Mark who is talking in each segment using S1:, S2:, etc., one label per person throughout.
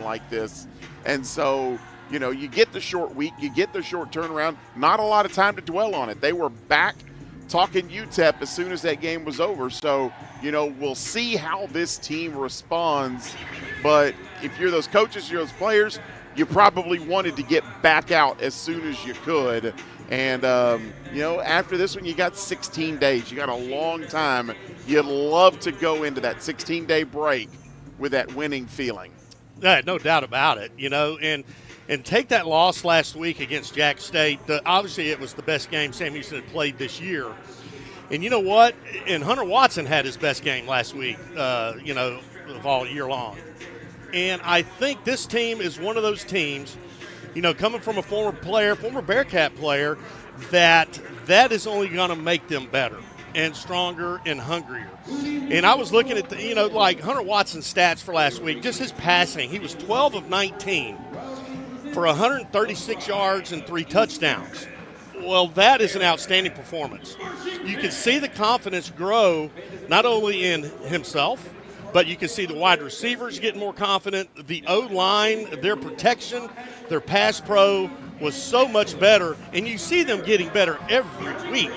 S1: game like this. And so, you get the short week, you get the short turnaround, not a lot of time to dwell on it. They were back talking UTEP as soon as that game was over. So, we'll see how this team responds. But if you're those coaches, you're those players, you probably wanted to get back out as soon as you could. And, after this one, you got 16 days. You got a long time. You'd love to go into that 16-day break with that winning feeling.
S2: Yeah, no doubt about it, and take that loss last week against Jack State. Obviously, it was the best game Sam Houston had played this year. And you know what? And Hunter Watson had his best game last week, of all year long. And I think this team is one of those teams, coming from a former Bearcat player, that is only going to make them better and stronger and hungrier. And I was looking at, like Hunter Watson's stats for last week, just his passing. He was 12 of 19 for 136 yards and 3 touchdowns. Well, that is an outstanding performance. You can see the confidence grow not only in himself, but you can see the wide receivers getting more confident. The O-line, their protection, their pass pro was so much better. And you see them getting better every week,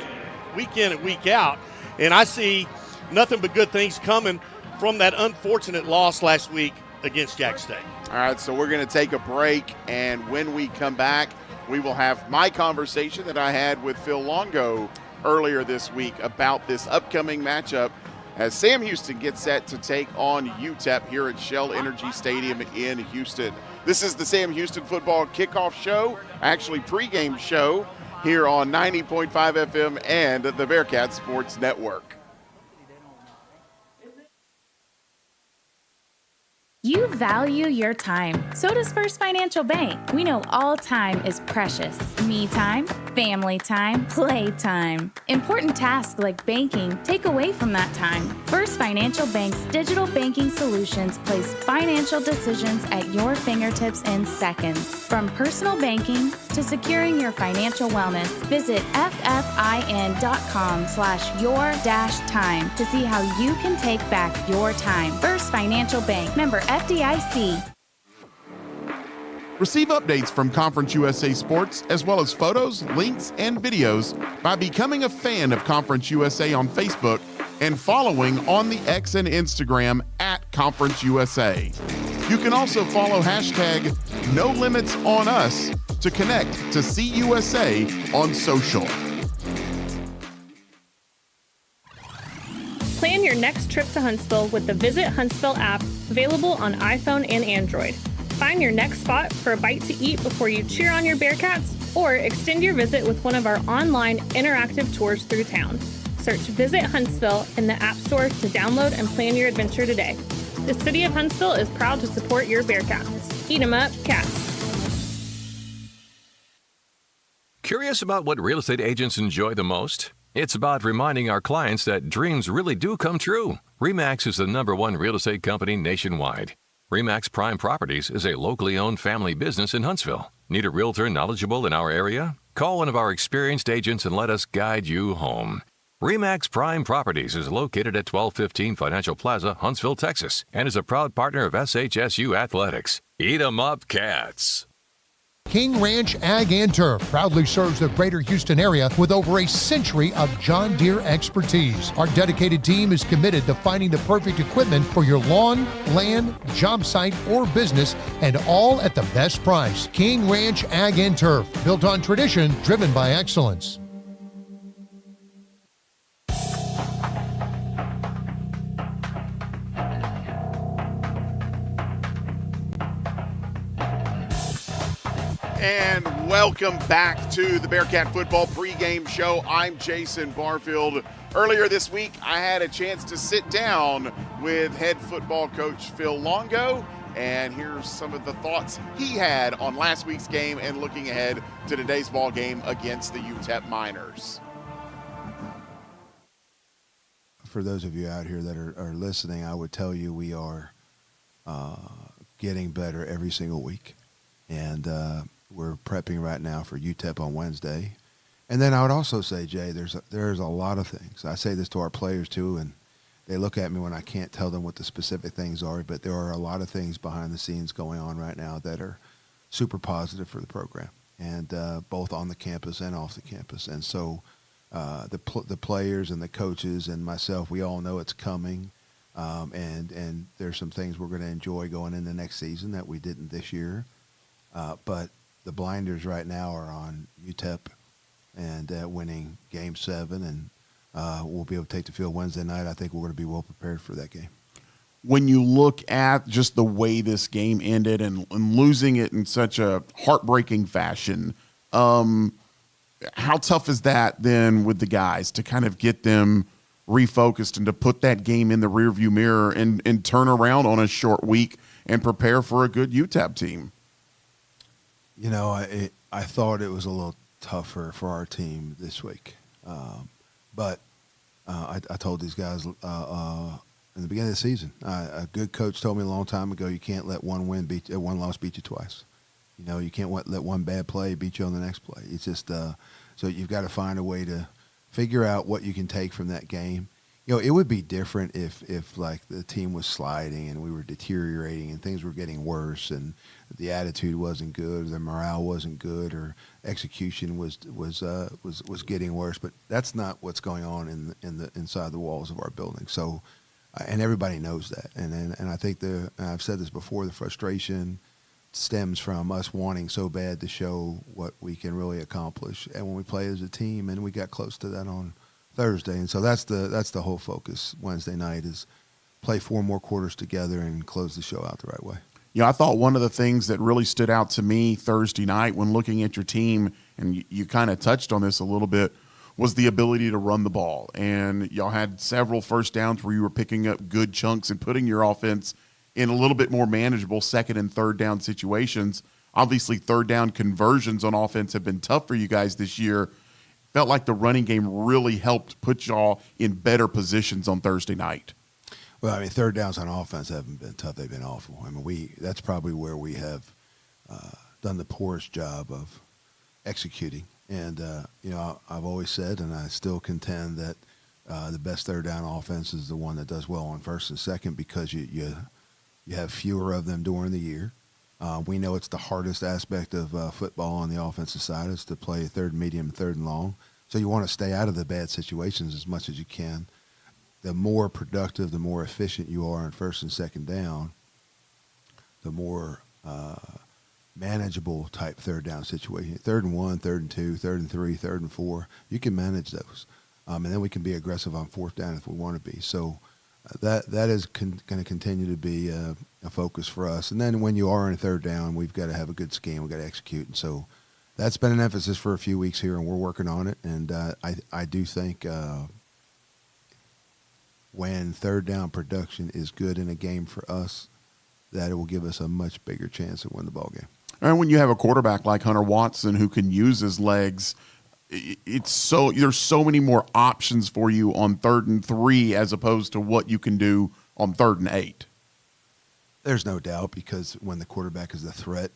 S2: week in and week out. And I see nothing but good things coming from that unfortunate loss last week against Jack State.
S1: All right, so we're going to take a break, and when we come back, we will have my conversation that I had with Phil Longo earlier this week about this upcoming matchup as Sam Houston gets set to take on UTEP here at Shell Energy Stadium in Houston. This is the Sam Houston Football Kickoff Show, actually pregame show, here on 90.5 FM and the Bearcats Sports Network.
S3: You value your time. So does First Financial Bank. We know all time is precious. Me time, family time, play time. Important tasks like banking take away from that time. First Financial Bank's digital banking solutions place financial decisions at your fingertips in seconds. From personal banking to securing your financial wellness, visit ffin.com/your-time to see how you can take back your time. First Financial Bank, member FDIC.
S1: Receive updates from Conference USA Sports, as well as photos, links, and videos by becoming a fan of Conference USA on Facebook and following on the X and Instagram at Conference USA. You can also follow hashtag NoLimitsOnUs to connect to CUSA on social.
S4: Plan your next trip to Huntsville with the Visit Huntsville app, available on iPhone and Android. Find your next spot for a bite to eat before you cheer on your Bearcats, or extend your visit with one of our online interactive tours through town. Search Visit Huntsville in the App Store to download and plan your adventure today. The City of Huntsville is proud to support your Bearcats. Eat 'em up, cats.
S5: Curious about what real estate agents enjoy the most? It's about reminding our clients that dreams really do come true. RE/MAX is the #1 real estate company nationwide. RE/MAX Prime Properties is a locally owned family business in Huntsville. Need a realtor knowledgeable in our area? Call one of our experienced agents and let us guide you home. RE/MAX Prime Properties is located at 1215 Financial Plaza, Huntsville, Texas, and is a proud partner of SHSU Athletics. Eat 'em up, cats.
S6: King Ranch Ag and Turf proudly serves the greater Houston area with over a century of John Deere expertise. Our dedicated team is committed to finding the perfect equipment for your lawn, land, job site, or business, and all at the best price. King Ranch Ag and Turf, built on tradition, driven by excellence.
S1: And welcome back to the Bearcat Football pregame show. I'm Jason Barfield. Earlier this week, I had a chance to sit down with head football coach Phil Longo, and here's some of the thoughts he had on last week's game and looking ahead to today's ball game against the UTEP Miners.
S7: For those of you out here that are listening, I would tell you we are getting better every single week. And we're prepping right now for UTEP on Wednesday. And then I would also say, Jay, there's a lot of things. I say this to our players too, and they look at me when I can't tell them what the specific things are, but there are a lot of things behind the scenes going on right now that are super positive for the program, and both on the campus and off the campus. And so the players and the coaches and myself, we all know it's coming, and there's some things we're going to enjoy going into next season that we didn't this year. But the blinders right now are on UTEP and winning Game 7, and we'll be able to take the field Wednesday night. I think we're going to be well prepared for that game.
S1: When you look at just the way this game ended and losing it in such a heartbreaking fashion, how tough is that then with the guys to kind of get them refocused and to put that game in the rearview mirror and turn around on a short week and prepare for a good UTEP team?
S7: You know, I thought it was a little tougher for our team this week. But I told these guys in the beginning of the season, a good coach told me a long time ago, you can't let one loss beat you twice. You know, you can't let one bad play beat you on the next play. It's just so you've got to find a way to figure out what you can take from that game. You know, it would be different if like the team was sliding and we were deteriorating and things were getting worse and the attitude wasn't good, or the morale wasn't good, or execution was getting worse. But that's not what's going on in the inside the walls of our building. So, and everybody knows that. And I think and I've said this before, the frustration stems from us wanting so bad to show what we can really accomplish, and when we play as a team, and we got close to that on Thursday. And so that's the whole focus Wednesday night, is play 4 more quarters together and close the show out the right way.
S1: I thought one of the things that really stood out to me Thursday night when looking at your team, and you kind of touched on this a little bit, was the ability to run the ball. And y'all had several first downs where you were picking up good chunks and putting your offense in a little bit more manageable second and third down situations. Obviously, third down conversions on offense have been tough for you guys this year. Felt like the running game really helped put y'all in better positions on Thursday night.
S7: Well, I mean, third downs on offense haven't been tough. They've been awful. I mean, that's probably where we have done the poorest job of executing. And, you know, I've always said, and I still contend, that the best third down offense is the one that does well on first and second, because you have fewer of them during the year. We know it's the hardest aspect of football on the offensive side, is to play third and medium, third and long. So you want to stay out of the bad situations as much as you can. The more productive, the more efficient you are on first and second down, the more manageable type third down situation. 3rd and 1, 3rd and 2, 3rd and 3, 3rd and 4, you can manage those. And then we can be aggressive on 4th down if we want to be. So that is going to continue to be a focus for us. And then when you are in 3rd down, we've got to have a good scheme. We've got to execute. And so that's been an emphasis for a few weeks here, and we're working on it. And I do think when 3rd down production is good in a game for us, that it will give us a much bigger chance to win the ball game.
S1: And when you have a quarterback like Hunter Watson who can use his legs, there's so many more options for you on 3rd and 3 as opposed to what you can do on 3rd and 8.
S7: There's no doubt, because when the quarterback is a threat,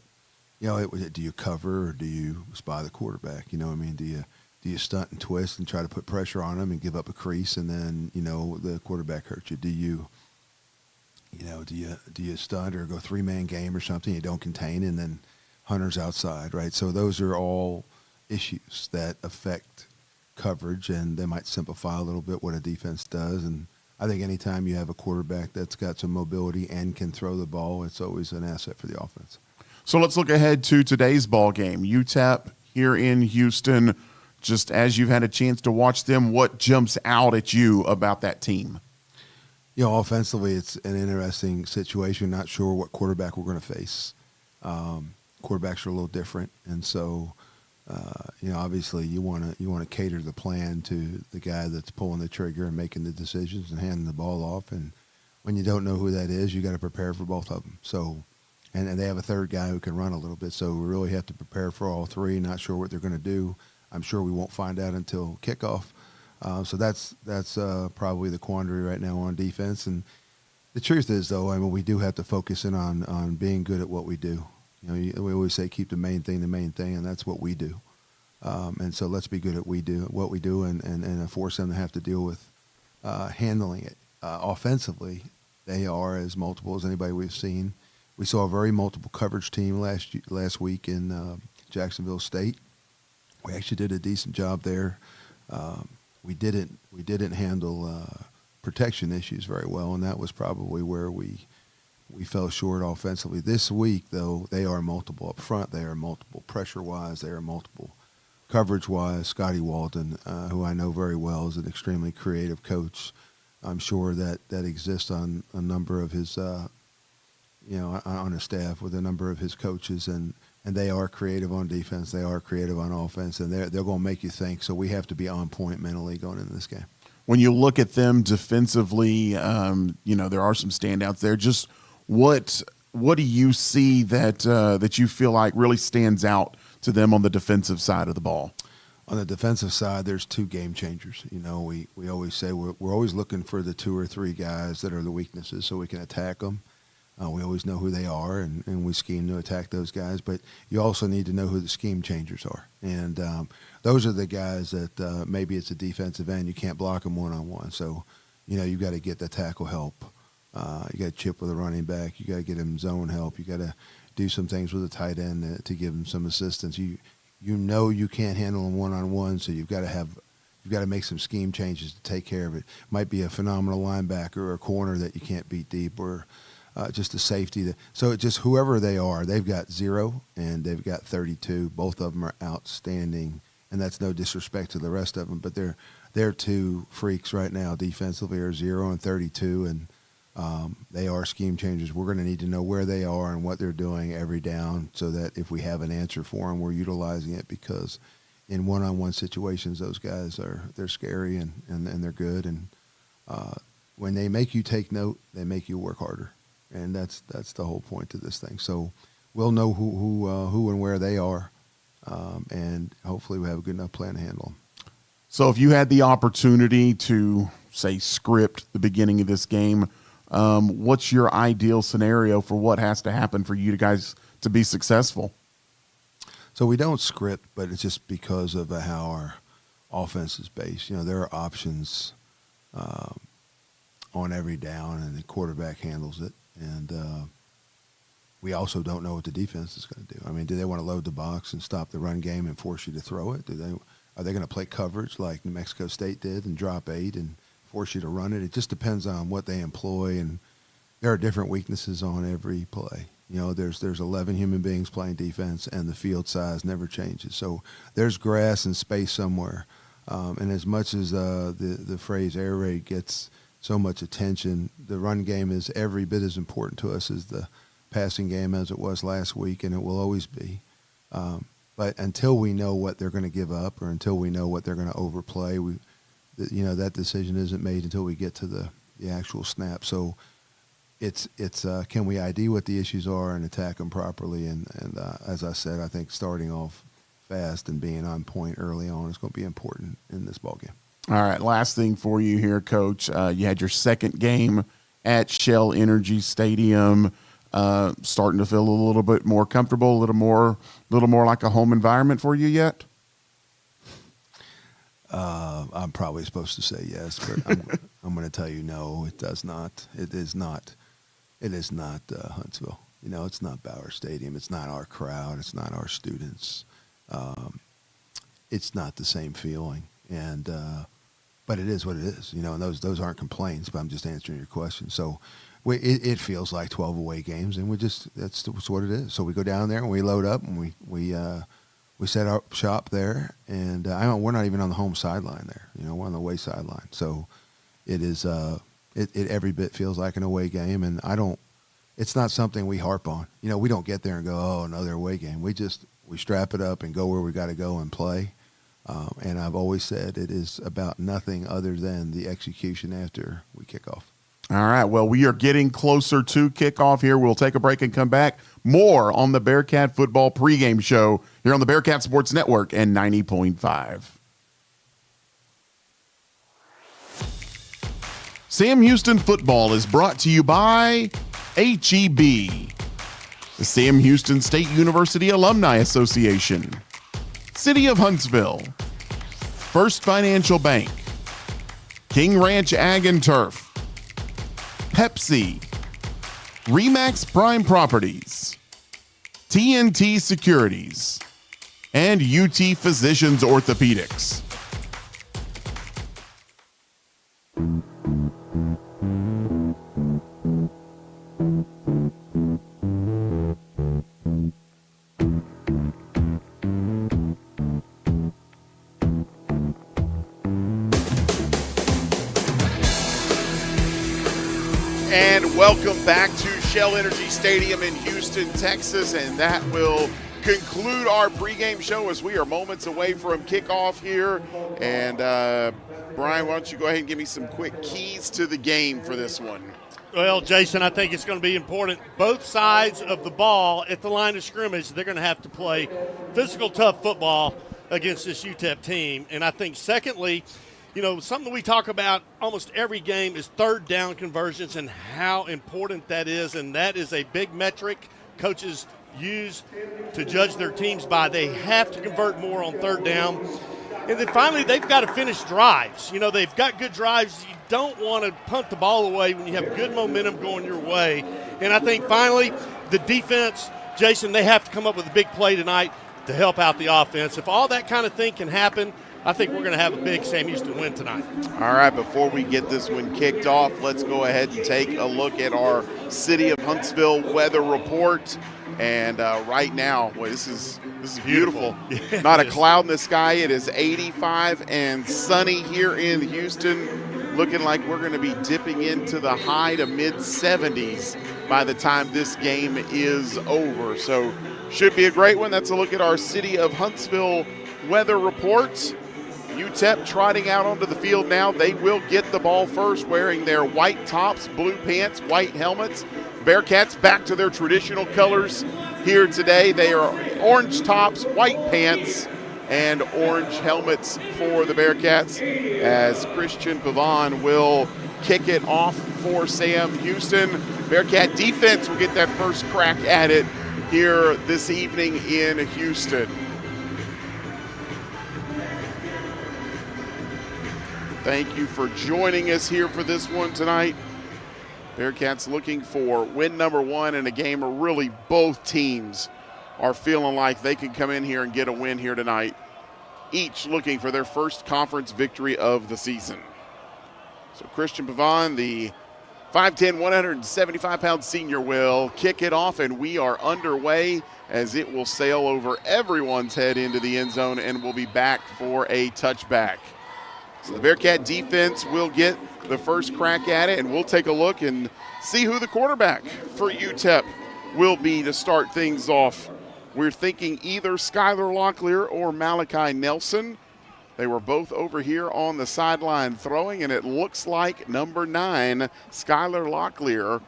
S7: you know, do you cover or do you spy the quarterback? You know what I mean? Do you stunt and twist and try to put pressure on him and give up a crease, and then, you know, the quarterback hurts you? Do you stunt or go 3-man game or something you don't contain, and then Hunter's outside, right? So those are all issues that affect coverage, and they might simplify a little bit what a defense does. And I think anytime you have a quarterback that's got some mobility and can throw the ball, it's always an asset for the offense.
S1: So let's look ahead to today's ball game. UTEP here in Houston. Just as you've had a chance to watch them, what jumps out at you about that team?
S7: You know, offensively, it's an interesting situation. Not sure what quarterback we're going to face. Quarterbacks are a little different, and so you know, obviously you want to cater the plan to the guy that's pulling the trigger and making the decisions and handing the ball off. And when you don't know who that is, you got to prepare for both of them. So, and they have a third guy who can run a little bit. So we really have to prepare for all three. Not sure what they're going to do. I'm sure we won't find out until kickoff. So that's probably the quandary right now on defense. And the truth is, though, I mean, we do have to focus in on being good at what we do. You know, we always say keep the main thing, and that's what we do. And so let's be good at what we do, and force them to have to deal with handling it. offensively, they are as multiple as anybody we've seen. We saw a very multiple coverage team last week in Jacksonville State. We actually did a decent job there. We didn't handle protection issues very well, and that was probably where we fell short offensively. This week, though, they are multiple up front. They are multiple pressure-wise. They are multiple coverage-wise. Scotty Walton, who I know very well, is an extremely creative coach. I'm sure that exists on a number of his, on his staff with a number of his coaches, and they are creative on defense. They are creative on offense, and they're going to make you think. So we have to be on point mentally going into this game.
S1: When you look at them defensively, there are some standouts there. Just what do you see that you feel like really stands out to them on the defensive side of the ball?
S7: On the defensive side, there's two game changers. We always say we're always looking for the 2 or 3 guys that are the weaknesses so we can attack them. We always know who they are, and we scheme to attack those guys. But you also need to know who the scheme changers are. And those are the guys that maybe it's a defensive end. You can't block them one-on-one. So, you've got to get the tackle help. You got to chip with a running back. You got to get him zone help. You got to do some things with a tight end to give him some assistance. You can't handle them one-on-one, so you've got to make some scheme changes to take care of it. Might be a phenomenal linebacker or a corner that you can't beat deep, or just a safety. So just whoever they are, they've got 0 and they've got 32. Both of them are outstanding, and that's no disrespect to the rest of them, but they're two freaks right now defensively, are 0 and 32, and they are scheme changers. We're going to need to know where they are and what they're doing every down so that if we have an answer for them, we're utilizing it, because in one-on-one situations, those guys they're scary and they're good. And when they make you take note, they make you work harder. And that's the whole point to this thing. So we'll know who and where they are, and hopefully we have a good enough plan to handle them.
S1: So if you had the opportunity to, say, script the beginning of this game, what's your ideal scenario for what has to happen for you guys to be successful?
S7: So we don't script, but it's just because of how our offense is based. There are options on every down, and the quarterback handles it. And we also don't know what the defense is going to do. I mean, do they want to load the box and stop the run game and force you to throw it? Are they going to play coverage like New Mexico State did and drop 8 and force you to run it? It just depends on what they employ, and there are different weaknesses on every play. There's 11 human beings playing defense, and the field size never changes. So there's grass and space somewhere. And as much as the phrase air raid gets so much attention, the run game is every bit as important to us as the passing game as it was last week, and it will always be. But until we know what they're going to give up, or until we know what they're going to overplay, that decision isn't made until we get to the actual snap. So it's can we ID what the issues are and attack them properly? And as I said, I think starting off fast and being on point early on is going to be important in this ballgame.
S1: All right, last thing for you here, Coach. You had your second game at Shell Energy Stadium, starting to feel a little bit more comfortable, a little more like a home environment for you yet?
S7: I'm probably supposed to say yes, but I'm going to tell you no. It does not. It is not. It is not Huntsville. It's not Bauer Stadium. It's not our crowd. It's not our students. It's not the same feeling, and but it is what it is. And those aren't complaints, but I'm just answering your question. So it feels like 12 away games, and that's what it is. So we go down there and we load up, and we set up shop there, and we're not even on the home sideline there. We're on the away sideline. So it is it every bit feels like an away game, and it's not something we harp on. We don't get there and go, oh, another away game. We strap it up and go where we got to go and play. And I've always said it is about nothing other than the execution after we kick off.
S1: All right. Well, we are getting closer to kickoff here. We'll take a break and come back. More on the Bearcat Football pregame show here on the Bearcat Sports Network and 90.5. Sam Houston Football is brought to you by HEB, the Sam Houston State University Alumni Association, City of Huntsville, First Financial Bank, King Ranch Ag and Turf, Pepsi, Remax Prime Properties, TNT Securities, and UT Physicians Orthopedics. And welcome back to Shell Energy Stadium in Houston, Texas, and that will conclude our pregame show as we are moments away from kickoff here. And Brian, why don't you go ahead and give me some quick keys to the game for this one?
S2: Well, Jason, I think it's going to be important. Both sides of the ball at the line of scrimmage, they're going to have to play physical, tough football against this UTEP team. And I think, secondly, you know, something we talk about almost every game is third down conversions and how important that is. And that is a big metric coaches use to judge their teams by. They have to convert more on third down. And then finally, they've got to finish drives. You know, they've got good drives. You don't want to punt the ball away when you have good momentum going your way. And I think finally, the defense, Jason, they have to come up with a big play tonight to help out the offense. If all that kind of thing can happen, I think we're going to have a big Sam Houston win tonight. All
S1: right, before we get this one kicked off, let's go ahead and take a look at our City of Huntsville weather report. And right now, boy, this is beautiful.
S2: Yeah,
S1: Not a cloud in the sky. It is 85 and sunny here in Houston. Looking like we're going to be dipping into the high to mid-70s by the time this game is over. So should be a great one. That's a look at our City of Huntsville weather report. UTEP trotting out onto the field now. They will get the ball first, wearing their white tops, blue pants, white helmets. Bearkats back to their traditional colors here today. They are orange tops, white pants, and orange helmets for the Bearkats, as Christian Pavon will kick it off for Sam Houston. Bearcat defense will get that first crack at it here this evening in Houston. Thank you for joining us here for this one tonight. Bearcats looking for win number one in a game where really both teams are feeling like they can come in here and get a win here tonight, each looking for their first conference victory of the season. So Christian Pavon, the 5'10", 175-pound senior, will kick it off, and we are underway as it will sail over everyone's head into the end zone and will be back for a touchback. So the Bearcat defense will get the first crack at it, and we'll take a look and see who the quarterback for UTEP will be to start things off. We're thinking either Skylar Locklear or Malachi Nelson. They were both over here on the sideline throwing, and it looks like number 9, Skylar Locklear,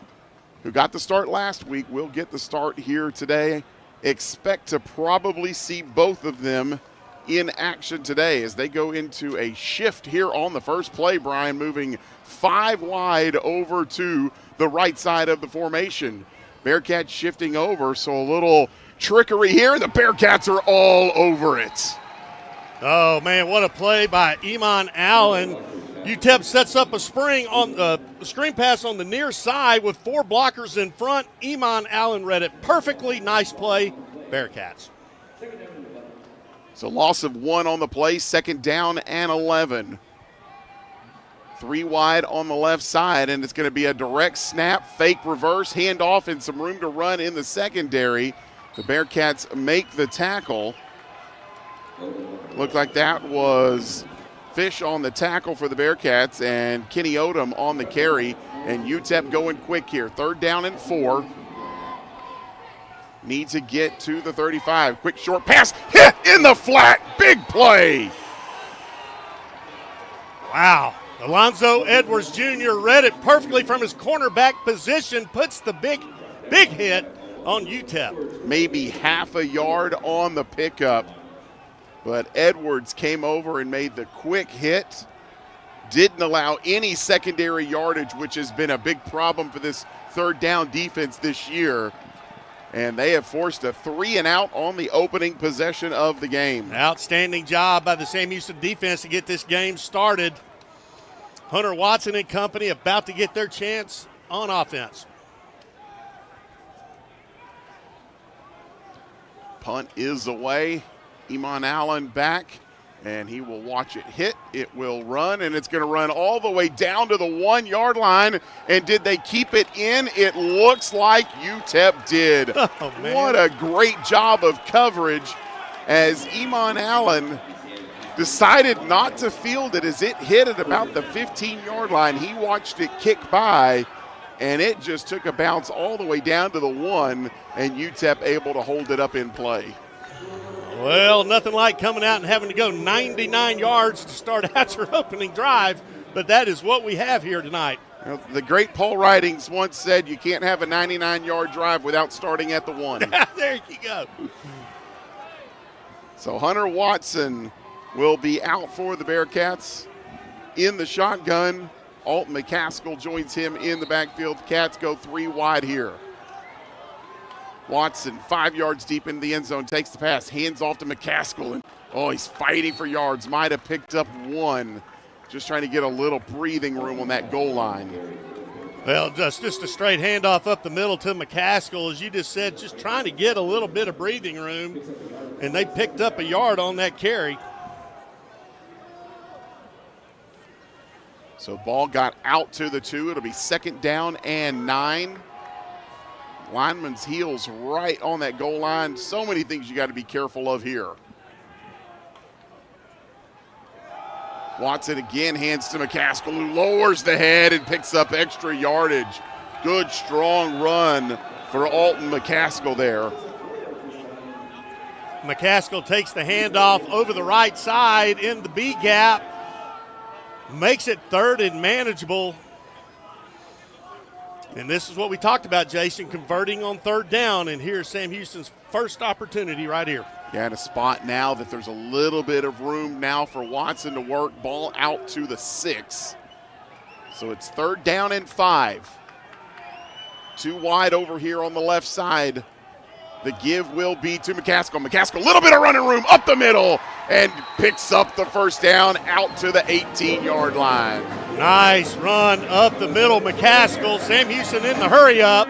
S1: who got the start last week, will get the start here today. Expect to probably see both of them in action today as they go into a shift here on the first play. Brian moving 5 wide over to the right side of the formation. Bearcats shifting over, so a little trickery here. The Bearcats are all over it.
S2: Oh, man, what a play by Iman Allen. UTEP sets up a screen pass on the near side with 4 blockers in front. Iman Allen read it perfectly. Nice play, Bearcats.
S1: So loss of 1 on the play, second down and 11. 3 wide on the left side, and it's going to be a direct snap, fake reverse, handoff, and some room to run in the secondary. The Bearcats make the tackle. Looked like that was Fish on the tackle for the Bearcats and Kenny Odom on the carry. And UTEP going quick here. 3rd down and 4. Need to get to the 35. Quick short pass, hit in the flat. Big play.
S2: Wow. Alonzo Edwards Jr. read it perfectly from his cornerback position, puts the big hit on UTEP.
S1: Maybe half a yard on the pickup, but Edwards came over and made the quick hit. Didn't allow any secondary yardage, which has been a big problem for this 3rd down defense this year. And they have forced a 3-and-out on the opening possession of the game.
S2: Outstanding job by the Sam Houston defense to get this game started. Hunter Watson and company about to get their chance on offense.
S1: Punt is away. Iman Allen back, and he will watch it hit. It will run, and it's going to run all the way down to the 1-yard line. And did they keep it in? It looks like UTEP did.
S2: Oh, man.
S1: What a great job of coverage as Iman Allen decided not to field it as it hit at about the 15-yard line. He watched it kick by, and it just took a bounce all the way down to the 1, and UTEP able to hold it up in play.
S2: Well, nothing like coming out and having to go 99 yards to start out your opening drive, but that is what we have here tonight.
S1: You know, the great Paul Ridings once said you can't have a 99-yard drive without starting at the 1.
S2: There you go.
S1: So Hunter Watson will be out for the Bearcats in the shotgun. Alton McCaskill joins him in the backfield. The Cats go 3 wide here. Watson 5 yards deep into the end zone, takes the pass, hands off to McCaskill, and he's fighting for yards. Might have picked up 1, just trying to get a little breathing room on that goal line.
S2: Well, just a straight handoff up the middle to McCaskill, as you just said, just trying to get a little bit of breathing room, and they picked up a yard on that carry.
S1: So ball got out to the 2. It'll be 2nd down and 9. Lineman's heels right on that goal line. So many things you got to be careful of here. Watson again hands to McCaskill, who lowers the head and picks up extra yardage. Good, strong run for Alton McCaskill there.
S2: McCaskill takes the handoff over the right side in the B gap. Makes it 3rd and manageable. And this is what we talked about, Jason, converting on 3rd down. And here's Sam Houston's first opportunity right here.
S1: Yeah, in a spot now that there's a little bit of room now for Watson to work. Ball out to the 6. So it's 3rd down and 5. 2 wide over here on the left side. The give will be to McCaskill. McCaskill, a little bit of running room up the middle, and picks up the 1st down out to the 18-yard line.
S2: Nice run up the middle, McCaskill. Sam Houston in the hurry up.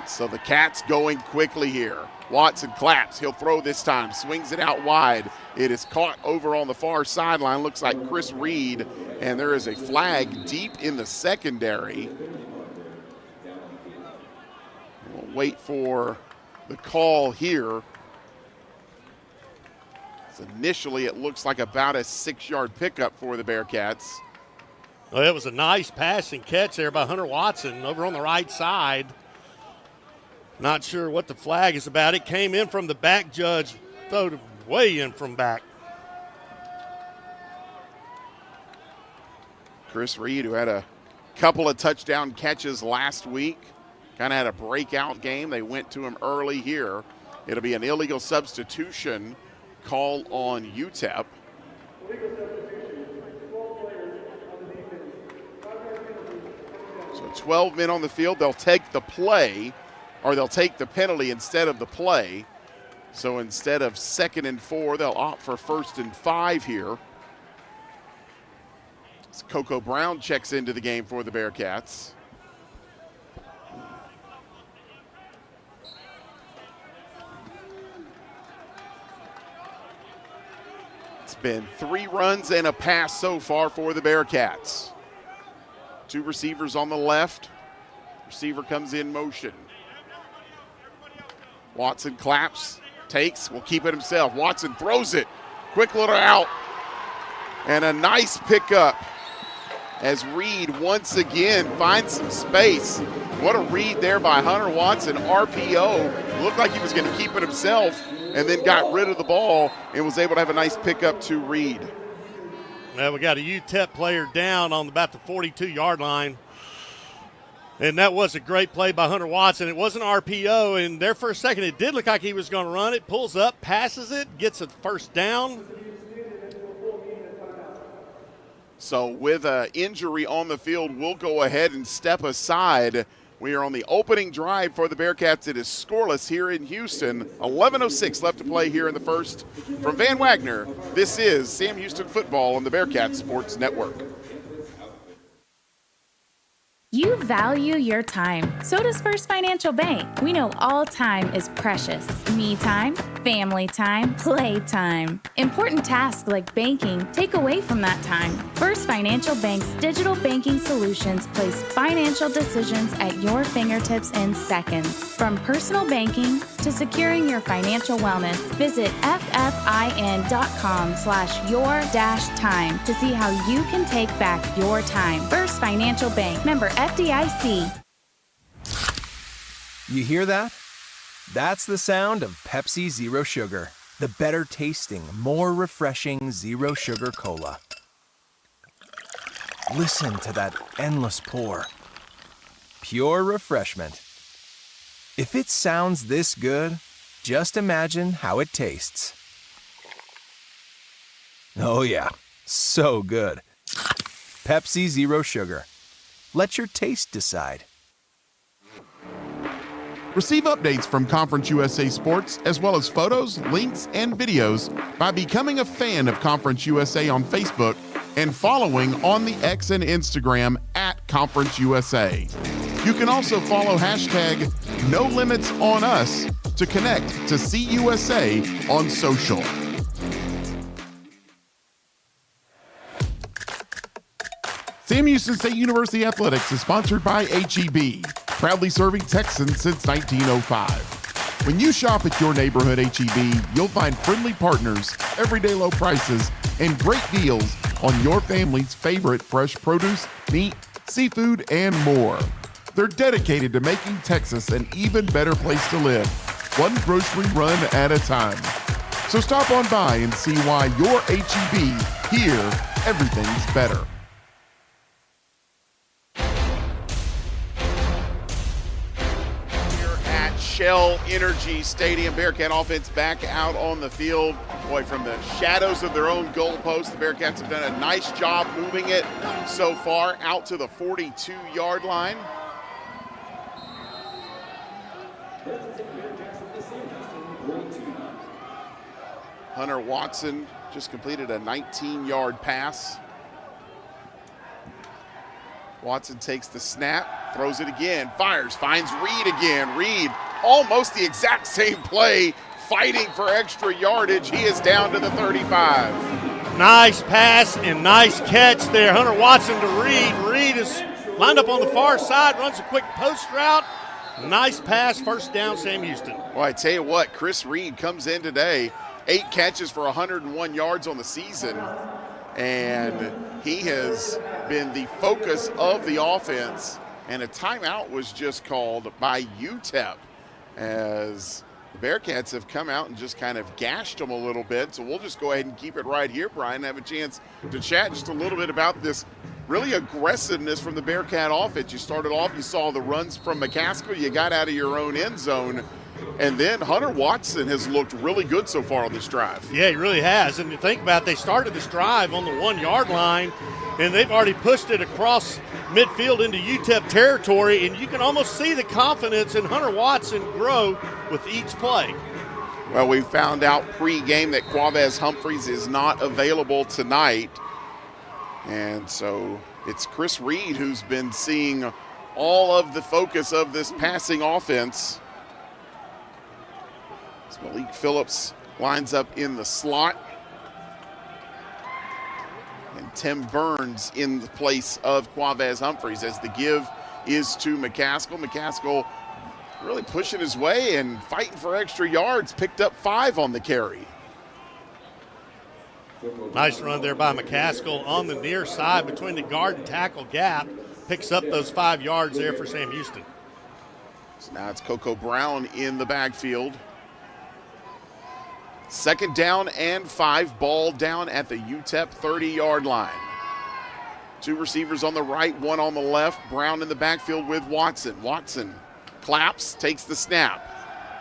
S1: So the Cats going quickly here. Watson claps. He'll throw this time. Swings it out wide. It is caught over on the far sideline. Looks like Chris Reed, and there is a flag deep in the secondary. We'll wait for the call here. So initially, it looks like about a 6-yard pickup for the Bearcats.
S2: Well, it was a nice pass and catch there by Hunter Watson over on the right side. Not sure what the flag is about. It came in from the back, Judge. Threw it way in from back.
S1: Chris Reed, who had a couple of touchdown catches last week, kind of had a breakout game. They went to him early here. It'll be an illegal substitution call on UTEP. So 12 men on the field. They'll take the play, or they'll take the penalty instead of the play. So instead of 2nd and 4, they'll opt for 1st and 5 here. So Coco Brown checks into the game for the Bearcats. It's been 3 runs and a pass so far for the Bearcats. 2 receivers on the left. Receiver comes in motion. Watson claps, takes, will keep it himself. Watson throws it. Quick little out. And a nice pickup as Reed once again finds some space. What a read there by Hunter Watson. RPO. Looked like he was going to keep it himself and then got rid of the ball and was able to have a nice pickup to Reed.
S2: Now we got a UTEP player down on about the 42-yard line. And that was a great play by Hunter Watson. It was an RPO, and there for a second it did look like he was going to run it. Pulls up, passes it, gets a 1st down.
S1: So with an injury on the field, we'll go ahead and step aside. We are on the opening drive for the Bearcats. It is scoreless here in Houston. 11:06 left to play here in the first. From Van Wagner, this is Sam Houston Football on the Bearcats Sports Network.
S3: You value your time. So does First Financial Bank. We know all time is precious. Me time, family time, play time. Important tasks like banking take away from that time. First Financial Bank's digital banking solutions place financial decisions at your fingertips in seconds. From personal banking to securing your financial wellness, visit ffin.com/your-time to see how you can take back your time. First Financial Bank, member FDIC.
S8: You hear that? That's the sound of Pepsi Zero Sugar, the better tasting, more refreshing Zero Sugar Cola. Listen to that endless pour. Pure refreshment. If it sounds this good, just imagine how it tastes. Oh yeah, so good. Pepsi Zero Sugar. Let your taste decide.
S1: Receive updates from Conference USA Sports, as well as photos, links, and videos by becoming a fan of Conference USA on Facebook and following on the X and Instagram at Conference USA. You can also follow hashtag #NoLimitsOnUs to connect to CUSA on social. Sam Houston State University Athletics is sponsored by HEB, proudly serving Texans since 1905. When you shop at your neighborhood HEB, you'll find friendly partners, everyday low prices, and great deals on your family's favorite fresh produce, meat, seafood, and more. They're dedicated to making Texas an even better place to live, one grocery run at a time. So stop on by and see why your HEB, here, everything's better. Shell Energy Stadium. Bearcat offense back out on the field. Boy, from the shadows of their own goalpost, the Bearcats have done a nice job moving it so far out to the 42-yard line. Hunter Watson just completed a 19-yard pass. Watson takes the snap, throws it again, fires, finds Reed again. Reed, almost the exact same play, fighting for extra yardage. He is down to the 35.
S2: Nice pass and nice catch there. Hunter Watson to Reed. Reed is lined up on the far side, runs a quick post route. Nice pass, first down, Sam Houston.
S1: Well, I tell you what, Chris Reed comes in today, 8 catches for 101 yards on the season, and he has been the focus of the offense, and a timeout was just called by UTEP as the Bearcats have come out and just kind of gashed them a little bit. So we'll just go ahead and keep it right here, Brian, have a chance to chat just a little bit about this really aggressiveness from the Bearcat offense. You started off, you saw the runs from McCaskill, you got out of your own end zone, and then Hunter Watson has looked really good so far on this drive.
S2: Yeah, he really has. And you think about it, they started this drive on the 1-yard line, and they've already pushed it across midfield into UTEP territory, and you can almost see the confidence in Hunter Watson grow with each play.
S1: Well, we found out pre-game that Quavez Humphreys is not available tonight, and so it's Chris Reed who's been seeing all of the focus of this passing offense. Malik Phillips lines up in the slot. And Tim Burns in the place of Quavez Humphreys as the give is to McCaskill. McCaskill really pushing his way and fighting for extra yards, picked up 5 on the carry.
S2: Nice run there by McCaskill on the near side between the guard and tackle gap. Picks up those 5 yards there for Sam Houston.
S1: So now it's Coco Brown in the backfield. 2nd down and 5, ball down at the UTEP 30-yard line. 2 receivers on the right, 1 on the left. Brown in the backfield with Watson. Watson claps, takes the snap.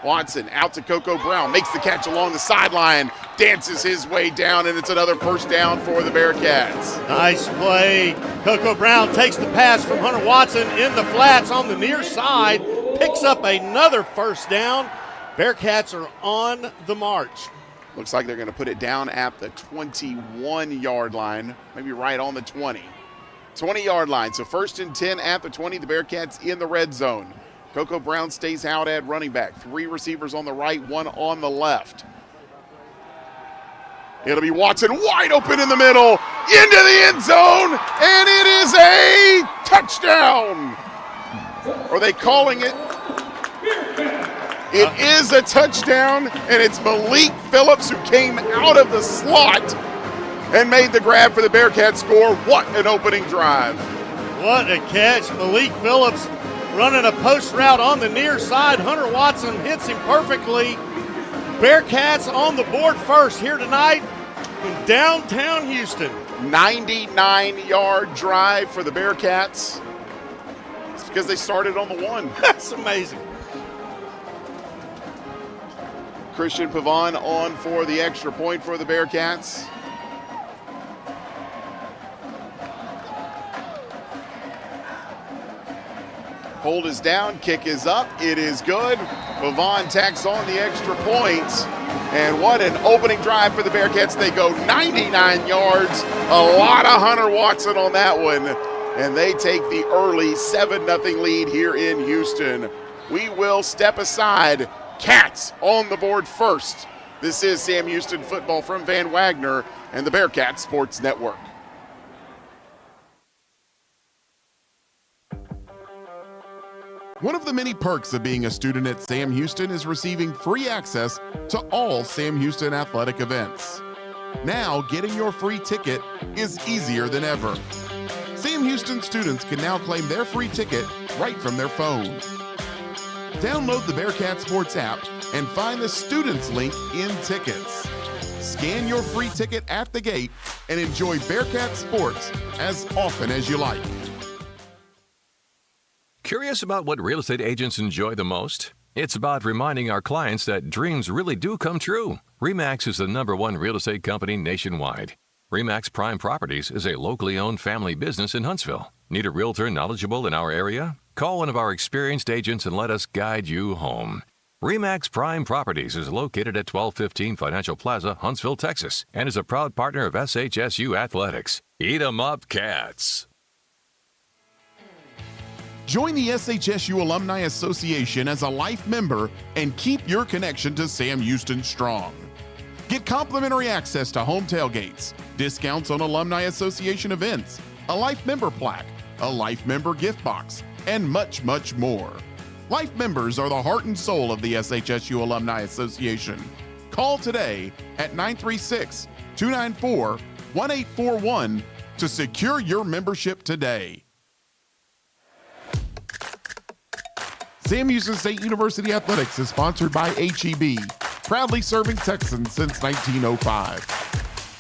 S1: Watson out to Coco Brown, makes the catch along the sideline, dances his way down, and it's another first down for the Bearcats.
S2: Nice play. Coco Brown takes the pass from Hunter Watson in the flats on the near side, picks up another first down. Bearcats are on the march.
S1: Looks like they're going to put it down at the 21-yard line, maybe right on the 20. 20-yard line. So 1st and 10 at the 20. The Bearcats in the red zone. Coco Brown stays out at running back. 3 receivers on the right, 1 on the left. It'll be Watson wide open in the middle, into the end zone, and it is a touchdown. Are they calling it? It is a touchdown, and it's Malik Phillips who came out of the slot and made the grab for the Bearcats score. What an opening drive.
S2: What a catch. Malik Phillips running a post route on the near side. Hunter Watson hits him perfectly. Bearcats on the board first here tonight in downtown Houston.
S1: 99-yard drive for the Bearcats. It's because they started on the 1.
S2: That's amazing.
S1: Christian Pavon on for the extra point for the Bearcats. Hold is down, kick is up, it is good. Pavon tacks on the extra point. And what an opening drive for the Bearcats. They go 99 yards, a lot of Hunter Watson on that one. And they take the early 7-0 lead here in Houston. We will step aside. Cats on the board first. This is Sam Houston football from Van Wagner and the Bearcats Sports Network.
S9: One of the many perks of being a student at Sam Houston is receiving free access to all Sam Houston athletic events. Now, getting your free ticket is easier than ever. Sam Houston students can now claim their free ticket right from their phone. Download the Bearcat Sports app and find the students link in tickets. Scan your free ticket at the gate and enjoy Bearcat Sports as often as you like.
S5: Curious about what real estate agents enjoy the most? It's about reminding our clients that dreams really do come true. RE/MAX is the #1 real estate company nationwide. RE/MAX Prime Properties is a locally owned family business in Huntsville. Need a realtor knowledgeable in our area? Call one of our experienced agents and let us guide you home. RE/MAX Prime Properties is located at 1215 Financial Plaza, Huntsville, Texas, and is a proud partner of SHSU Athletics. Eat 'em up, Cats.
S9: Join the SHSU Alumni Association as a life member and keep your connection to Sam Houston strong. Get complimentary access to home tailgates, discounts on Alumni Association events, a life member plaque, a life member gift box, and much, much more. Life members are the heart and soul of the SHSU Alumni Association. Call today at 936-294-1841 to secure your membership today. Sam Houston State University Athletics is sponsored by HEB, proudly serving Texans since 1905.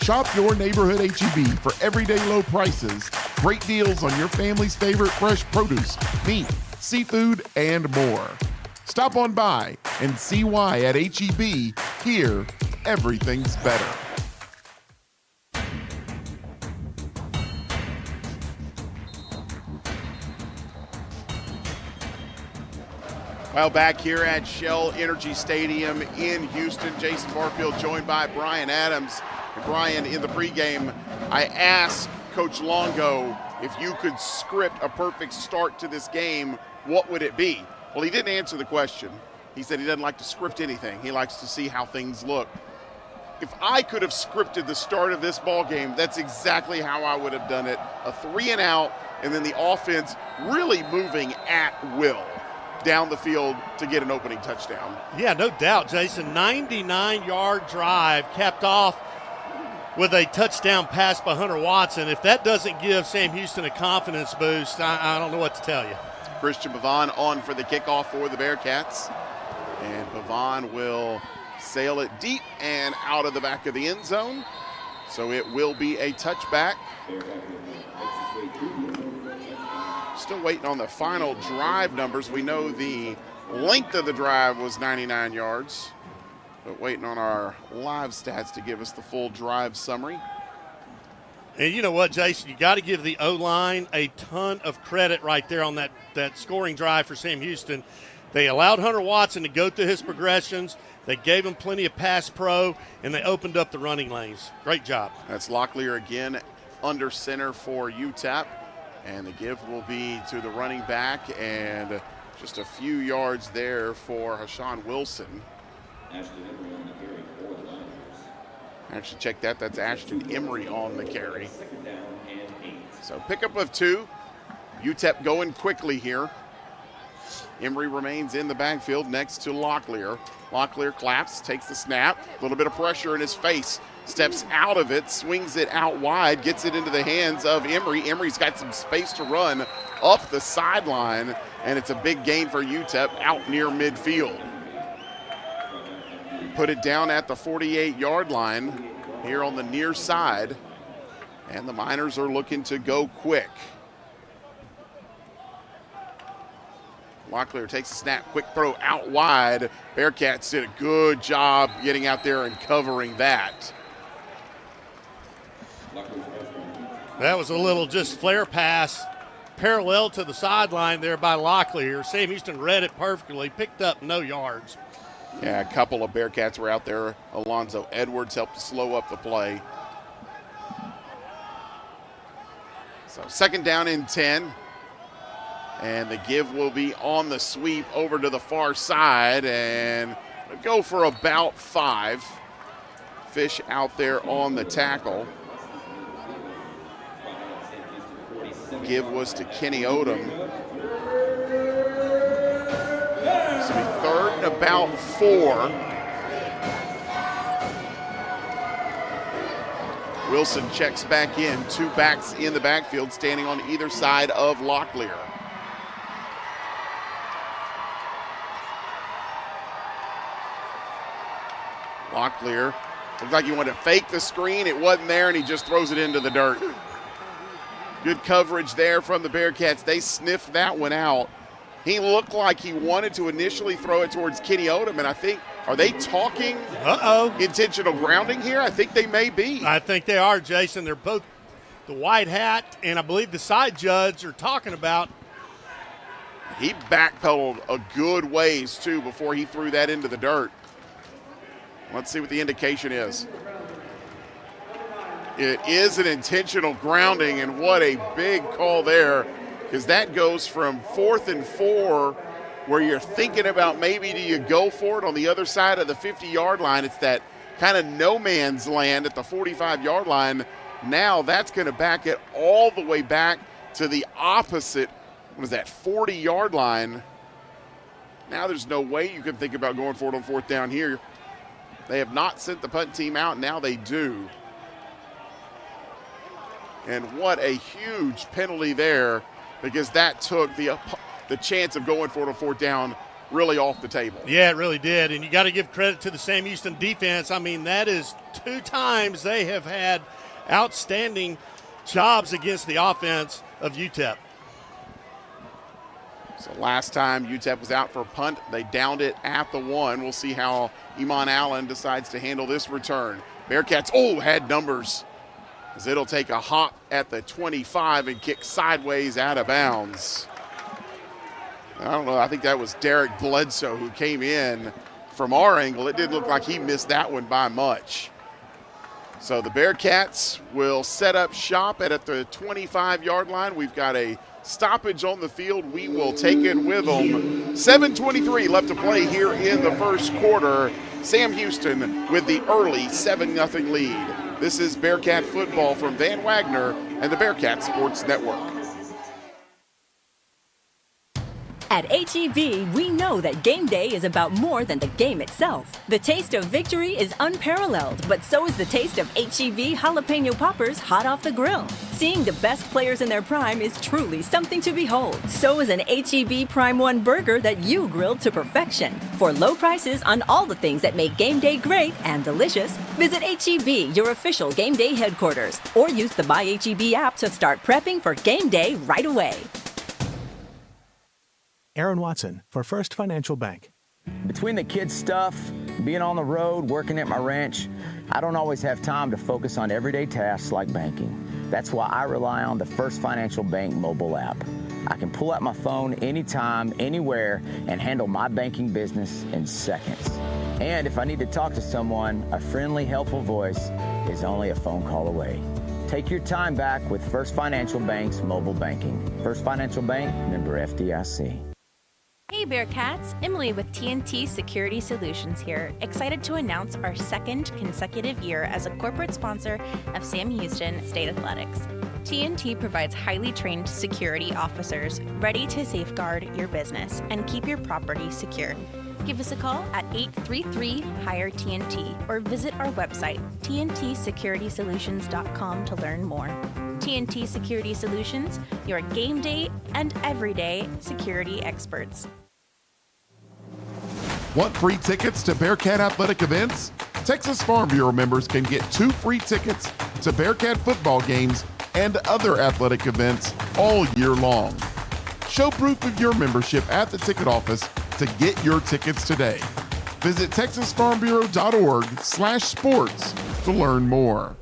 S9: Shop your neighborhood HEB for everyday low prices, great deals on your family's favorite fresh produce, meat, seafood, and more. Stop on by and see why at HEB, here, everything's better.
S1: Well, back here at Shell Energy Stadium in Houston, Jason Barfield joined by Brian Adams. And Brian, in the pregame, I asked Coach Longo if you could script a perfect start to this game, what would it be? Well, he didn't answer the question. He said he doesn't like to script anything. He likes to see how things look. If I could have scripted the start of this ball game, that's exactly how I would have done it. A 3 and out, and then the offense really moving at will down the field to get an opening touchdown.
S2: Yeah, no doubt, Jason. 99-yard drive capped off with a touchdown pass by Hunter Watson. If that doesn't give Sam Houston a confidence boost, I don't know what to tell you.
S1: Christian Pavon on for the kickoff for the Bearcats. And Pavon will sail it deep and out of the back of the end zone. So it will be a touchback. Still waiting on the final drive numbers. We know the length of the drive was 99 yards, but waiting on our live stats to give us the full drive summary.
S2: And you know what, Jason, you got to give the O-line a ton of credit right there on that scoring drive for Sam Houston. They allowed Hunter Watson to go through his progressions. They gave him plenty of pass pro, and they opened up the running lanes. Great job.
S1: That's Locklear again under center for UTEP. And the give will be to the running back, and just a few yards there for Hashawn Wilson. Actually, check that. That's Ashton Emery on the carry. So pickup of 2. UTEP going quickly here. Emery remains in the backfield next to Locklear. Locklear claps, takes the snap, a little bit of pressure in his face, steps out of it, swings it out wide, gets it into the hands of Emery. Emery's got some space to run up the sideline, and it's a big gain for UTEP out near midfield. Put it down at the 48-yard line here on the near side, and the Miners are looking to go quick. Locklear takes the snap, quick throw out wide. Bearkats did a good job getting out there and covering that.
S2: That was a little just flare pass parallel to the sideline there by Locklear. Sam Houston read it perfectly, picked up no yards.
S1: Yeah, a couple of Bearkats were out there. Alonzo Edwards helped to slow up the play. So 2nd down and 10. And the give will be on the sweep over to the far side, and go for about 5. Fish out there on the tackle. Give was to Kenny Odom. So 3rd and about 4. Wilson checks back in. 2 backs in the backfield standing on either side of Locklear. Locklear looked like he wanted to fake the screen. It wasn't there, and he just throws it into the dirt. Good coverage there from the Bearkats. They sniffed that one out. He looked like he wanted to initially throw it towards Kenny Odom, and I think, are they talking intentional grounding here? I think they may be.
S2: I think they are, Jason. They're both, the white hat and I believe the side judge are talking about.
S1: He backpedaled a good ways, too, before he threw that into the dirt. Let's see what the indication is. It is an intentional grounding, and what a big call there, because that goes from 4th and 4, where you're thinking about maybe do you go for it on the other side of the 50-yard line. It's that kind of no man's land at the 45-yard line. Now that's going to back it all the way back to the opposite, what is that, 40-yard line. Now there's no way you can think about going for it on 4th down here. They have not sent the punt team out. Now they do. And what a huge penalty there, because that took the chance of going for it on 4th down really off the table.
S2: Yeah, it really did. And you got to give credit to the Sam Houston defense. I mean, that is 2 times they have had outstanding jobs against the offense of UTEP.
S1: So last time UTEP was out for a punt, they downed it at the 1. We'll see how Iman Allen decides to handle this return. Bearkats, had numbers, as it'll take a hop at the 25 and kick sideways out of bounds. I don't know, I think that was Derek Bledsoe who came in from our angle. It didn't look like he missed that one by much. So the Bearkats will set up shop at the 25-yard line. We've got a stoppage on the field. We will take it with them. 7:23 left to play here in the first quarter. Sam Houston with the early 7-0 lead. This is Bearcat football from Van Wagner and the Bearcat Sports Network.
S10: At H-E-B, we know that game day is about more than the game itself. The taste of victory is unparalleled, but so is the taste of H-E-B jalapeno poppers hot off the grill. Seeing the best players in their prime is truly something to behold. So is an H-E-B Prime 1 burger that you grilled to perfection. For low prices on all the things that make game day great and delicious, visit H-E-B, your official game day headquarters, or use the My H-E-B app to start prepping for game day right away.
S11: Aaron Watson for First Financial Bank.
S12: Between the kids' stuff, being on the road, working at my ranch, I don't always have time to focus on everyday tasks like banking. That's why I rely on the First Financial Bank mobile app. I can pull out my phone anytime, anywhere, and handle my banking business in seconds. And if I need to talk to someone, a friendly, helpful voice is only a phone call away. Take your time back with First Financial Bank's mobile banking. First Financial Bank, member FDIC.
S13: Hey Bearkats, Emily with TNT Security Solutions here, excited to announce our second consecutive year as a corporate sponsor of Sam Houston State Athletics. TNT provides highly trained security officers ready to safeguard your business and keep your property secure. Give us a call at 833-HIRE-TNT or visit our website, tntsecuritysolutions.com, to learn more. TNT Security Solutions, your game day and everyday security experts.
S9: Want free tickets to Bearcat athletic events? Texas Farm Bureau members can get 2 free tickets to Bearcat football games and other athletic events all year long. Show proof of your membership at the ticket office to get your tickets today. Visit texasfarmbureau.org/sports to learn more.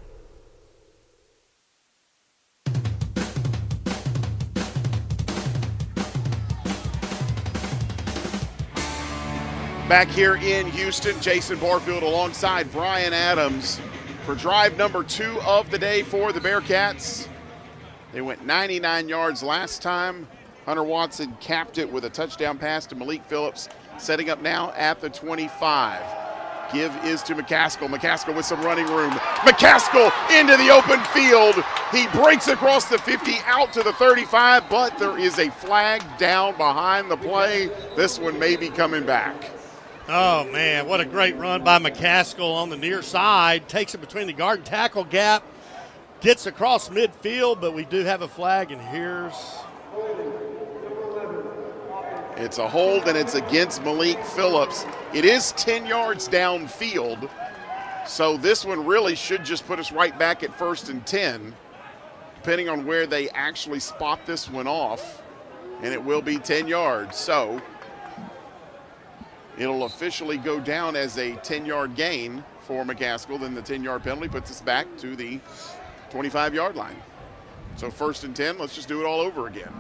S1: Back here in Houston, Jason Barfield alongside Brian Adams for drive number 2 of the day for the Bearcats. They went 99 yards last time. Hunter Watson capped it with a touchdown pass to Malik Phillips, setting up now at the 25. Give is to McCaskill. McCaskill with some running room. McCaskill into the open field. He breaks across the 50 out to the 35, but there is a flag down behind the play. This one may be coming back.
S2: Oh, man, what a great run by McCaskill on the near side. Takes it between the guard and tackle gap. Gets across midfield, but we do have a flag, and here's...
S1: It's a hold, and it's against Malik Phillips. It is 10 yards downfield, so this one really should just put us right back at 1st and 10, depending on where they actually spot this one off, and it will be 10 yards. So it'll officially go down as a 10-yard gain for McCaskill. Then the 10-yard penalty puts us back to the 25-yard line. So 1st and 10, let's just do it all over again.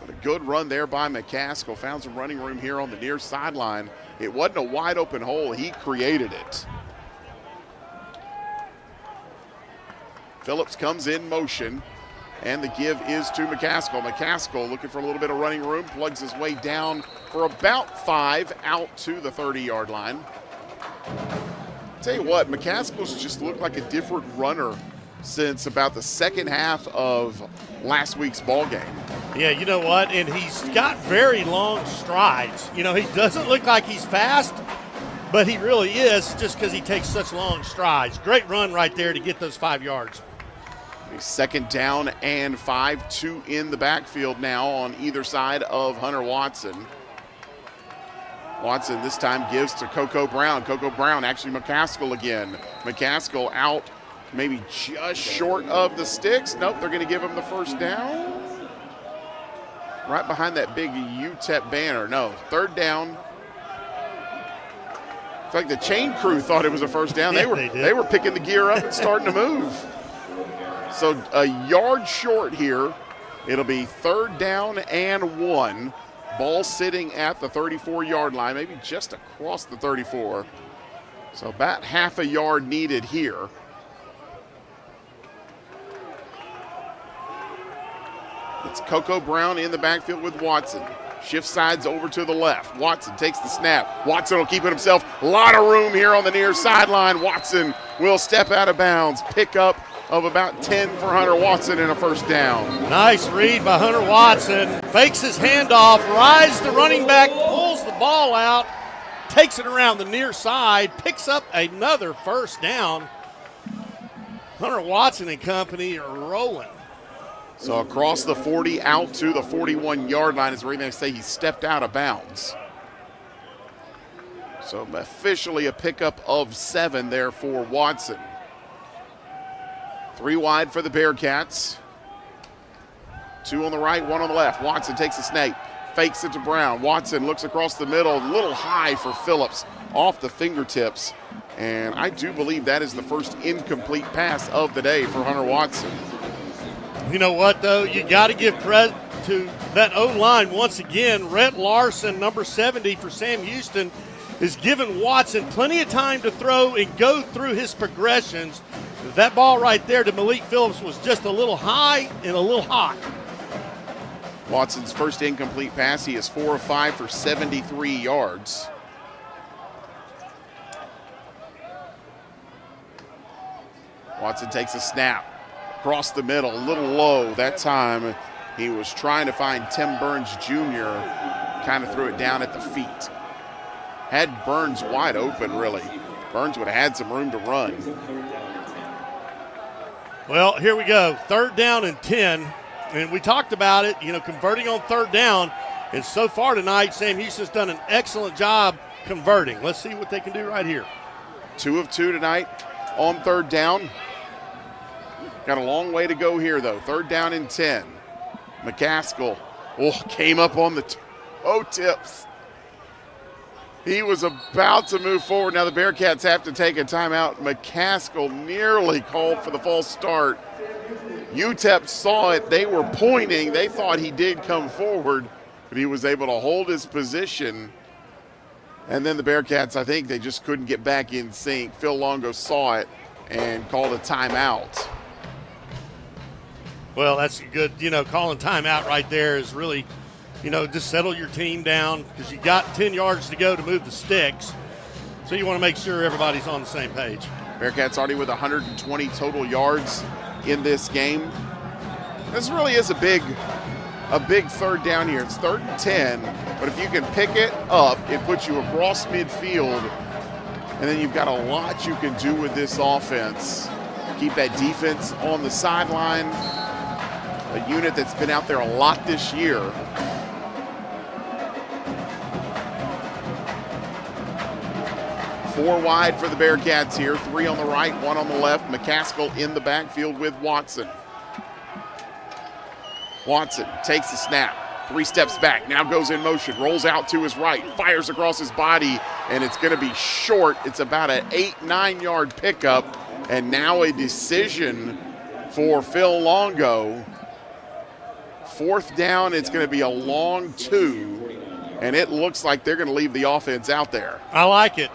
S1: But a good run there by McCaskill. Found some running room here on the near sideline. It wasn't a wide open hole. He created it. Phillips comes in motion, and the give is to McCaskill. McCaskill looking for a little bit of running room, plugs his way down for about 5 out to the 30-yard line. Tell you what, McCaskill's just looked like a different runner since about the second half of last week's ball game.
S2: Yeah, you know what? And he's got very long strides. You know, he doesn't look like he's fast, but he really is, just because he takes such long strides. Great run right there to get those 5 yards.
S1: A 2nd down and 5, 2 in the backfield now on either side of Hunter Watson. Watson this time gives to Coco Brown. Coco Brown, actually McCaskill again. McCaskill out maybe just short of the sticks. Nope, they're going to give him the 1st down. Right behind that big UTEP banner. No, 3rd down. It's like the chain crew thought it was a 1st down.
S2: Yeah,
S1: they were picking the gear up and starting to move. So a yard short here. It'll be 3rd down and 1. Ball sitting at the 34-yard line, maybe just across the 34. So about half a yard needed here. It's Coco Brown in the backfield with Watson. Shift sides over to the left. Watson takes the snap. Watson will keep it himself. A lot of room here on the near sideline. Watson will step out of bounds. Pick up of about 10 for Hunter Watson and a 1st down.
S2: Nice read by Hunter Watson. Fakes his handoff, rides the running back, pulls the ball out, takes it around the near side, picks up another 1st down. Hunter Watson and company are rolling.
S1: So across the 40 out to the 41-yard line is where they say he stepped out of bounds. So officially a pickup of 7 there for Watson. 3 wide for the Bearcats. 2 on the right, 1 on the left. Watson takes a snake, fakes it to Brown. Watson looks across the middle, a little high for Phillips, off the fingertips. And I do believe that is the first incomplete pass of the day for Hunter Watson.
S2: You know what, though? You got to give credit to that O-line once again. Rhett Larson, number 70 for Sam Houston, is giving Watson plenty of time to throw and go through his progressions. That ball right there to Malik Phillips was just a little high and a little hot.
S1: Watson's first incomplete pass. He is 4 of 5 for 73 yards. Watson takes a snap across the middle, a little low. That time he was trying to find Tim Burns Jr., kind of threw it down at the feet. Had Burns wide open, really. Burns would have had some room to run.
S2: Well, here we go. 3rd down and 10. And we talked about it, converting on 3rd down. And so far tonight, Sam Houston's done an excellent job converting. Let's see what they can do right here.
S1: 2 of 2 tonight on 3rd down. Got a long way to go here, though. 3rd down and 10. McCaskill came up on the toe tips. He was about to move forward. Now the Bearcats have to take a timeout. McCaskill nearly called for the false start. UTEP saw it. They were pointing. They thought he did come forward, but he was able to hold his position. And then the Bearcats, I think they just couldn't get back in sync. Phil Longo saw it and called a timeout.
S2: Well, that's good. Calling timeout right there is really, just settle your team down because you got 10 yards to go to move the sticks. So you want to make sure everybody's on the same page.
S1: Bearcats already with 120 total yards in this game. This really is a big 3rd down here. It's 3rd and 10, but if you can pick it up, it puts you across midfield, and then you've got a lot you can do with this offense. Keep that defense on the sideline, a unit that's been out there a lot this year. Four wide for the Bearcats here, 3 on the right, 1 on the left. McCaskill in the backfield with Watson. Watson takes the snap, 3 steps back, now goes in motion, rolls out to his right, fires across his body, and it's going to be short. It's about an 8-9 yard pickup, and now a decision for Phil Longo. 4th down, it's going to be a long 2, and it looks like they're going to leave the offense out there.
S2: I like it.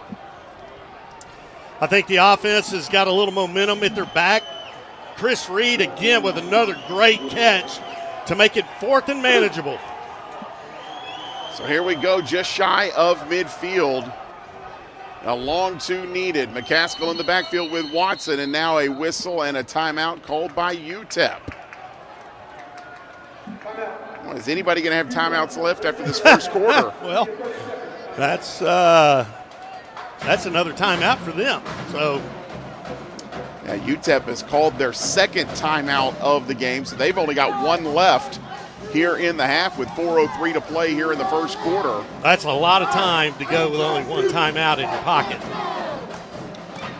S2: I think the offense has got a little momentum at their back. Chris Reed again with another great catch to make it 4th and manageable.
S1: So here we go, just shy of midfield. A long 2 needed. McCaskill in the backfield with Watson, and now a whistle and a timeout called by UTEP. Well, is anybody going to have timeouts left after this first quarter?
S2: Well, that's another timeout for them. So
S1: yeah, UTEP has called their 2nd timeout of the game, so they've only got 1 left here in the half with 4:03 to play here in the first quarter.
S2: That's a lot of time to go with only 1 timeout in your pocket.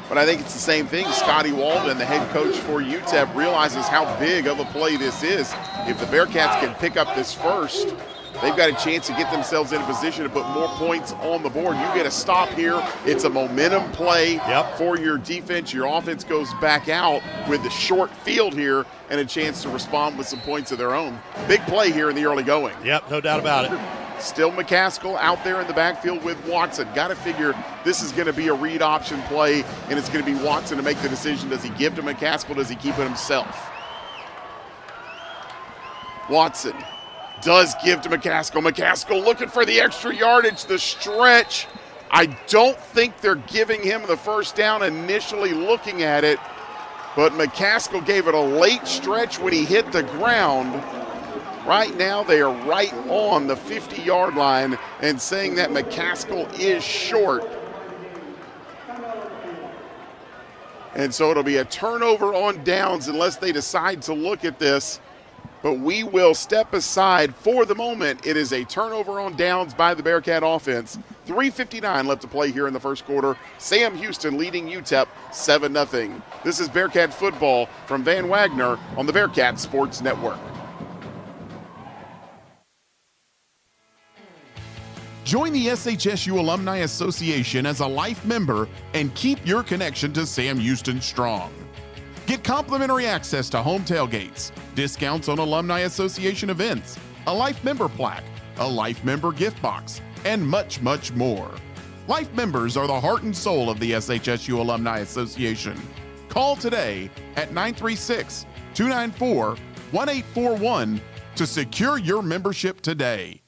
S1: But I think it's the same thing. Scotty Walden, the head coach for UTEP, realizes how big of a play this is. If the Bearcats can pick up this first, they've got a chance to get themselves in a position to put more points on the board. You get a stop here. It's a momentum play for your defense. Your offense goes back out with the short field here and a chance to respond with some points of their own. Big play here in the early going.
S2: Yep, no doubt about it.
S1: Still McCaskill out there in the backfield with Watson. Got to figure this is going to be a read option play, and it's going to be Watson to make the decision. Does he give to McCaskill? Does he keep it himself? Watson does give to McCaskill. McCaskill looking for the extra yardage, the stretch. I don't think they're giving him the first down initially looking at it, but McCaskill gave it a late stretch when he hit the ground. Right now they are right on the 50-yard line and saying that McCaskill is short. And so it'll be a turnover on downs unless they decide to look at this. But we will step aside for the moment. It is a turnover on downs by the Bearcat offense. 3:59 left to play here in the first quarter. Sam Houston leading UTEP 7-0. This is Bearcat football from Van Wagner on the Bearcat Sports Network.
S9: Join the SHSU Alumni Association as a life member and keep your connection to Sam Houston strong. Get complimentary access to home tailgates, discounts on Alumni Association events, a life member plaque, a life member gift box, and much, much more. Life members are the heart and soul of the SHSU Alumni Association. Call today at 936-294-1841 to secure your membership today.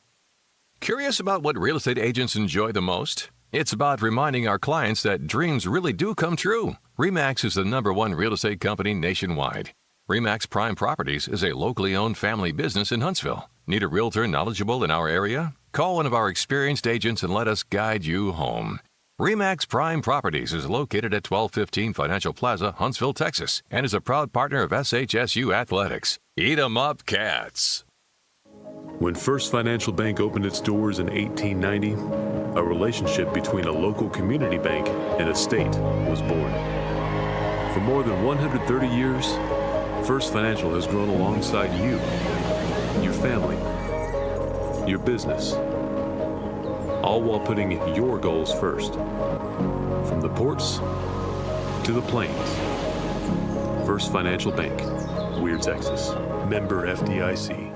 S5: Curious about what real estate agents enjoy the most? It's about reminding our clients that dreams really do come true. RE/MAX is the #1 real estate company nationwide. RE/MAX Prime Properties is a locally owned family business in Huntsville. Need a realtor knowledgeable in our area? Call one of our experienced agents and let us guide you home. RE/MAX Prime Properties is located at 1215 Financial Plaza, Huntsville, Texas, and is a proud partner of SHSU Athletics. Eat 'em up, Cats.
S14: When First Financial Bank opened its doors in 1890, a relationship between a local community bank and a state was born. For more than 130 years, First Financial has grown alongside you, your family, your business, all while putting your goals first. From the ports to the plains, First Financial Bank, Weir, Texas. Member FDIC.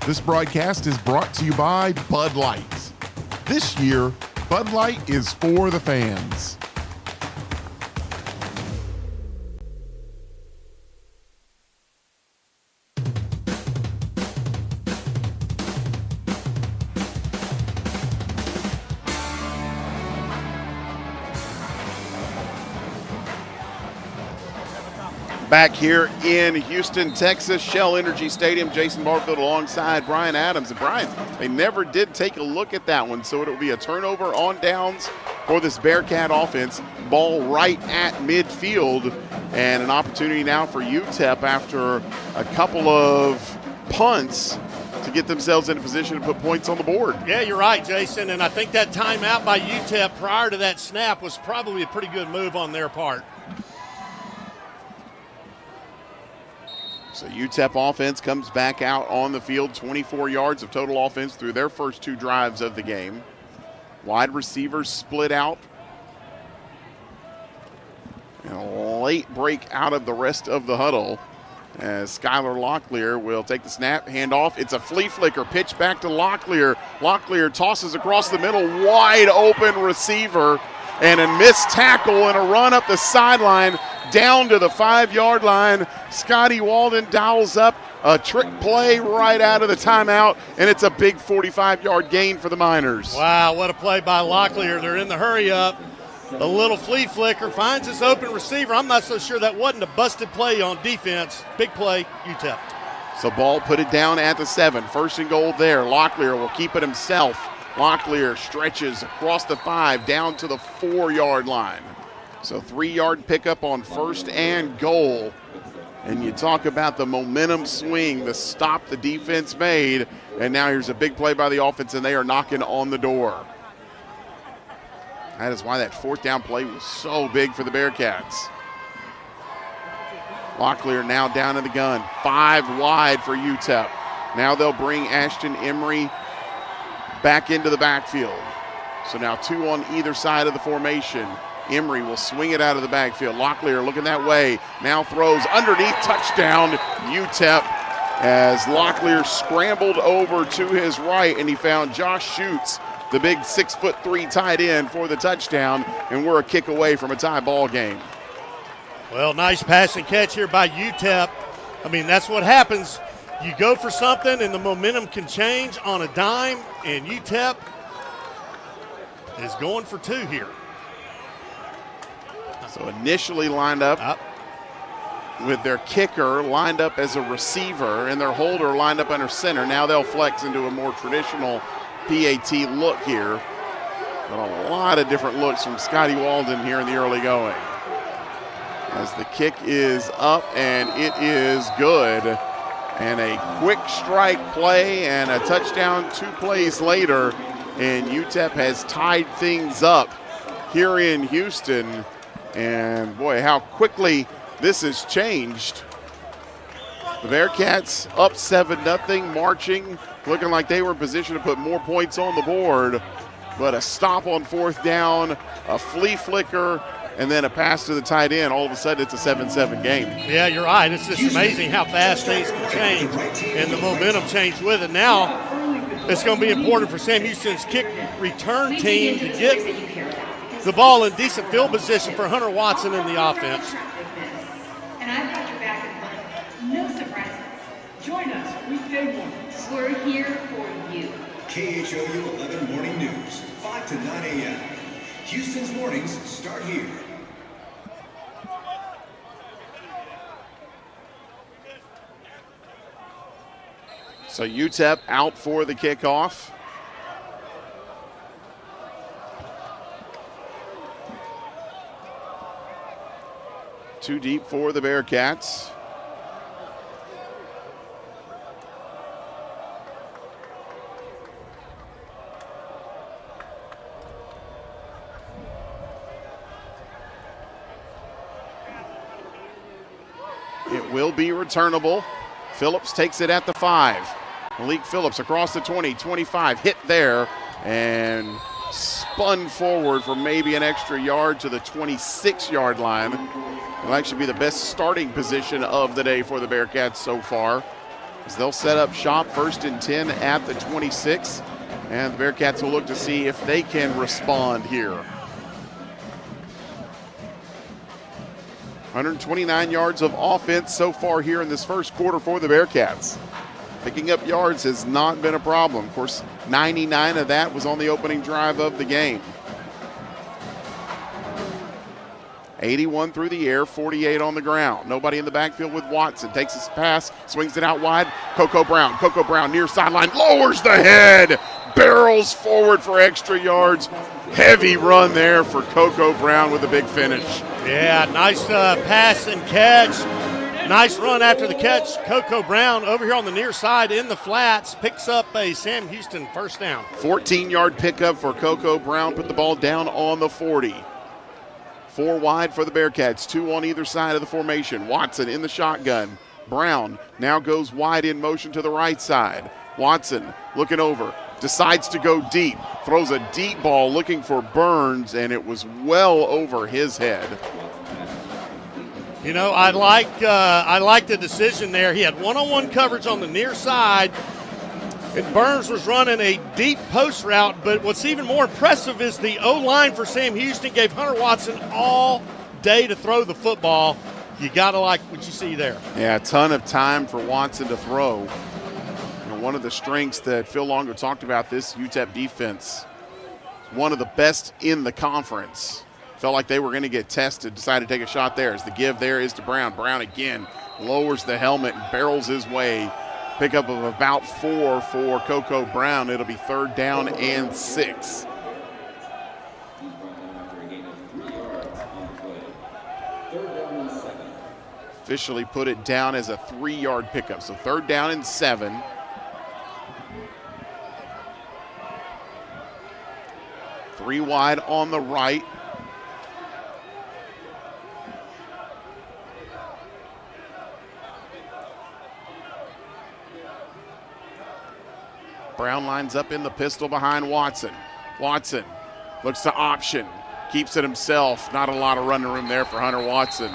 S9: This broadcast is brought to you by Bud Light. This year, Bud Light is for the fans.
S1: Back here in Houston, Texas, Shell Energy Stadium, Jason Barfield alongside Brian Adams. And Brian, they never did take a look at that one, so it'll be a turnover on downs for this Bearcat offense. Ball right at midfield, and an opportunity now for UTEP after a couple of punts to get themselves in a position to put points on the board.
S2: Yeah, you're right, Jason, and I think that timeout by UTEP prior to that snap was probably a pretty good move on their part.
S1: So UTEP offense comes back out on the field, 24 yards of total offense through their first two drives of the game. Wide receivers split out. And a late break out of the rest of the huddle as Skylar Locklear will take the snap, hand off. It's a flea flicker, pitch back to Locklear. Locklear tosses across the middle, wide open receiver, and a missed tackle and a run up the sideline down to the 5-yard line. Scotty Walden dials up a trick play right out of the timeout, and it's a big 45-yard gain for the Miners.
S2: Wow, what a play by Locklear. They're in the hurry up. The little flea flicker finds his open receiver. I'm not so sure that wasn't a busted play on defense. Big play, UTEP.
S1: So ball put it down at the 7. First and goal there. Locklear will keep it himself. Locklear stretches across the 5 down to the 4-yard line. So 3-yard pickup on first and goal. And you talk about the momentum swing, the stop the defense made, and now here's a big play by the offense, and they are knocking on the door. That is why that 4th down play was so big for the Bearcats. Locklear now down in the gun, 5 wide for UTEP. Now they'll bring Ashton Emery back into the backfield. So now 2 on either side of the formation. Emery will swing it out of the backfield. Locklear looking that way. Now throws underneath, touchdown UTEP, as Locklear scrambled over to his right and he found Josh Schutz, the big 6'3" tight end, for the touchdown, and we're a kick away from a tie ball game.
S2: Well, nice pass and catch here by UTEP. I mean, that's what happens. You go for something and the momentum can change on a dime, and UTEP is going for 2 here.
S1: So initially lined up with their kicker lined up as a receiver and their holder lined up under center. Now they'll flex into a more traditional PAT look here. But a lot of different looks from Scotty Walden here in the early going. As the kick is up, and it is good. And a quick strike play and a touchdown 2 plays later. And UTEP has tied things up here in Houston. And boy, how quickly this has changed. The Bearcats up 7-0, marching, looking like they were in position to put more points on the board. But a stop on 4th down, a flea flicker, and then a pass to the tight end. All of a sudden, it's a 7-7 game.
S2: Yeah, you're right. It's just amazing how fast things can change, and the momentum changed with it. Now, it's going to be important for Sam Houston's kick return team to get the ball in decent field position for Hunter Watson in the offense.
S15: And I've got your back in London. No surprises. Join us weekday mornings. We're here for you.
S16: KHOU 11 Morning News, 5 to 9 a.m. Houston's mornings start here.
S1: So UTEP out for the kickoff. Too deep for the Bearkats. It will be returnable. Phillips takes it at the 5. Malik Phillips across the 20, 25, hit there, and spun forward for maybe an extra yard to the 26-yard line. It'll actually be the best starting position of the day for the Bearkats so far, as they'll set up shop 1st and 10 at the 26, and the Bearkats will look to see if they can respond here. 129 yards of offense so far here in this first quarter for the Bearkats. Picking up yards has not been a problem. Of course, 99 of that was on the opening drive of the game. 81 through the air, 48 on the ground. Nobody in the backfield with Watson. Takes his pass, swings it out wide. Coco Brown near sideline, lowers the head, barrels forward for extra yards. Heavy run there for Coco Brown with a big finish.
S2: Yeah, nice pass and catch. Nice run after the catch. Coco Brown over here on the near side in the flats picks up a Sam Houston first down.
S1: 14-yard pickup for Coco Brown. Put the ball down on the 40. 4 wide for the Bearkats, 2 on either side of the formation. Watson in the shotgun. Brown now goes wide in motion to the right side. Watson looking over, decides to go deep, throws a deep ball looking for Burns, and it was well over his head.
S2: You know, I like the decision there. He had one-on-one coverage on the near side, and Burns was running a deep post route. But what's even more impressive is the O-line for Sam Houston gave Hunter Watson all day to throw the football. You got to like what you see there.
S1: Yeah, a ton of time for Watson to throw. One of the strengths that Phil Longo talked about, this UTEP defense, one of the best in the conference. Felt like they were going to get tested, decided to take a shot there. As the give there is to Brown. Brown again lowers the helmet and barrels his way. Pickup of about 4 for Coco Brown. It'll be 3rd down and 6. Officially put it down as a 3-yard pickup. So 3rd down and 7. Three wide on the right. Brown lines up in the pistol behind Watson. Watson looks to option, keeps it himself. Not a lot of running room there for Hunter Watson.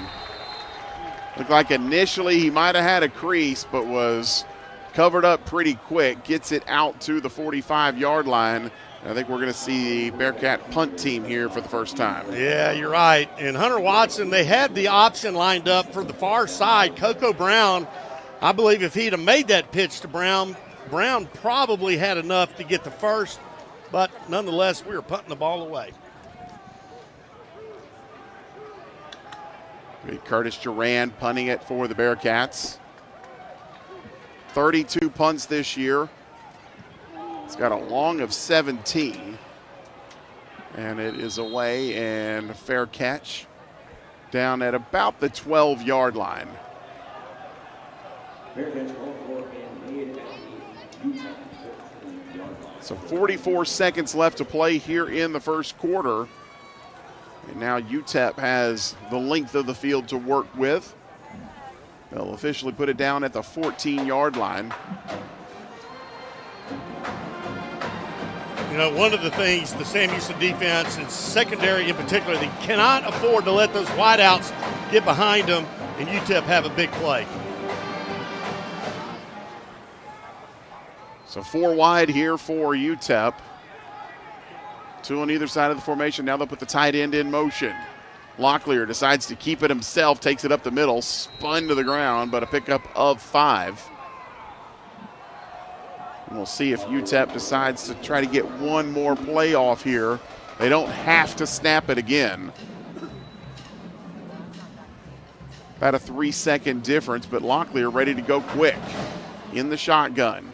S1: Looked like initially he might have had a crease, but was covered up pretty quick. Gets it out to the 45-yard line. I think we're going to see the Bearcat punt team here for the first time.
S2: Yeah, you're right. And Hunter Watson, they had the option lined up for the far side. Coco Brown, I believe if he'd have made that pitch to Brown, Brown probably had enough to get the first, but nonetheless, we were punting the ball away.
S1: Curtis Duran punting it for the Bearcats. 32 punts this year. It's got a long of 17. And it is away and a fair catch down at about the 12-yard line. So 44 seconds left to play here in the first quarter. And now UTEP has the length of the field to work with. They'll officially put it down at the 14-yard line.
S2: You know, one of the things the Sam Houston defense and secondary in particular, they cannot afford to let those wideouts get behind them and UTEP have a big play. So
S1: 4 wide here for UTEP. Two on either side of the formation. Now they'll put the tight end in motion. Locklear decides to keep it himself, takes it up the middle, spun to the ground, but a pickup of 5. And we'll see if UTEP decides to try to get one more play off here. They don't have to snap it again. About a 3-second difference, but Locklear ready to go quick in the shotgun.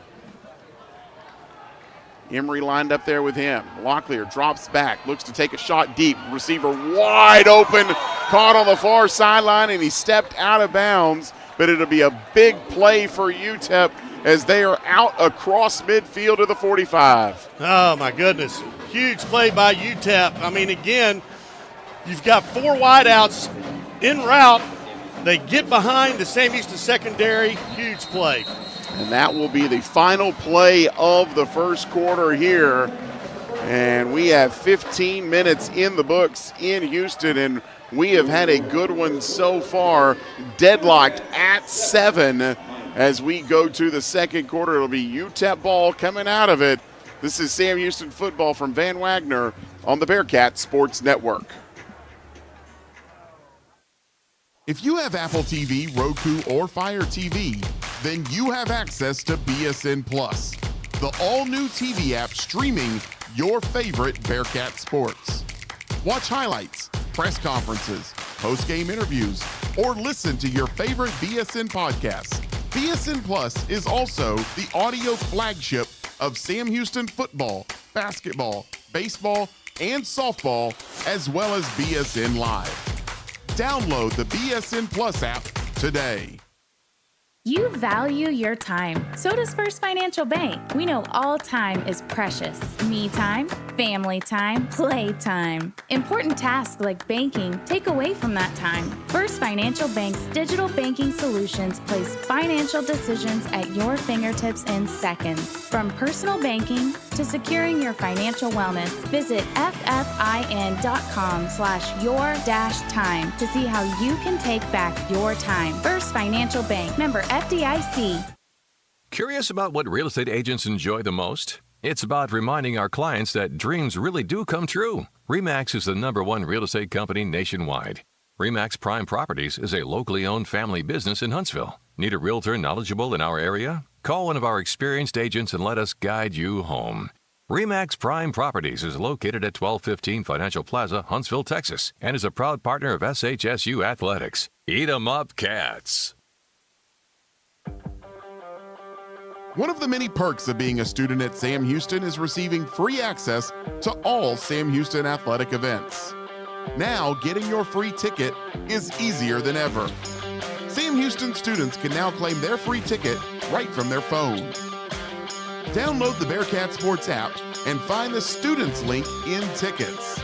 S1: Emery lined up there with him. Locklear drops back, looks to take a shot deep. Receiver wide open, caught on the far sideline, and he stepped out of bounds. But it'll be a big play for UTEP as they are out across midfield to the 45.
S2: Oh, my goodness. Huge play by UTEP. I mean, again, you've got 4 wideouts en route. They get behind the Sam Houston secondary. Huge play.
S1: And that will be the final play of the first quarter here. And we have 15 minutes in the books in Houston, and we have had a good one so far. Deadlocked at 7 as we go to the second quarter. It'll be UTEP ball coming out of it. This is Sam Houston football from Van Wagner on the Bearkats Sports Network.
S9: If you have Apple TV, Roku, or Fire TV, then you have access to BSN Plus, the all-new TV app streaming your favorite Bearcat sports. Watch highlights, press conferences, post-game interviews, or listen to your favorite BSN podcasts. BSN Plus is also the audio flagship of Sam Houston football, basketball, baseball, and softball, as well as BSN Live. Download the BSN Plus app today.
S3: You value your time. So does First Financial Bank. We know all time is precious. Me time, family time, play time. Important tasks like banking take away from that time. First Financial Bank's digital banking solutions place financial decisions at your fingertips in seconds. From personal banking to securing your financial wellness, visit ffin.com/your-time to see how you can take back your time. First Financial Bank, member FDIC.
S5: Curious about what real estate agents enjoy the most? It's about reminding our clients that dreams really do come true. RE/MAX is the #1 real estate company nationwide. RE/MAX Prime Properties is a locally owned family business in Huntsville. Need a realtor knowledgeable in our area? Call one of our experienced agents and let us guide you home. RE/MAX Prime Properties is located at 1215 Financial Plaza, Huntsville, Texas, and is a proud partner of SHSU Athletics. Eat 'em up, Cats.
S9: One of the many perks of being a student at Sam Houston is receiving free access to all Sam Houston athletic events. Now, getting your free ticket is easier than ever. Sam Houston students can now claim their free ticket right from their phone. Download the Bearcat Sports app and find the students link in tickets.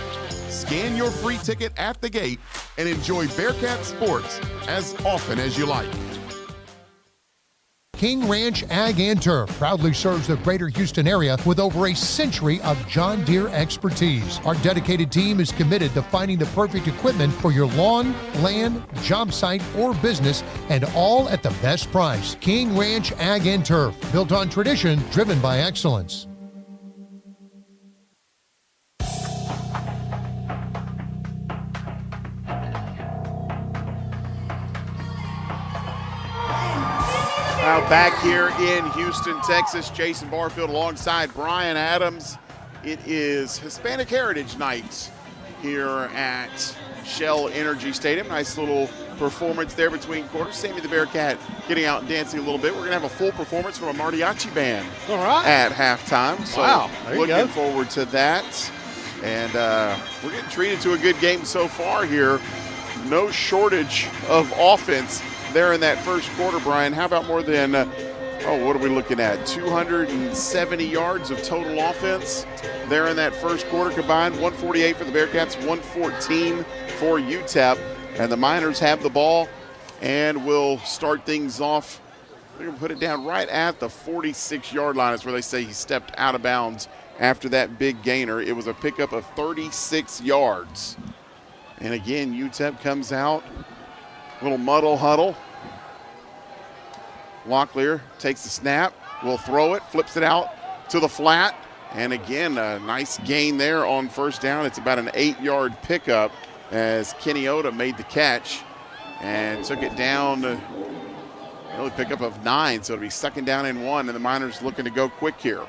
S9: Scan your free ticket at the gate and enjoy Bearcat Sports as often as you like.
S6: King Ranch Ag and Turf proudly serves the greater Houston area with over a century of John Deere expertise. Our dedicated team is committed to finding the perfect equipment for your lawn, land, job site, or business, and all at the best price. King Ranch Ag and Turf, built on tradition, driven by excellence.
S1: Now back here in Houston, Texas, Jason Barfield alongside Brian Adams. It is Hispanic Heritage Night here at Shell Energy Stadium. Nice little performance there between quarters. Sammy the Bearcat getting out and dancing a little bit. We're going to have a full performance from a mariachi band at halftime. So
S2: wow, there you
S1: looking
S2: go.
S1: forward to that. And we're getting treated to a good game so far here. No shortage of offense there in that first quarter, Brian. How about more than, what are we looking at? 270 yards of total offense there in that first quarter combined. 148 for the Bearcats, 114 for UTEP. And the Miners have the ball and will start things off. They're going to put it down right at the 46-yard line. Is where they say he stepped out of bounds after that big gainer. It was a pickup of 36 yards. And again, UTEP comes out. Little muddle huddle. Locklear takes the snap, will throw it, flips it out to the flat. And again, a nice gain there on first down. It's about an 8-yard pickup as Kenny Oda made the catch and took it down. Really pickup of 9, so it'll be 2nd down and 1, and the Miners looking to go quick here.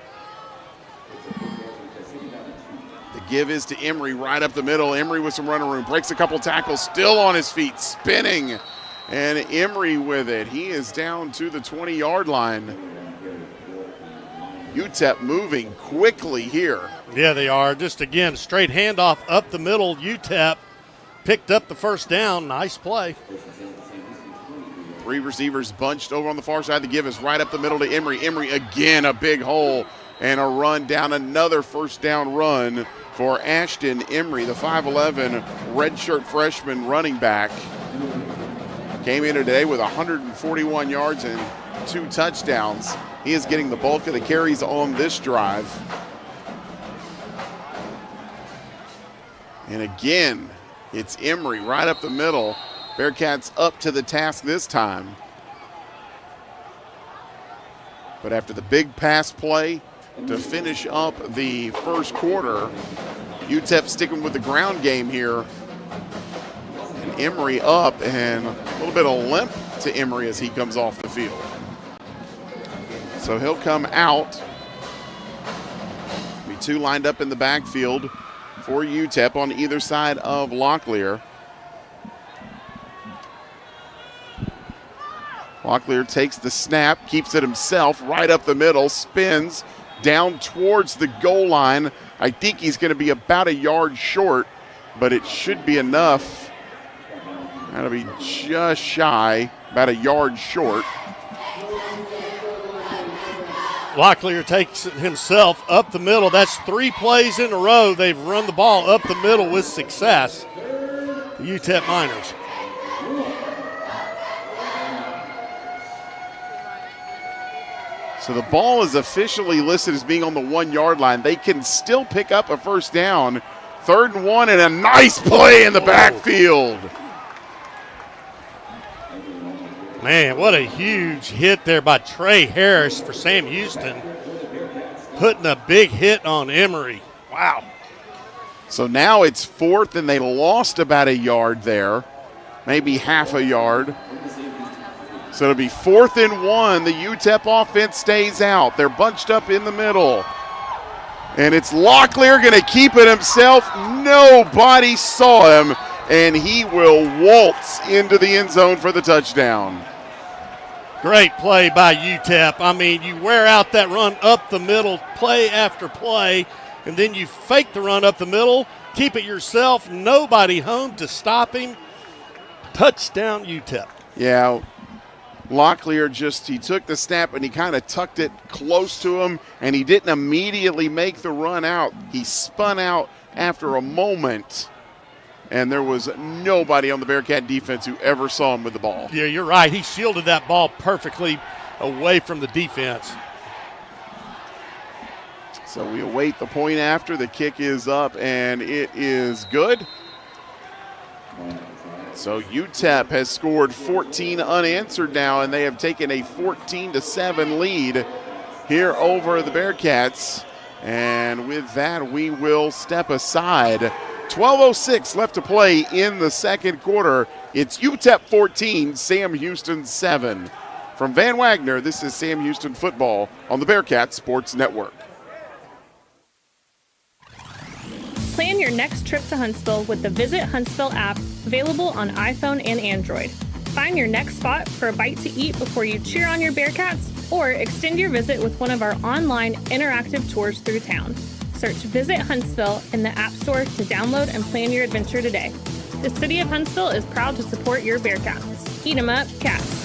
S1: The give is to Emery right up the middle. Emery with some running room, breaks a couple tackles, still on his feet, spinning. And Emery with it. He is down to the 20-yard line. UTEP moving quickly here.
S2: Yeah, they are. Just again, straight handoff up the middle. UTEP picked up the first down. Nice play.
S1: 3 receivers bunched over on the far side. The give is right up the middle to Emery. Emery again, a big hole and a run down, another first down run for Ashton Emery, the 5'11 redshirt freshman running back. Came in today with 141 yards and 2 touchdowns. He is getting the bulk of the carries on this drive. And again, it's Emery right up the middle. Bearkats up to the task this time. But after the big pass play to finish up the first quarter, UTEP sticking with the ground game here. And Emery up, and a little bit of limp to Emery as he comes off the field. So he'll come out. Be 2 lined up in the backfield for UTEP on either side of Locklear. Locklear takes the snap, keeps it himself right up the middle, spins down towards the goal line. I think he's going to be about a yard short, but it should be enough. That'll be just shy, about a yard short.
S2: Locklear takes it himself up the middle. That's 3 plays in a row. They've run the ball up the middle with success. The UTEP Miners.
S1: So the ball is officially listed as being on the 1-yard line. They can still pick up a first down. 3rd and 1, and a nice play in the backfield.
S2: Man, what a huge hit there by Trey Harris for Sam Houston. Putting a big hit on Emery. Wow.
S1: So now it's 4th, and they lost about a yard there, maybe half a yard. So it'll be 4th and 1. The UTEP offense stays out. They're bunched up in the middle. And it's Locklear going to keep it himself. Nobody saw him, and he will waltz into the end zone for the touchdown.
S2: Great play by UTEP. I mean, you wear out that run up the middle, play after play, and then you fake the run up the middle, keep it yourself, nobody home to stop him. Touchdown UTEP.
S1: Yeah, Locklear he took the snap and he kind of tucked it close to him, and he didn't immediately make the run out. He spun out after a moment, and there was nobody on the Bearcat defense who ever saw him with the ball.
S2: Yeah, you're right. He shielded that ball perfectly away from the defense.
S1: So we await the point after. The kick is up, and it is good. So UTEP has scored 14 unanswered now, and they have taken a 14-7 lead here over the Bearcats. And with that, we will step aside. 12:06 left to play in the second quarter. It's UTEP 14, Sam Houston 7. From Van Wagner, this is Sam Houston football on the Bearcat Sports Network.
S4: Plan your next trip to Huntsville with the Visit Huntsville app, available on iPhone and Android. Find your next spot for a bite to eat before you cheer on your Bearcats, or extend your visit with one of our online interactive tours through town. Search Visit Huntsville in the App Store to download and plan your adventure today. The City of Huntsville is proud to support your Bearcats. Eat 'em up, Cats.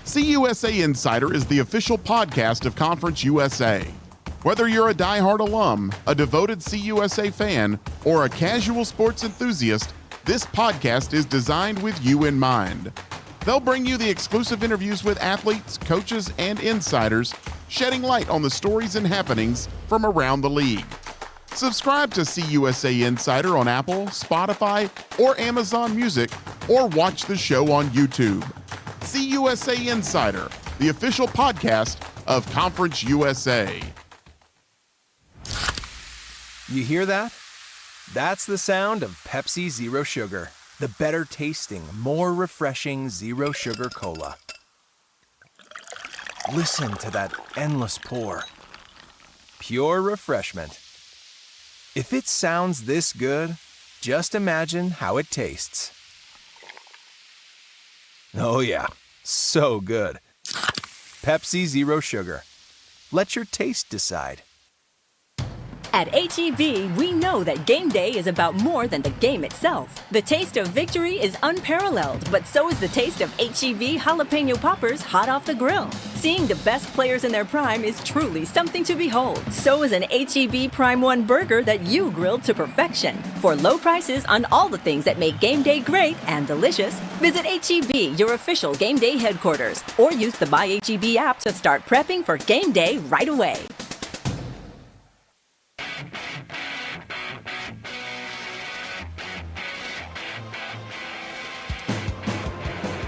S9: CUSA Insider is the official podcast of Conference USA. Whether you're a diehard alum, a devoted CUSA fan, or a casual sports enthusiast, this podcast is designed with you in mind. They'll bring you the exclusive interviews with athletes, coaches, and insiders, shedding light on the stories and happenings from around the league. Subscribe to CUSA Insider on Apple, Spotify, or Amazon Music, or watch the show on YouTube. CUSA Insider, the official podcast of Conference USA.
S8: You hear that? That's the sound of Pepsi Zero Sugar, the better tasting, more refreshing Zero Sugar Cola. Listen to that endless pour. Pure refreshment. If it sounds this good, just imagine how it tastes. Oh yeah, so good. Pepsi Zero Sugar. Let your taste decide.
S10: At H-E-B, we know that game day is about more than the game itself. The taste of victory is unparalleled, but so is the taste of H-E-B jalapeno poppers hot off the grill. Seeing the best players in their prime is truly something to behold. So is an H-E-B Prime 1 burger that you grilled to perfection. For low prices on all the things that make game day great and delicious, visit H-E-B, your official game day headquarters, or use the My H-E-B app to start prepping for game day right away.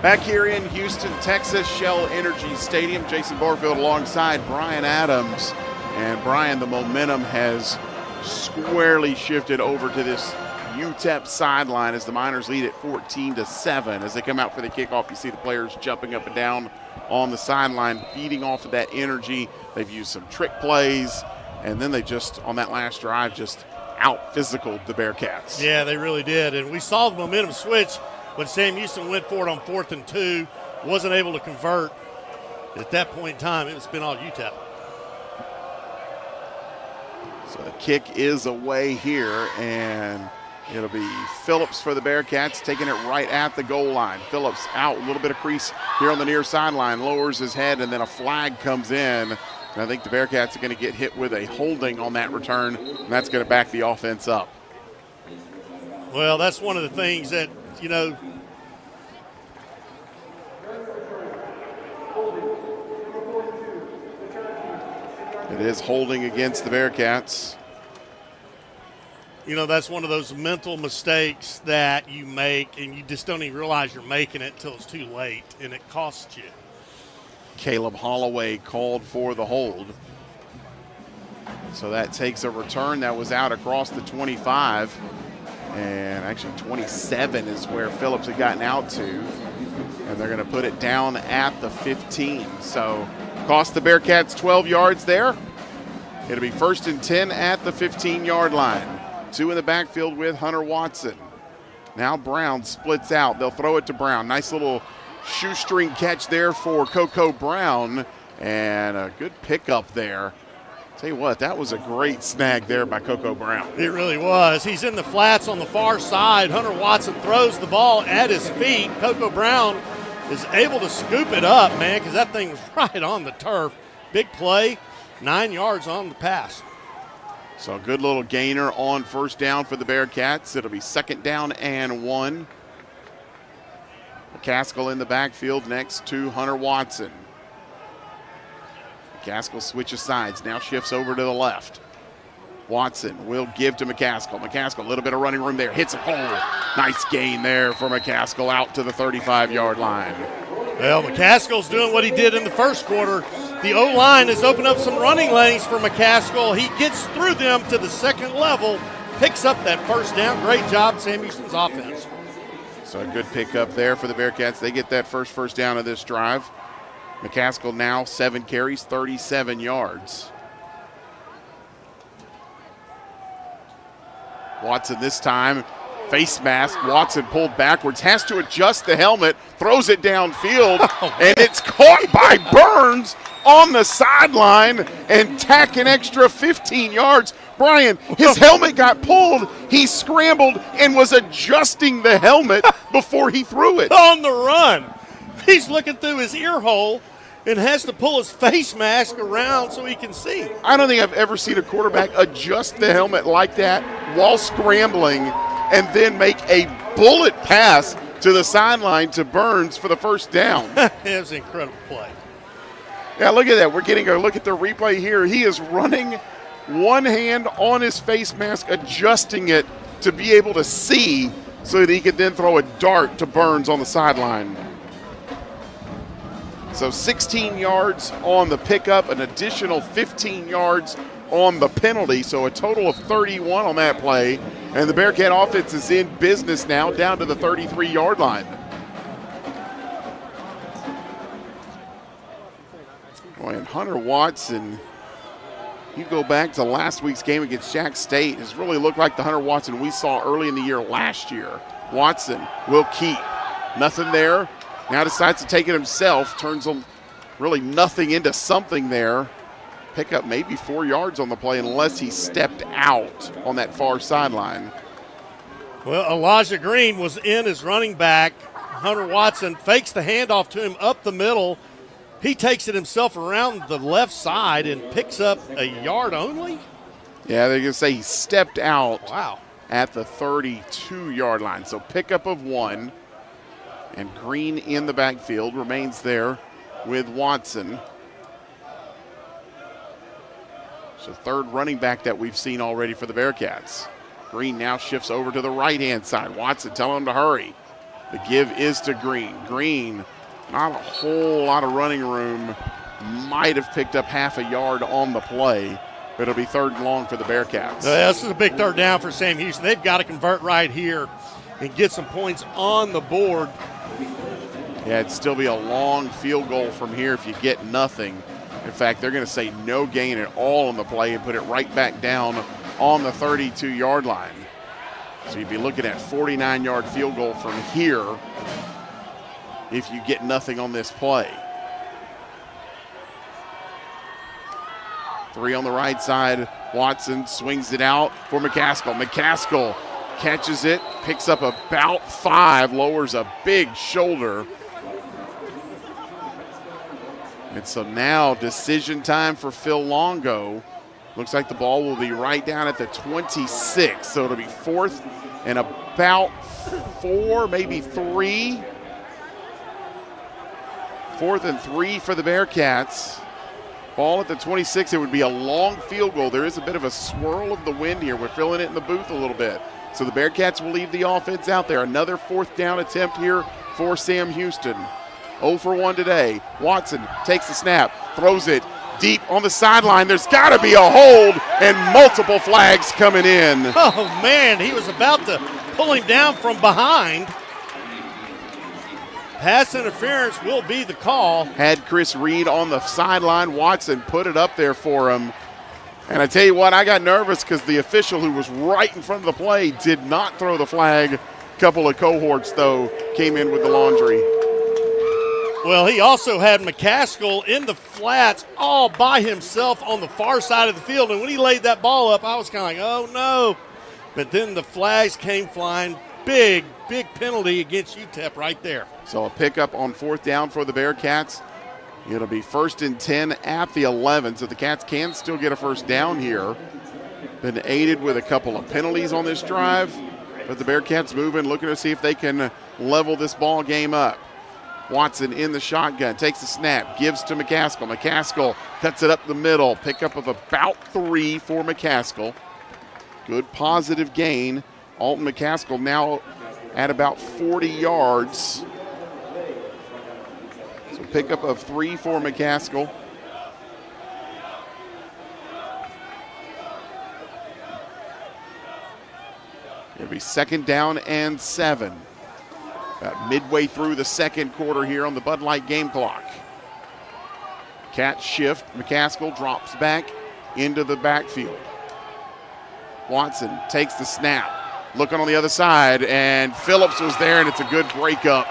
S1: Back here in Houston, Texas, Shell Energy Stadium, Jason Barfield alongside Brian Adams. And Brian, the momentum has squarely shifted over to this UTEP sideline as the Miners lead at 14-7. As they come out for the kickoff, you see the players jumping up and down on the sideline, feeding off of that energy. They've used some trick plays, and then they just, on that last drive, just out-physicaled the Bearkats.
S2: Yeah, they really did. And we saw the momentum switch when Sam Houston went for it on 4th and 2, wasn't able to convert. At that point in time, it's been all UTEP.
S1: So the kick is away here, and it'll be Phillips for the Bearkats, taking it right at the goal line. Phillips out, a little bit of crease here on the near sideline, lowers his head, and then a flag comes in. And I think the Bearkats are going to get hit with a holding on that return, and that's going to back the offense up.
S2: Well, that's one of the things that, you know,
S1: it is holding against the Bearkats.
S2: You know, that's one of those mental mistakes that you make, and you just don't even realize you're making it until it's too late, and it costs you.
S1: Caleb Holloway called for the hold. So that takes a return that was out across the 25. And actually 27 is where Phillips had gotten out to. And they're going to put it down at the 15. So cost the Bearkats 12 yards there. It'll be 1st and 10 at the 15-yard line. 2 in the backfield with Hunter Watson. Now Brown splits out. They'll throw it to Brown. Nice little shoestring catch there for Coco Brown. And a good pickup there. Tell you what, that was a great snag there by Coco Brown.
S2: It really was. He's in the flats on the far side. Hunter Watson throws the ball at his feet. Coco Brown is able to scoop it up, man, because that thing was right on the turf. Big play, 9 yards on the pass.
S1: So a good little gainer on 1st down for the Bearkats. It'll be 2nd down and 1. McCaskill in the backfield next to Hunter Watson. McCaskill switches sides, now shifts over to the left. Watson will give to McCaskill. McCaskill, a little bit of running room there, hits a hole. Nice gain there for McCaskill out to the 35-yard line.
S2: Well, McCaskill's doing what he did in the first quarter. The O-line has opened up some running lanes for McCaskill. He gets through them to the second level, picks up that 1st down. Great job, Sam Houston's offense.
S1: So a good pickup there for the Bearkats. They get that first down of this drive. McCaskill now 7 carries, 37 yards. Watson this time, face mask. Watson pulled backwards, has to adjust the helmet, throws it downfield, and it's caught by Burns on the sideline and tack an extra 15 yards. Brian, his helmet got pulled. He scrambled and was adjusting the helmet before he threw it.
S2: On the run. He's looking through his ear hole and has to pull his face mask around so he can see.
S1: I don't think I've ever seen a quarterback adjust the helmet like that while scrambling and then make a bullet pass to the sideline to Burns for the 1st down.
S2: It was an incredible play.
S1: Yeah, look at that. We're getting a look at the replay here. He is running, one hand on his face mask, adjusting it to be able to see so that he could then throw a dart to Burns on the sideline. So 16 yards on the pickup, an additional 15 yards on the penalty, so a total of 31 on that play. And the Bearcat offense is in business now, down to the 33-yard line. Boy, and Hunter Watson, you go back to last week's game against Jack State, has really looked like the Hunter Watson we saw early in the year last year. Watson will keep. Nothing there. Now decides to take it himself, turns really nothing into something there. Pick up maybe 4 yards on the play unless he stepped out on that far sideline.
S2: Well, Elijah Green was in as running back. Hunter Watson fakes the handoff to him up the middle. He takes it himself around the left side and picks up a yard only.
S1: Yeah, they're going to say he stepped out
S2: wow.
S1: at the 32-yard line. So pickup of 1. And Green in the backfield remains there with Watson. So third running back that we've seen already for the Bearcats. Green now shifts over to the right-hand side. Watson telling him to hurry. The give is to Green. Green, not a whole lot of running room. Might have picked up half a yard on the play, but it'll be 3rd and long for the Bearcats.
S2: This is a big 3rd down for Sam Houston. They've got to convert right here and get some points on the board.
S1: Yeah, it'd still be a long field goal from here if you get nothing. In fact, they're going to say no gain at all on the play and put it right back down on the 32-yard line. So you'd be looking at 49-yard field goal from here if you get nothing on this play. 3 on the right side. Watson swings it out for McCaskill. McCaskill catches it, picks up about 5, lowers a big shoulder. And so now decision time for Phil Longo. Looks like the ball will be right down at the 26. So it'll be 4th and about 4, maybe 3. 4th and 3 for the Bearcats. Ball at the 26. It would be a long field goal. There is a bit of a swirl of the wind here. We're feeling it in the booth a little bit. So the Bearcats will leave the offense out there. Another 4th down attempt here for Sam Houston. 0 for 1 today. Watson takes the snap, throws it deep on the sideline. There's got to be a hold and multiple flags coming in.
S2: Oh, man, he was about to pull him down from behind. Pass interference will be the call.
S1: Had Chris Reed on the sideline. Watson put it up there for him. And I tell you what, I got nervous because the official who was right in front of the play did not throw the flag. A couple of cohorts, though, came in with the laundry.
S2: Well, he also had McCaskill in the flats all by himself on the far side of the field. And when he laid that ball up, I was kind of like, oh, no. But then the flags came flying. Big penalty against UTEP right there.
S1: So a pickup on 4th down for the Bearcats. It'll be 1st and 10 at the 11. So the Cats can still get a 1st down here. Been aided with a couple of penalties on this drive. But the Bearcats moving, looking to see if they can level this ball game up. Watson in the shotgun, takes the snap, gives to McCaskill. McCaskill cuts it up the middle. Pickup of about 3 for McCaskill. Good positive gain. Alton McCaskill now at about 40 yards. So pickup of 3 for McCaskill. It'll be 2nd down and 7. About midway through the 2nd quarter here on the Bud Light game clock. Cat shift. McCaskill drops back into the backfield. Watson takes the snap. Looking on the other side, and Phillips was there, and it's a good breakup.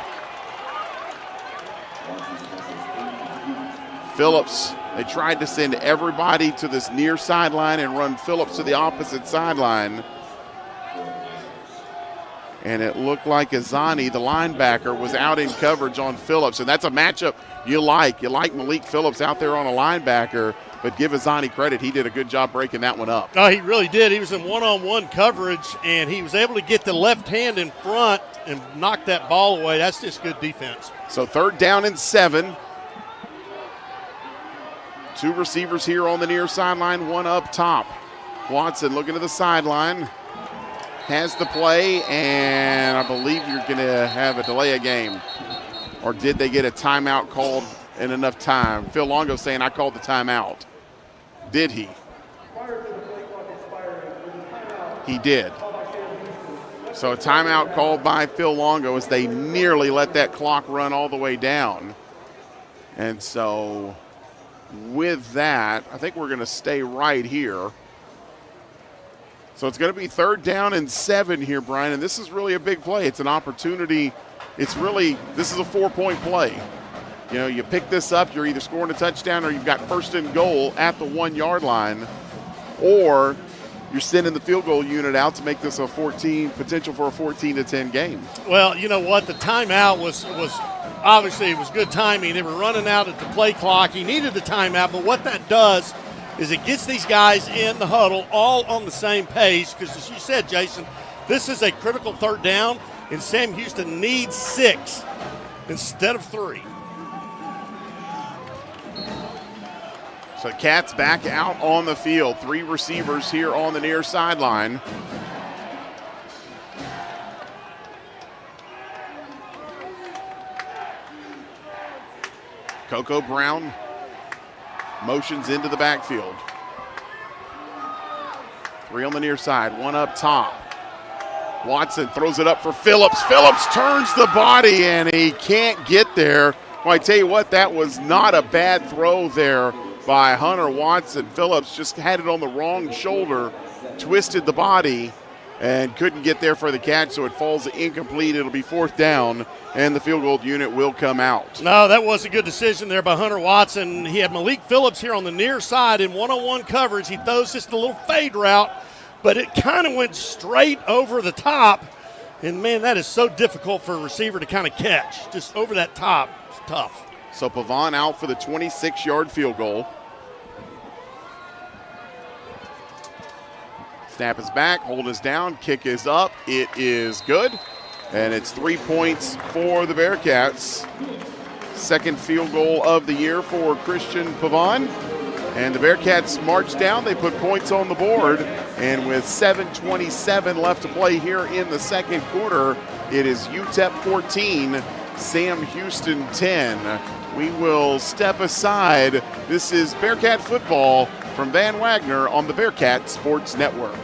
S1: Phillips, they tried to send everybody to this near sideline and run Phillips to the opposite sideline. And it looked like Azani, the linebacker, was out in coverage on Phillips. And that's a matchup you like. You like Malik Phillips out there on a linebacker, but give Azani credit. He did a good job breaking that one up.
S2: Oh, he really did. He was in one-on-one coverage, and he was able to get the left hand in front and knock that ball away. That's just good defense.
S1: So 3rd down and 7. 2 receivers here on the near sideline, 1 up top. Watson looking to the sideline. Has the play, and I believe you're going to have a delay of game. Or did they get a timeout called in enough time. Phil Longo saying, I called the timeout. Did he? He did. So a timeout called by Phil Longo as they nearly let that clock run all the way down. And so with that, I think we're going to stay right here. So it's going to be 3rd down and 7 here, Brian, and this is really a big play. It's an opportunity. This is a 4-point play. You know, you pick this up, you're either scoring a touchdown or you've got 1st and goal at the 1-yard line, or you're sending the field goal unit out to make this potential for a 14-10 game.
S2: Well, you know what? The timeout was obviously it was good timing. They were running out at the play clock. He needed the timeout, but what that does is it gets these guys in the huddle all on the same page because, as you said, Jason, this is a critical 3rd down, and Sam Houston needs 6 instead of 3.
S1: So Cats back out on the field. 3 receivers here on the near sideline. Coco Brown motions into the backfield. 3 on the near side, 1 up top. Watson throws it up for Phillips. Phillips turns the body and he can't get there. Well, I tell you what, that was not a bad throw there by Hunter Watson. Phillips just had it on the wrong shoulder, twisted the body, and couldn't get there for the catch, so it falls incomplete. It'll be 4th down, and the field goal unit will come out.
S2: No, that was a good decision there by Hunter Watson. He had Malik Phillips here on the near side in one-on-one coverage. He throws just a little fade route, but it kind of went straight over the top. And, man, that is so difficult for a receiver to kind of catch. Just over that top. It's tough.
S1: So Pavon out for the 26-yard field goal. Snap is back, hold is down, kick is up. It is good, and it's 3 points for the Bearkats. 2nd field goal of the year for Christian Pavon. And the Bearkats march down. They put points on the board, and with 7:27 left to play here in the 2nd quarter, it is UTEP 14, Sam Houston 10. We will step aside. This is Bearcat football from Van Wagner on the Bearcat Sports Network.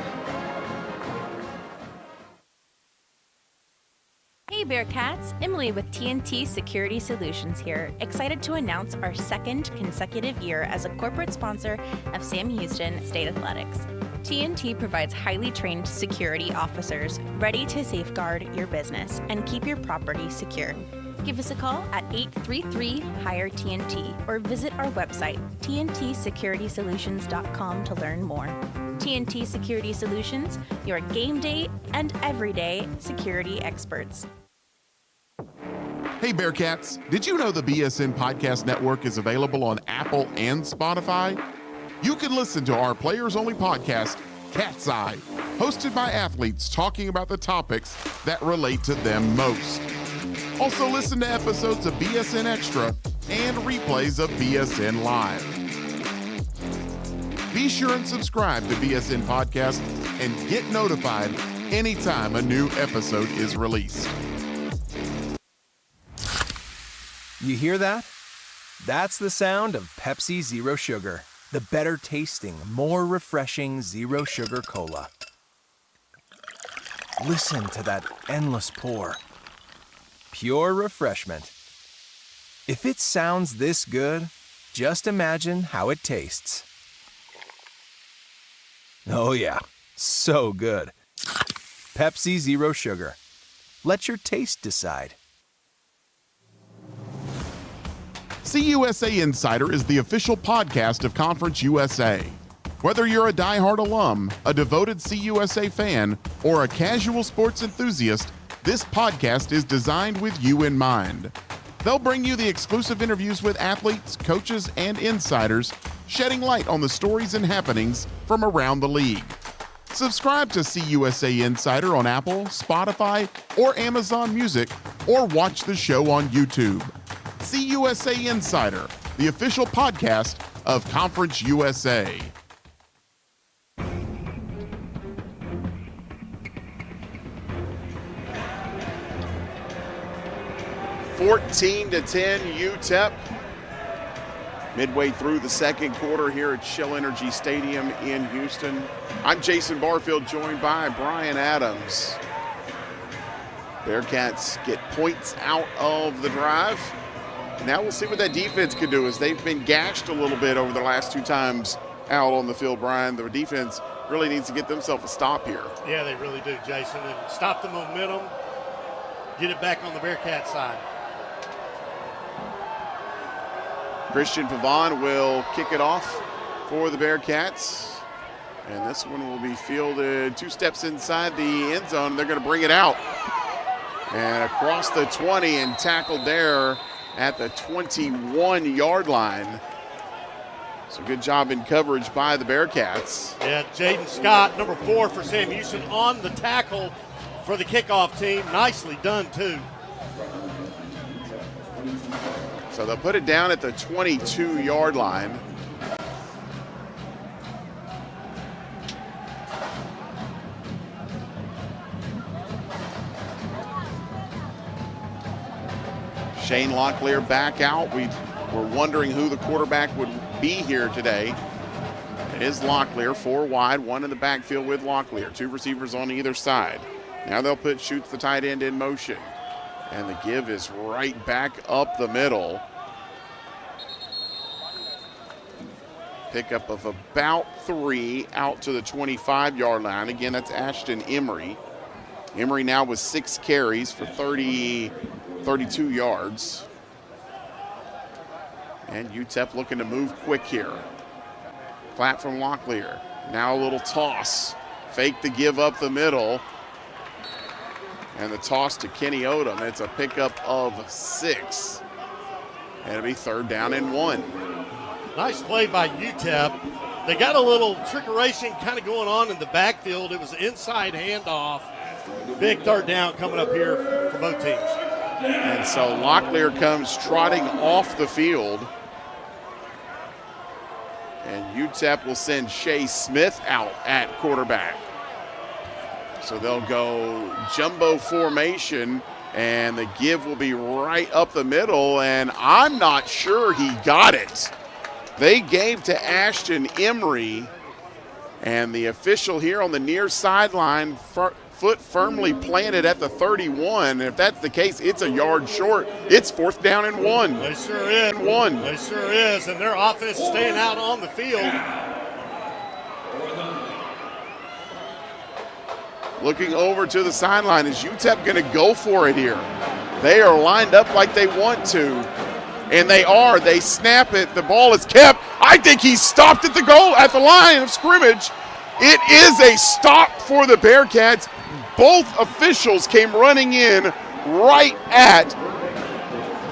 S13: Hey Bearkats, Emily with TNT Security Solutions here, excited to announce our 2nd consecutive year as a corporate sponsor of Sam Houston State Athletics. TNT provides highly trained security officers ready to safeguard your business and keep your property secure. Give us a call at 833-HIRE-TNT or visit our website, tntsecurity-solutions.com to learn more. TNT Security Solutions, your game day and everyday security experts.
S9: Hey Bearcats, did you know the BSN Podcast Network is available on Apple and Spotify? You can listen to our players-only podcast, Cat's Eye, hosted by athletes talking about the topics that relate to them most. Also listen to episodes of BSN Extra and replays of BSN Live. Be sure and subscribe to BSN Podcast and get notified anytime a new episode is released.
S8: You hear that? That's the sound of Pepsi Zero Sugar, the better tasting, more refreshing Zero Sugar Cola. Listen to that endless pour. Pure refreshment. If it sounds this good, just imagine how it tastes. Oh yeah, so good. Pepsi Zero Sugar. Let your taste decide.
S9: CUSA Insider is the official podcast of Conference USA. Whether you're a diehard alum, a devoted CUSA fan, or a casual sports enthusiast, this podcast is designed with you in mind. They'll bring you the exclusive interviews with athletes, coaches, and insiders, shedding light on the stories and happenings from around the league. Subscribe to CUSA Insider on Apple, Spotify, or Amazon Music, or watch the show on YouTube. CUSA Insider, the official podcast of Conference USA.
S1: 14-10 UTEP. midway through the second quarter here at Shell Energy Stadium in Houston. I'm Jason Barfield, joined by Brian Adams. Bearkats get points out of the drive. Now we'll see what that defense can do, as they've been gashed a little bit over the last 2 times out on the field, Brian. The defense really needs to get themselves a stop here.
S2: Yeah, they really do, Jason, and stop the momentum, get it back on the Bearcat side.
S1: Christian Pavon will kick it off for the Bearcats. And this one will be fielded 2 steps inside the end zone. They're going to bring it out. And across the 20 and tackled there at the 21-yard line. So good job in coverage by the Bearcats.
S2: Yeah, Jaden Scott, number 4 for Sam Houston, on the tackle for the kickoff team. Nicely done, too.
S1: So they'll put it down at the 22-yard line. Shane Locklear back out. We were wondering who the quarterback would be here today. It is Locklear, 4 wide, 1 in the backfield with Locklear. 2 receivers on either side. Now they'll put Schutz, the tight end, in motion. And the give is right back up the middle. Pickup of about 3 out to the 25-yard line. Again, that's Ashton Emery. Emery now with 6 carries for 32 yards. And UTEP looking to move quick here. Flat from Locklear. Now a little toss. Fake the give up the middle. And the toss to Kenny Odom. It's a pickup of 6. And it'll be 3rd down and 1.
S2: Nice play by UTEP. They got a little trickeration kind of going on in the backfield. It was an inside handoff. Big 3rd down coming up here for both teams.
S1: And so Locklear comes trotting off the field. And UTEP will send Shea Smith out at quarterback. So they'll go jumbo formation, and the give will be right up the middle, and I'm not sure he got it. They gave to Ashton Emery, and the official here on the near sideline, foot firmly planted at the 31. And if that's the case, it's a yard short. It's 4th down and 1.
S2: They sure is. They sure is, and their offense staying out on the field.
S1: Looking over to the sideline, is UTEP going to go for it here? They are lined up like they want to, and they are. They snap it. The ball is kept. I think he's stopped at the goal, at the line of scrimmage. It is a stop for the Bearcats. Both officials came running in right at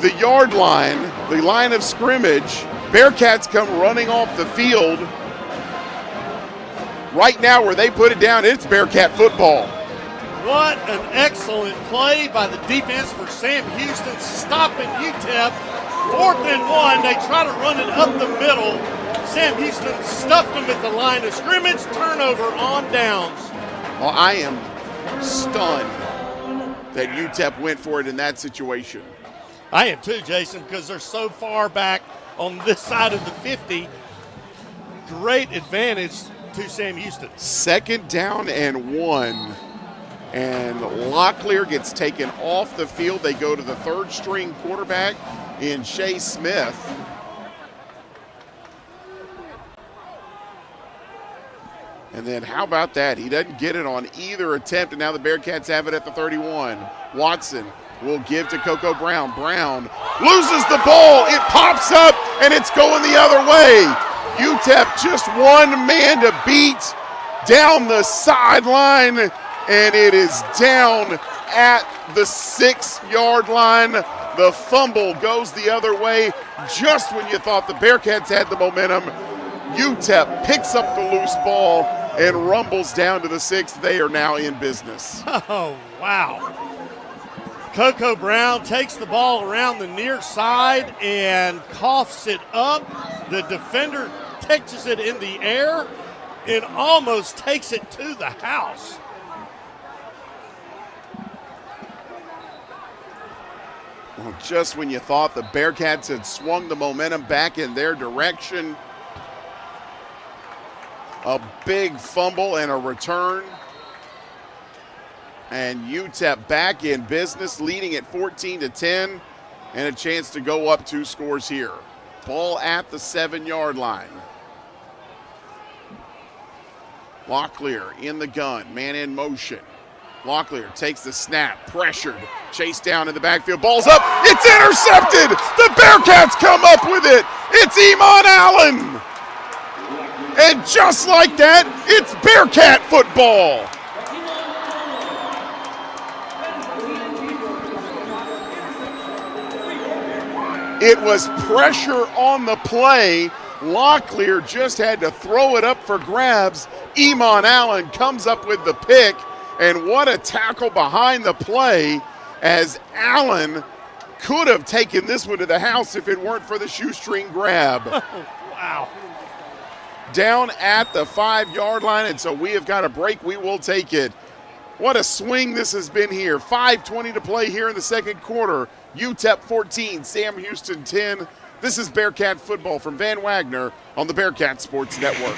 S1: the yard line, the line of scrimmage. Bearcats come running off the field. Right now where they put it down, it's Bearcat football.
S2: What an excellent play by the defense for Sam Houston, stopping UTEP. 4th and 1, they try to run it up the middle. Sam Houston stuffed them at the line of scrimmage, turnover on downs.
S1: Well, I am stunned that UTEP went for it in that situation.
S2: I am too, Jason, because they're so far back on this side of the 50. Great advantage to Sam Houston.
S1: 2nd down and 1. And Locklear gets taken off the field. They go to the 3rd string quarterback in Shea Smith. And then how about that? He doesn't get it on either attempt, and now the Bearcats have it at the 31. Watson will give to Coco Brown. Brown loses the ball. It pops up, and it's going the other way. UTEP just one man to beat down the sideline, and it is down at the 6-yard line. The fumble goes the other way just when you thought the Bearcats had the momentum. UTEP picks up the loose ball and rumbles down to the 6. They are now in business.
S2: Oh, wow. Coco Brown takes the ball around the near side and coughs it up. The defender catches it in the air and almost takes it to the house.
S1: Well, just when you thought the Bearkats had swung the momentum back in their direction, a big fumble and a return. And UTEP back in business, leading at 14-10, and a chance to go up 2 scores here. Ball at the 7-yard line. Locklear in the gun, man in motion. Locklear takes the snap, pressured, chased down in the backfield, ball's up, it's intercepted! The Bearkats come up with it! It's Iman Allen! And just like that, it's Bearkat football! It was pressure on the play. Locklear just had to throw it up for grabs. Iman Allen comes up with the pick, and what a tackle behind the play, as Allen could have taken this one to the house if it weren't for the shoestring grab.
S2: Wow.
S1: Down at the 5-yard line, and so we have got a break. We will take it. What a swing this has been here. 5:20 to play here in the second quarter. UTEP 14, Sam Houston 10. This is Bearkat football from Van Wagner on the Bearkat Sports Network.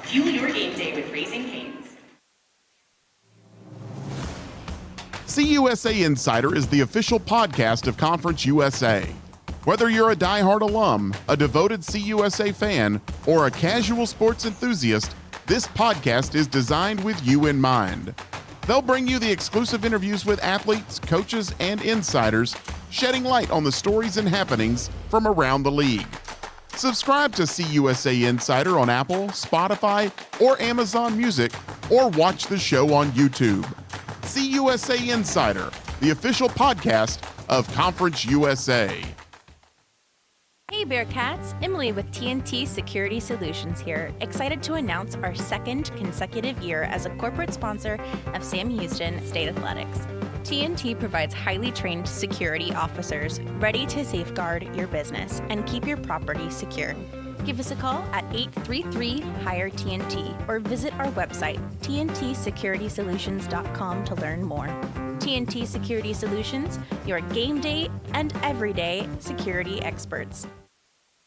S17: Fuel your game day with Raising Cane's.
S9: CUSA Insider is the official podcast of Conference USA. Whether you're a diehard alum, a devoted CUSA fan, or a casual sports enthusiast, this podcast is designed with you in mind. They'll bring you the exclusive interviews with athletes, coaches, and insiders, shedding light on the stories and happenings from around the league. Subscribe to CUSA Insider on Apple, Spotify, or Amazon Music, or watch the show on YouTube. CUSA Insider, the official podcast of Conference USA.
S13: Hey Bearkats, Emily with TNT Security Solutions here, excited to announce our second consecutive year as a corporate sponsor of Sam Houston State Athletics. TNT provides highly trained security officers ready to safeguard your business and keep your property secure. Give us a call at 833-HIRE-TNT or visit our website, tntsecurity.solutions.com, to learn more. TNT Security Solutions, your game day and everyday security experts.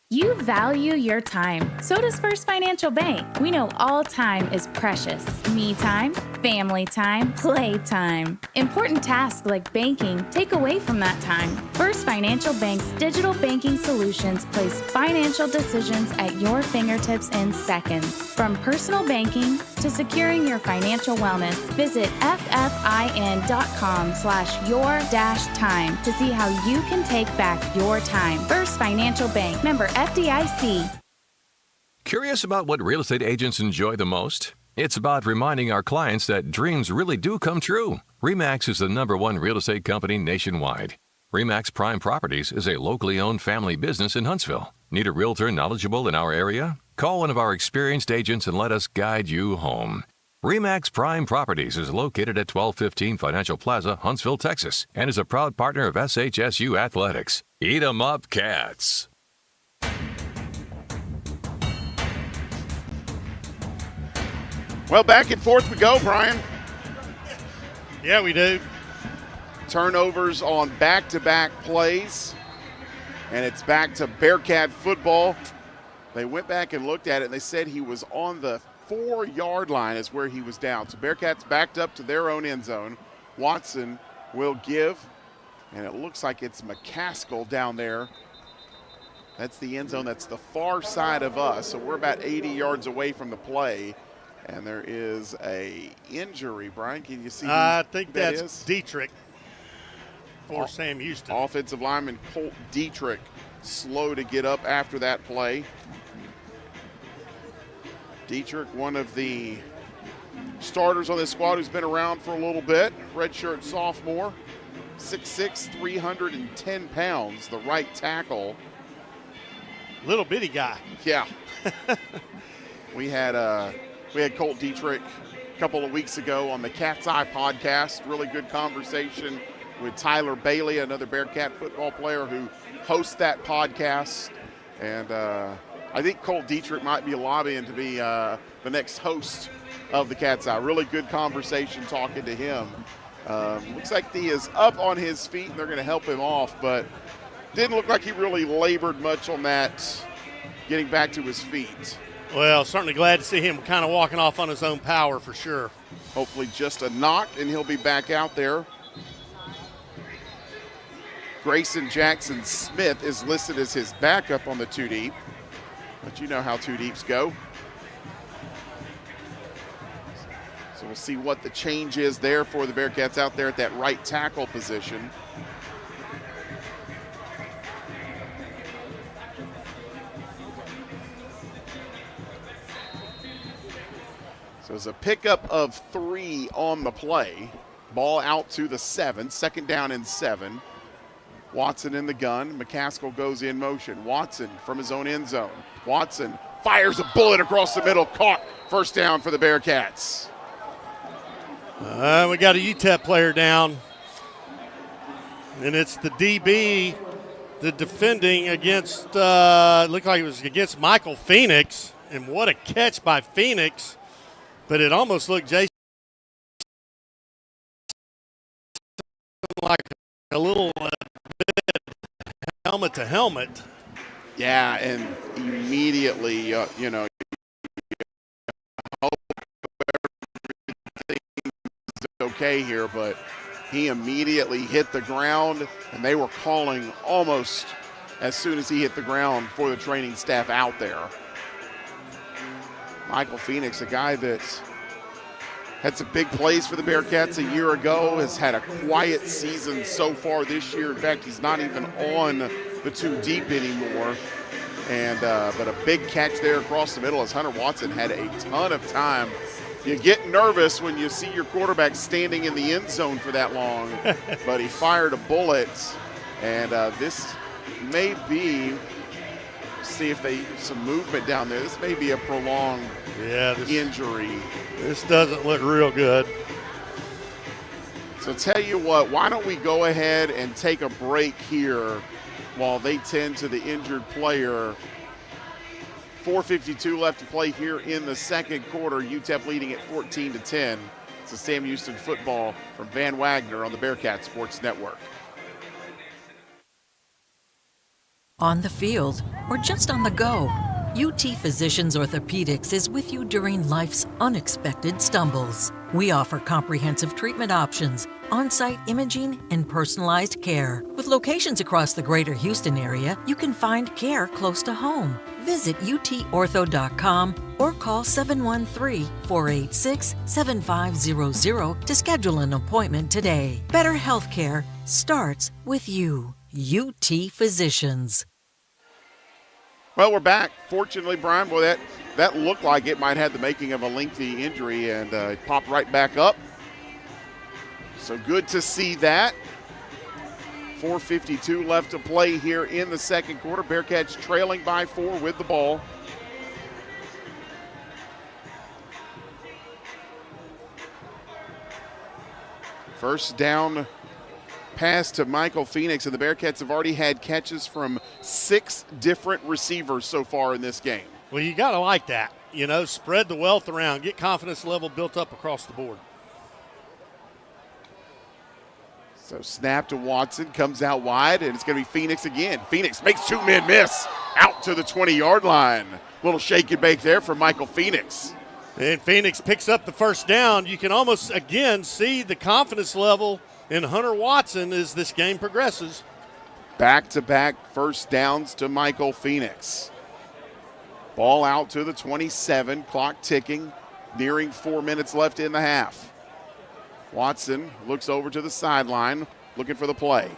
S3: You value your time. So does First Financial Bank. We know all time is precious. Me time, family time, play time. Important tasks like banking take away from that time. First Financial Bank's digital banking solutions place financial decisions at your fingertips in seconds. From personal banking to securing your financial wellness, visit ffin.com/your-time to see how you can take back your time. First Financial Bank, member FDIC.
S5: Curious about what real estate agents enjoy the most? It's about reminding our clients that dreams really do come true. RE/MAX is the #1 real estate company nationwide. RE/MAX Prime Properties is a locally owned family business in Huntsville. Need a realtor knowledgeable in our area? Call one of our experienced agents and let us guide you home. RE/MAX Prime Properties is located at 1215 Financial Plaza, Huntsville, Texas, and is a proud partner of SHSU Athletics. Eat 'em up, Cats.
S1: Well, back and forth we go, Brian.
S2: Yeah, we do.
S1: Turnovers on back-to-back plays, and it's back to Bearkat football. They went back and looked at it, and they said he was on the 4-yard line is where he was down. So Bearkats backed up to their own end zone. Watson will give, and it looks like it's McCaskill down there. That's the end zone. That's the far side of us, so we're about 80 yards away from the play. And there is a injury, Brian. Can you see?
S2: I think that's
S1: is?
S2: Dietrich for Sam Houston.
S1: Offensive lineman Colt Dietrich, slow to get up after that play. Dietrich, one of the starters on this squad who's been around for a little bit. Redshirt sophomore, 6'6", 310 pounds, the right tackle.
S2: Little bitty guy.
S1: Yeah. We had Colt Dietrich a couple of weeks ago on the Cat's Eye podcast. Really good conversation with Tyler Bailey, another Bearkat football player who hosts that podcast. And I think Colt Dietrich might be lobbying to be the next host of the Cat's Eye. Really good conversation talking to him. Looks like he is up on his feet, and they're going to help him off, but didn't look like he really labored much on that, getting back to his feet.
S2: Well, certainly glad to see him kind of walking off on his own power for sure.
S1: Hopefully just a knock, and he'll be back out there. Grayson Jackson Smith is listed as his backup on the 2-deep, but you know how 2-deeps go. So we'll see what the change is there for the Bearkats out there at that right tackle position. So it's a pickup of 3 on the play. Ball out to the 7, 2nd down and 7. Watson in the gun. McCaskill goes in motion. Watson from his own end zone. Watson fires a bullet across the middle. Caught. First down for the Bearkats.
S2: We got a UTEP player down. And it's the DB, the defending against, looked like it was against Michael Phoenix. And what a catch by Phoenix. But it almost looked, Jason, like a little bit helmet to helmet.
S1: Yeah, and immediately, you know, hope everything's okay here, but he immediately hit the ground, and they were calling almost as soon as he hit the ground for the training staff out there. Michael Phoenix, a guy that had some big plays for the Bearkats a year ago, has had a quiet season so far this year. In fact, he's not even on the 2-deep anymore. And but a big catch there across the middle as Hunter Watson had a ton of time. You get nervous when you see your quarterback standing in the end zone for that long, but he fired a bullet, and this may be, see if they some movement down there. This may be a prolonged injury.
S2: This doesn't look real good.
S1: So tell you what, why don't we go ahead and take a break here while they tend to the injured player. 4:52 left to play here in the second quarter. UTEP leading at 14-10. It's a Sam Houston football from Van Wagner on the Bearcat Sports Network.
S18: On the field or just on the go, UT Physicians Orthopedics is with you during life's unexpected stumbles. We offer comprehensive treatment options, on-site imaging, and personalized care. With locations across the greater Houston area, you can find care close to home. Visit utortho.com or call 713-486-7500 to schedule an appointment today. Better healthcare starts with you. UT Physicians.
S1: Well, we're back. Fortunately, Brian, boy, that looked like it might have the making of a lengthy injury, and it popped right back up. So good to see that. 4:52 left to play here in the second quarter. Bearcats trailing by 4 with the ball. First down pass to Michael Phoenix, and the Bearcats have already had catches from 6 different receivers so far in this game.
S2: Well, you got to like that. You know, spread the wealth around, get confidence level built up across the board.
S1: So snap to Watson, comes out wide, and it's going to be Phoenix again. Phoenix makes 2 men miss out to the 20-yard line. Little shake and bake there for Michael Phoenix.
S2: And Phoenix picks up the first down. You can almost, again, see the confidence level in Hunter Watson as this game progresses.
S1: Back-to-back first downs to Michael Phoenix. Ball out to the 27, clock ticking, nearing 4 minutes left in the half. Watson looks over to the sideline, looking for the play.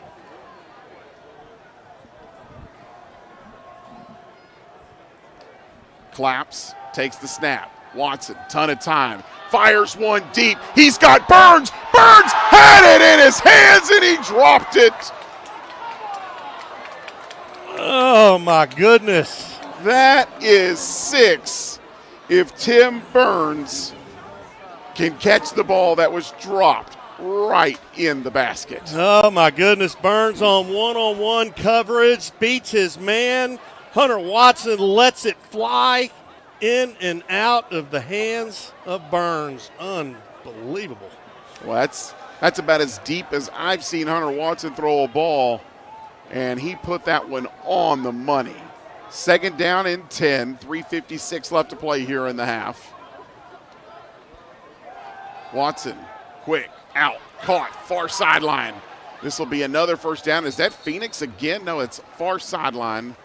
S1: Claps, takes the snap. Watson, ton of time, fires one deep. He's got Burns. Burns had it in his hands and he dropped it.
S2: Oh, my goodness.
S1: That is 6 if Tim Burns can catch the ball that was dropped right in the basket.
S2: Oh, my goodness. Burns on one-on-one coverage, beats his man. Hunter Watson lets it fly in and out of the hands of Burns. Unbelievable.
S1: Well, That's about as deep as I've seen Hunter Watson throw a ball, and he put that one on the money. 2nd down and 10, 3:56 left to play here in the half. Watson, quick, out, caught, far sideline. This will be another 1st down. Is that Phoenix again? No, it's far sideline.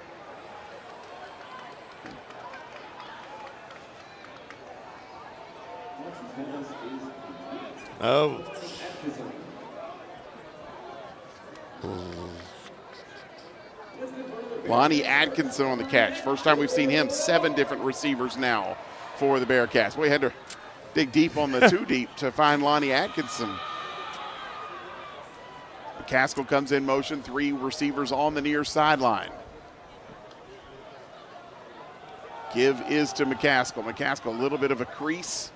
S2: Oh.
S1: Lonnie Atkinson on the catch. First time we've seen him. 7 different receivers now for the Bearcats. We had to dig deep on the 2 deep to find Lonnie Atkinson. McCaskill comes in motion. 3 receivers on the near sideline. Give is to McCaskill. McCaskill, a little bit of a crease.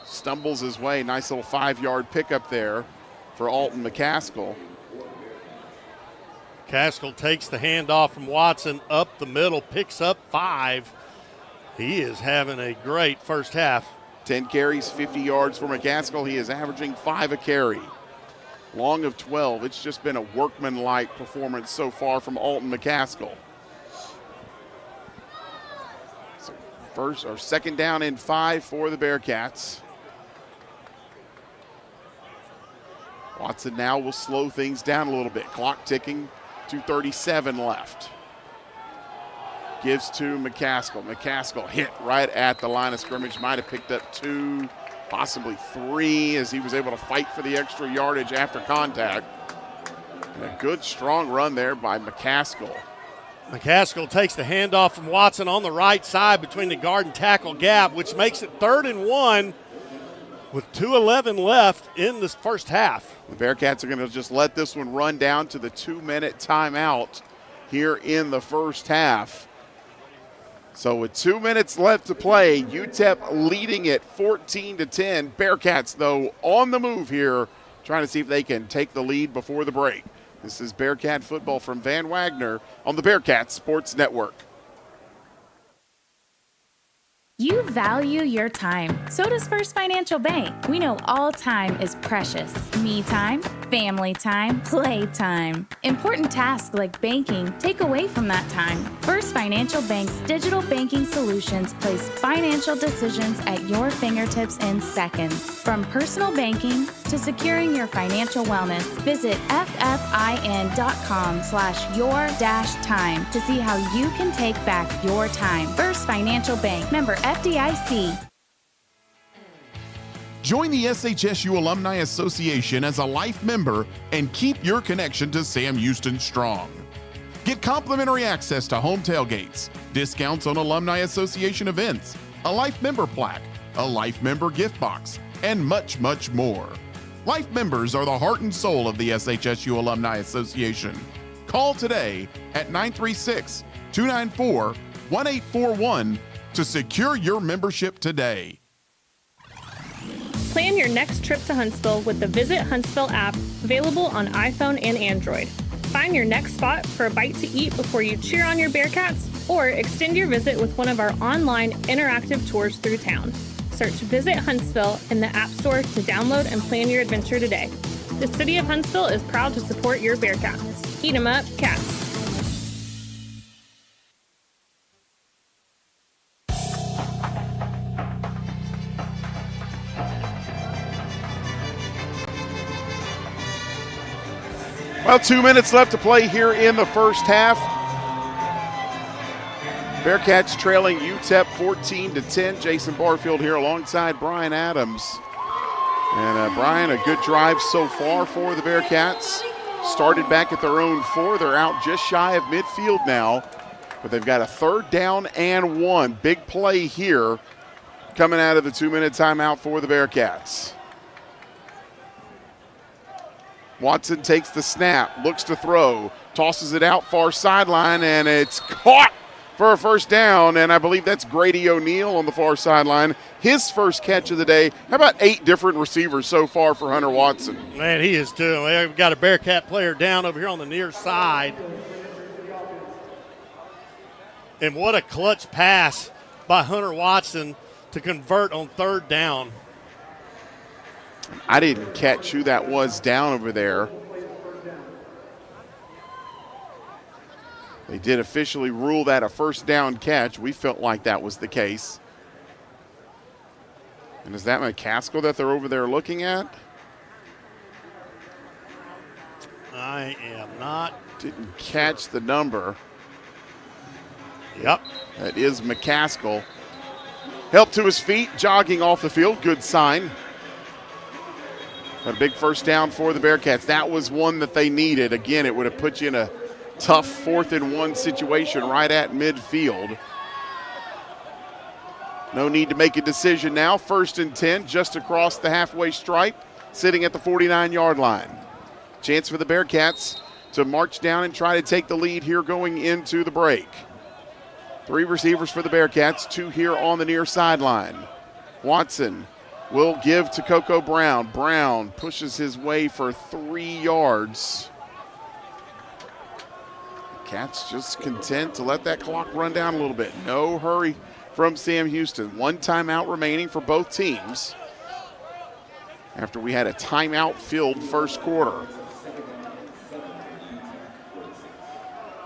S1: Stumbles his way. Nice little 5-yard pickup there for Alton McCaskill.
S2: McCaskill takes the handoff from Watson up the middle, picks up 5. He is having a great first half.
S1: 10 carries, 50 yards for McCaskill. He is averaging 5 a carry. Long of 12. It's just been a workmanlike performance so far from Alton McCaskill. So 2nd down and 5 for the Bearcats. Watson now will slow things down a little bit. Clock ticking, 2:37 left. Gives to McCaskill. McCaskill hit right at the line of scrimmage. Might have picked up 2, possibly 3, as he was able to fight for the extra yardage after contact. And a good, strong run there by McCaskill.
S2: McCaskill takes the handoff from Watson on the right side between the guard and tackle gap, which makes it 3rd and 1 with 2:11 left in this first half.
S1: The Bearcats are going to just let this one run down to the 2-minute timeout here in the first half. So with 2 minutes left to play, UTEP leading it 14-10. Bearcats, though, on the move here, trying to see if they can take the lead before the break. This is Bearcat football from Van Wagner on the Bearcat Sports Network.
S3: You value your time. So does First Financial Bank. We know all time is precious. Me time, family time, play time. Important tasks like banking take away from that time. First Financial Bank's digital banking solutions place financial decisions at your fingertips in seconds. From personal banking to securing your financial wellness, visit ffin.com/your-time to see how you can take back your time. First Financial Bank, member FDIC.
S9: Join the SHSU Alumni Association as a life member and keep your connection to Sam Houston strong. Get complimentary access to home tailgates, discounts on Alumni Association events, a life member plaque, a life member gift box, and much, much more. Life members are the heart and soul of the SHSU Alumni Association. Call today at 936-294-1841 to secure your membership today.
S4: Plan your next trip to Huntsville with the Visit Huntsville app, available on iPhone and Android. Find your next spot for a bite to eat before you cheer on your Bearcats, or extend your visit with one of our online interactive tours through town. Search Visit Huntsville in the App Store to download and plan your adventure today. The City of Huntsville is proud to support your Bearcats. Eat 'em up, cats.
S1: Well, 2 minutes left to play here in the first half. Bearcats trailing UTEP 14-10. Jason Barfield here alongside Brian Adams. And Brian, a good drive so far for the Bearcats. Started back at their own 4. They're out just shy of midfield now. But they've got a 3rd down and 1. Big play here coming out of the 2-minute timeout for the Bearcats. Watson takes the snap, looks to throw, tosses it out far sideline, and it's caught for a 1st down, and I believe that's Grady O'Neal on the far sideline. His first catch of the day. How about 8 different receivers so far for Hunter Watson?
S2: Man, he is doing. We've got a Bearcat player down over here on the near side. And what a clutch pass by Hunter Watson to convert on 3rd down.
S1: I didn't catch who that was down over there. They did officially rule that a first down catch. We felt like that was the case. And is that McCaskill that they're over there looking at?
S2: I am not.
S1: Didn't catch the number.
S2: Yep.
S1: That is McCaskill. Help to his feet, jogging off the field. Good sign. A big first down for the Bearcats. That was one that they needed. Again, it would have put you in a tough 4th-and-1 situation right at midfield. No need to make a decision now. 1st and 10, just across the halfway stripe, sitting at the 49-yard line. Chance for the Bearcats to march down and try to take the lead here going into the break. 3 receivers for the Bearcats, 2 here on the near sideline. Watson will give to Coco Brown. Brown pushes his way for 3 yards. Cats just content to let that clock run down a little bit. No hurry from Sam Houston. 1 timeout remaining for both teams after we had a timeout-filled first quarter.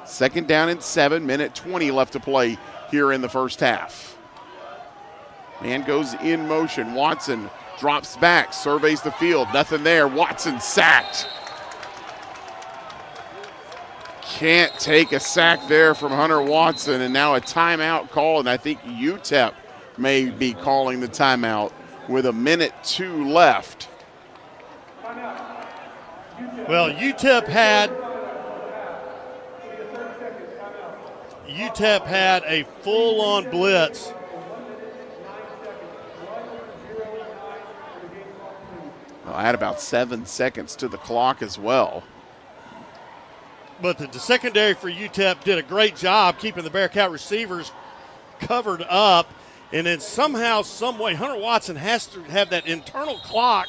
S1: 2nd down and 7, minute 20 left to play here in the first half. Man goes in motion. Watson drops back, surveys the field. Nothing there. Watson sacked. Can't take a sack there from Hunter Watson, and now a timeout call, and I think UTEP may be calling the timeout with a minute 2 left.
S2: Well, UTEP had a full-on blitz.
S1: Well, I had about 7 seconds to the clock as well.
S2: But the secondary for UTEP did a great job keeping the Bearcat receivers covered up. And then somehow, some way, Hunter Watson has to have that internal clock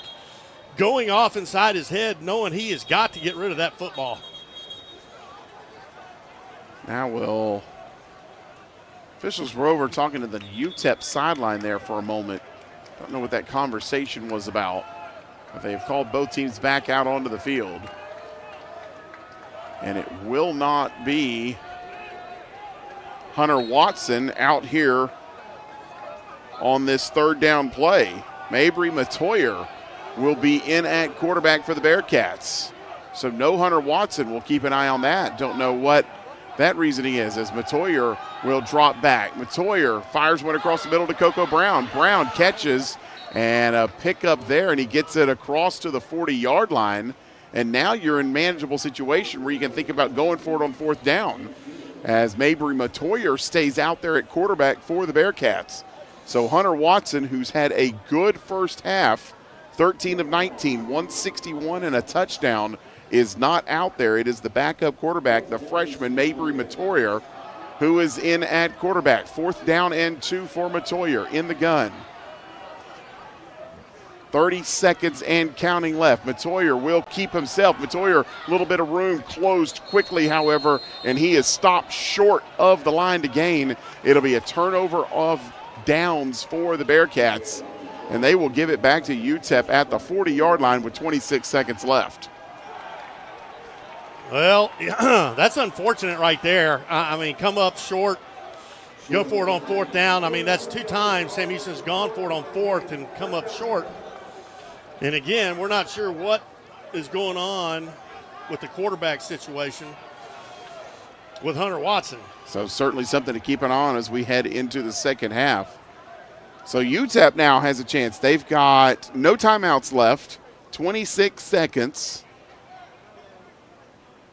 S2: going off inside his head, knowing he has got to get rid of that football.
S1: Now officials were over talking to the UTEP sideline there for a moment. Don't know what that conversation was about. But they've called both teams back out onto the field. And it will not be Hunter Watson out here on this 3rd down play. Mabry Matoyer will be in at quarterback for the Bearcats. So no Hunter Watson. We'll keep an eye on that. Don't know what that reasoning is, as Matoyer will drop back. Matoyer fires one across the middle to Coco Brown. Brown catches and a pickup there, and he gets it across to the 40-yard line. And now you're in manageable situation where you can think about going for it on 4th down, as Mabry Matoyer stays out there at quarterback for the Bearcats. So Hunter Watson, who's had a good first half, 13 of 19, 161 and a touchdown, is not out there. It is the backup quarterback, the freshman Mabry Matoyer, who is in at quarterback. 4th down and 2 for Matoyer in the gun. 30 seconds and counting left. Matoyer will keep himself. Matoyer, a little bit of room, closed quickly, however, and he is stopped short of the line to gain. It'll be a turnover of downs for the Bearcats, and they will give it back to UTEP at the 40-yard line with 26 seconds left.
S2: Well, that's unfortunate right there. I mean, come up short, go for it on 4th down. I mean, that's 2 times Sam Houston's gone for it on 4th and come up short. And again, we're not sure what is going on with the quarterback situation with Hunter Watson.
S1: So certainly something to keep an eye on as we head into the second half. So UTEP now has a chance. They've got no timeouts left, 26 seconds.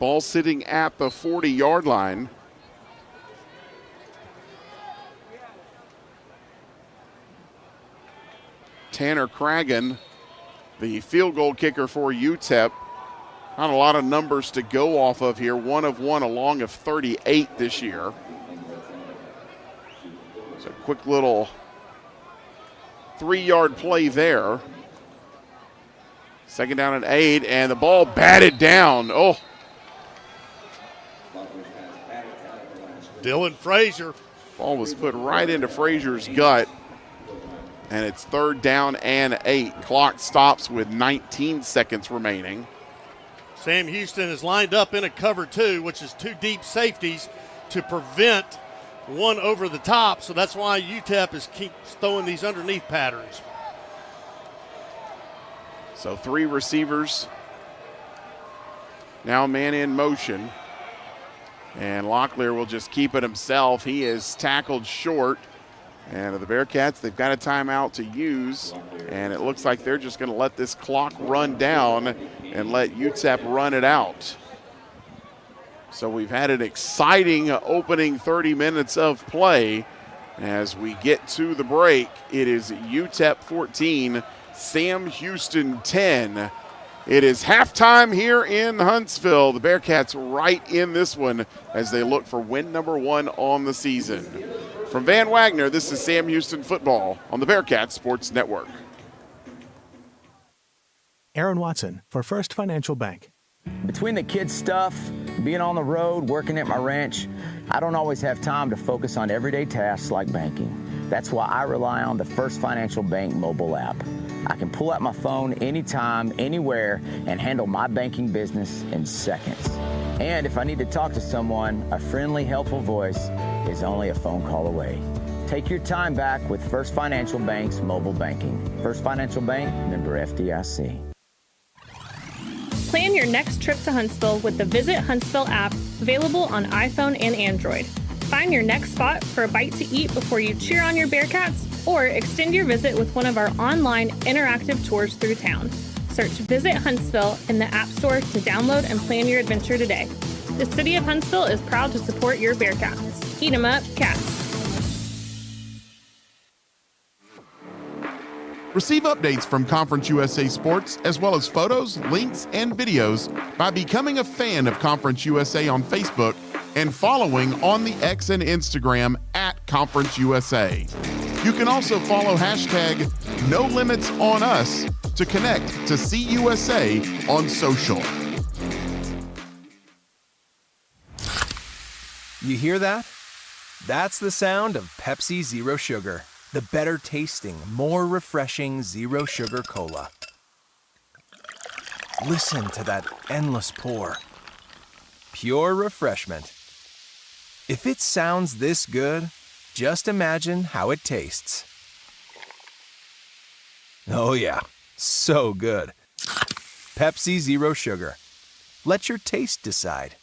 S1: Ball sitting at the 40-yard line. Tanner Cragen, the field goal kicker for UTEP. Not a lot of numbers to go off of here. 1 of 1, a long of 38 this year. So quick little 3-yard play there. 2nd down and 8, and the ball batted down. Oh.
S2: Dylan Frazier.
S1: Ball was put right into Frazier's gut. And it's 3rd down and 8. Clock stops with 19 seconds remaining.
S2: Sam Houston is lined up in a cover 2, which is 2 deep safeties to prevent one over the top. So that's why UTEP keeps throwing these underneath patterns.
S1: So 3 receivers. Now man in motion. And Locklear will just keep it himself. He is tackled short. And the Bearcats, they've got a timeout to use, and it looks like they're just going to let this clock run down and let UTEP run it out. So we've had an exciting opening 30 minutes of play. As we get to the break, it is UTEP 14, Sam Houston 10. It is halftime here in Huntsville. The Bearcats right in this one as they look for win number 1 on the season. From Van Wagner, this is Sam Houston football on the Bearcats Sports Network.
S11: Aaron Watson for First Financial Bank.
S12: Between the kids' stuff, being on the road, working at my ranch, I don't always have time to focus on everyday tasks like banking. That's why I rely on the First Financial Bank mobile app. I can pull out my phone anytime, anywhere, and handle my banking business in seconds. And if I need to talk to someone, a friendly, helpful voice is only a phone call away. Take your time back with First Financial Bank's mobile banking. First Financial Bank, member FDIC.
S4: Plan your next trip to Huntsville with the Visit Huntsville app, available on iPhone and Android. Find your next spot for a bite to eat before you cheer on your Bearcats, or extend your visit with one of our online interactive tours through town. Search Visit Huntsville in the App Store to download and plan your adventure today. The City of Huntsville is proud to support your Bearcats. Eat 'em up, cats.
S9: Receive updates from Conference USA Sports, as well as photos, links, and videos by becoming a fan of Conference USA on Facebook and following on the X and Instagram at Conference USA. You can also follow hashtag #NoLimitsOnUs to connect to CUSA on social.
S8: You hear that? That's the sound of Pepsi Zero Sugar, the better tasting, more refreshing Zero Sugar Cola. Listen to that endless pour. Pure refreshment. If it sounds this good, just imagine how it tastes. Oh yeah, so good. Pepsi Zero Sugar. Let your taste decide.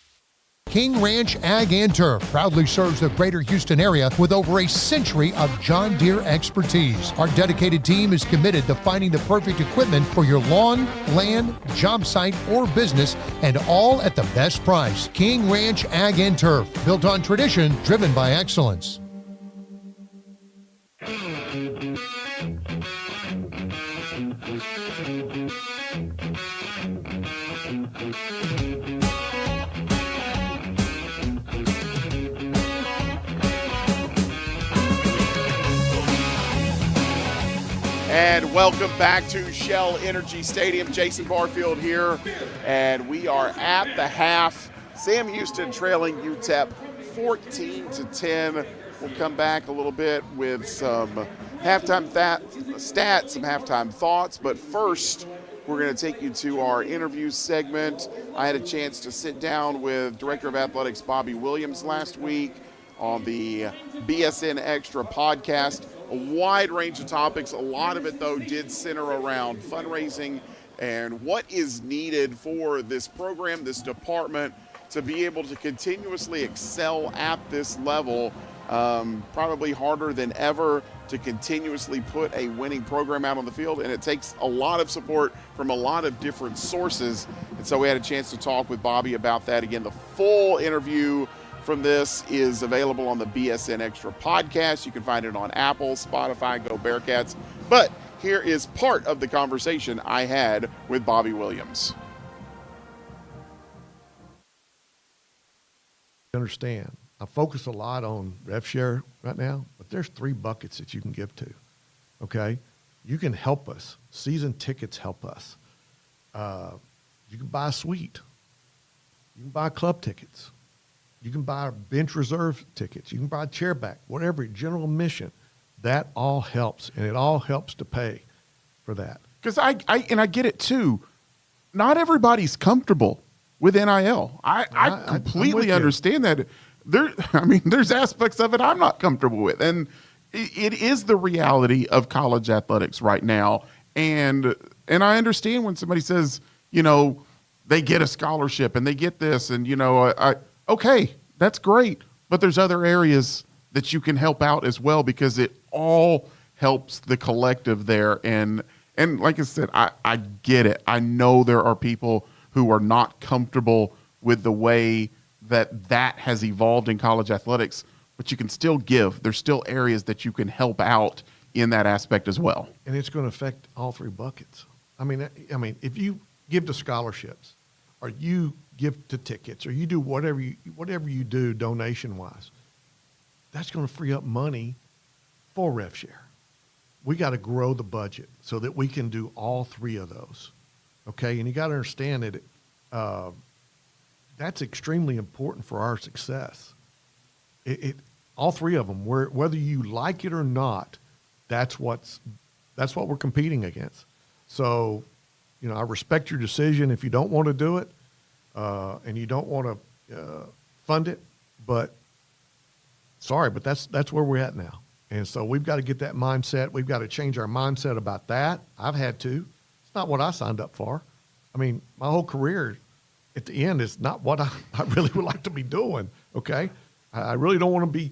S6: King Ranch Ag and Turf proudly serves the greater Houston area with over a century of John Deere expertise. Our dedicated team is committed to finding the perfect equipment for your lawn, land, job site, or business, and all at the best price. King Ranch Ag and Turf, built on tradition, driven by excellence.
S1: And welcome back to Shell Energy Stadium. Jason Barfield here, and we are at the half. Sam Houston trailing UTEP 14-10. We'll come back a little bit with some halftime stats, some halftime thoughts, but first we're going to take you to our interview segment. I had a chance to sit down with Director of Athletics Bobby Williams last week on the BSN Extra podcast. A wide range of topics. A lot of it, though, did center around fundraising and what is needed for this program, this department, to be able to continuously excel at this level. Probably harder than ever to continuously put a winning program out on the field, and it takes a lot of support from a lot of different sources. And so we had a chance to talk with Bobby about that. Again, the full interview from this is available on the BSN Extra podcast. You can find it on Apple, Spotify, Go Bearcats. But here is part of the conversation I had with Bobby Williams.
S19: Understand, I focus a lot on rev share right now, but there's 3 buckets that you can give to, okay? You can help us. Season tickets help us. You can buy a suite. You can buy club tickets. You can buy bench reserve tickets. You can buy chair back, whatever, general admission. that all helps, and it all helps to pay for that.
S9: Because I get it too. Not everybody's comfortable with NIL. I completely understand that. There's aspects of it I'm not comfortable with, and it is the reality of college athletics right now. And I understand when somebody says, they get a scholarship and they get this, and okay, that's great, but there's other areas that you can help out as well, because it all helps the collective there. And like I said, I get it. I know there are people who are not comfortable with the way that has evolved in college athletics, but you can still give. There's still areas that you can help out in that aspect as well.
S19: And it's going to affect all three buckets. I mean, if you give to scholarships, or you give to tickets, or you do whatever you do donation-wise, that's going to free up money for rev share. We got to grow the budget so that we can do all three of those. Okay, and you got to understand that that's extremely important for our success. All three of them, whether you like it or not, that's what we're competing against. So, I respect your decision if you don't want to do it, and you don't want to fund it. But sorry, but that's where we're at now. And so we've got to get that mindset. We've got to change our mindset about that. I've had to. It's not what I signed up for. I mean, my whole career at the end is not what I really would like to be doing, okay? I really don't want to be,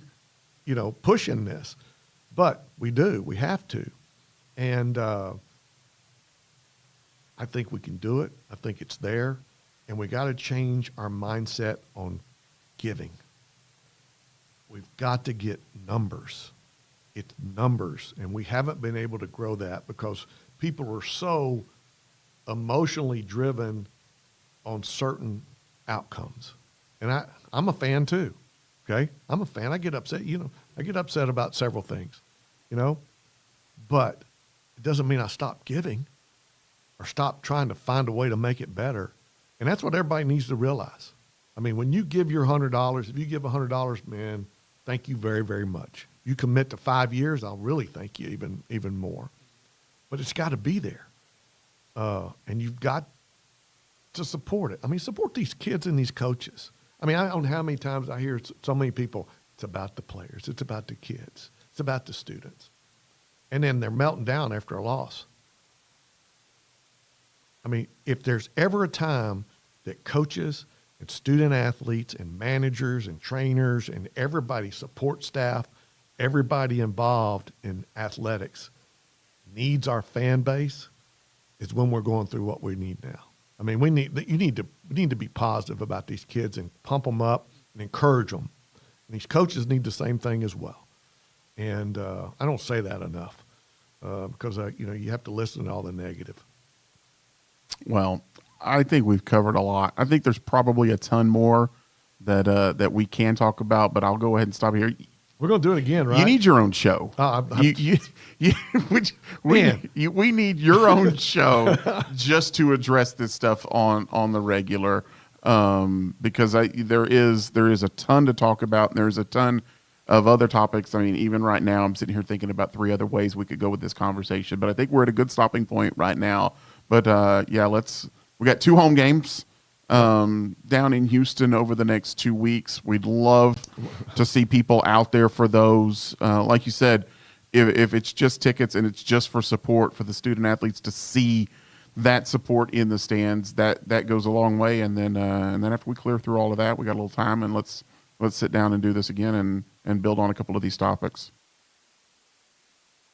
S19: pushing this. But we do. We have to. And I think we can do it. I think it's there. And we got to change our mindset on giving. We've got to get numbers. It's numbers. And we haven't been able to grow that because people are so emotionally driven on certain outcomes. And I'm a fan too. Okay? I'm a fan. I get upset, I get upset about several things, but it doesn't mean I stop giving or stop trying to find a way to make it better. And that's what everybody needs to realize. I mean, when you give your $100, if you give $100, man, thank you very, very much. You commit to 5 years, I'll really thank you even more. But it's got to be there. And you've got to support it. I mean, support these kids and these coaches. I mean, I don't know how many times I hear so many people, it's about the players, it's about the kids, it's about the students. And then they're melting down after a loss. I mean, if there's ever a time that coaches and student athletes and managers and trainers and everybody, support staff, everybody involved in athletics needs our fan base, is when we're going through what we need now. I mean, we need to be positive about these kids and pump them up and encourage them. And these coaches need the same thing as well. And I don't say that enough because you have to listen to all the negative.
S9: Well, I think we've covered a lot. I think there's probably a ton more that we can talk about, but I'll go ahead and stop here.
S19: We're going to do it again, right?
S9: You need your own show. We need your own show just to address this stuff on the regular, because there is a ton to talk about. And there's a ton of other topics. I mean, even right now, I'm sitting here thinking about 3 other ways we could go with this conversation. But I think we're at a good stopping point right now. But we got 2 home games down in Houston over the next 2 weeks. We'd love to see people out there for those. Like you said, if it's just tickets and it's just for support for the student athletes to see that support in the stands, that goes a long way. And then after we clear through all of that, we got a little time, and let's sit down and do this again and build on a couple of these topics.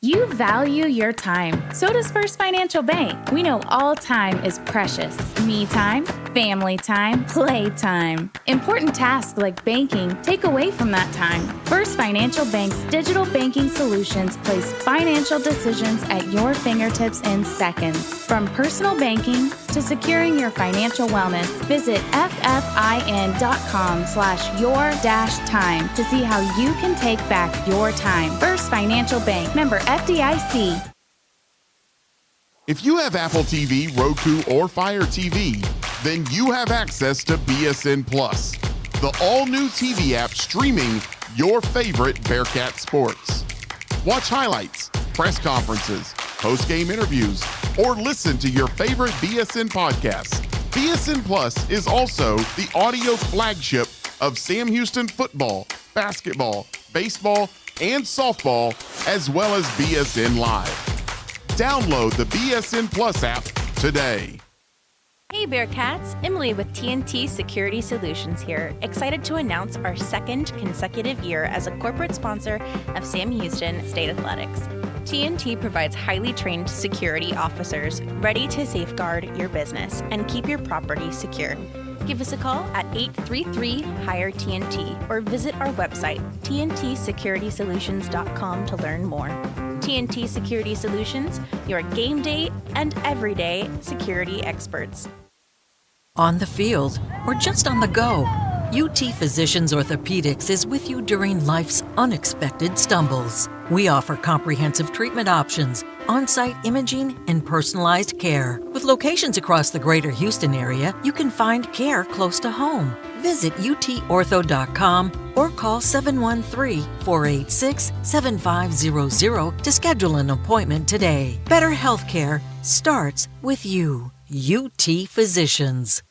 S3: You value your time. So does First Financial Bank. We know all time is precious. Me time, family time, play time. Important tasks like banking take away from that time. First Financial Bank's digital banking solutions place financial decisions at your fingertips in seconds. From personal banking to securing your financial wellness, visit ffin.com/your-time to see how you can take back your time. First Financial Bank, member FDIC.
S9: If you have Apple TV, Roku, or Fire TV, then you have access to BSN Plus, the all-new TV app streaming your favorite Bearcat sports. Watch highlights, press conferences, post-game interviews, or listen to your favorite BSN podcasts. BSN Plus is also the audio flagship of Sam Houston football, basketball, baseball, and softball, as well as BSN Live. Download the BSN Plus app today.
S13: Hey Bearkats, Emily with TNT Security Solutions here, excited to announce our second consecutive year as a corporate sponsor of Sam Houston State Athletics. TNT provides highly trained security officers ready to safeguard your business and keep your property secure. Give us a call at 833-HIRE-TNT or visit our website, tntsecurity.solutions.com to learn more. TNT Security Solutions, your game day and everyday security experts.
S18: On the field or just on the go, UT Physicians Orthopedics is with you during life's unexpected stumbles. We offer comprehensive treatment options, on-site imaging, and personalized care. With locations across the greater Houston area, you can find care close to home. Visit utortho.com or call 713-486-7500 to schedule an appointment today. Better healthcare starts with you. UT Physicians.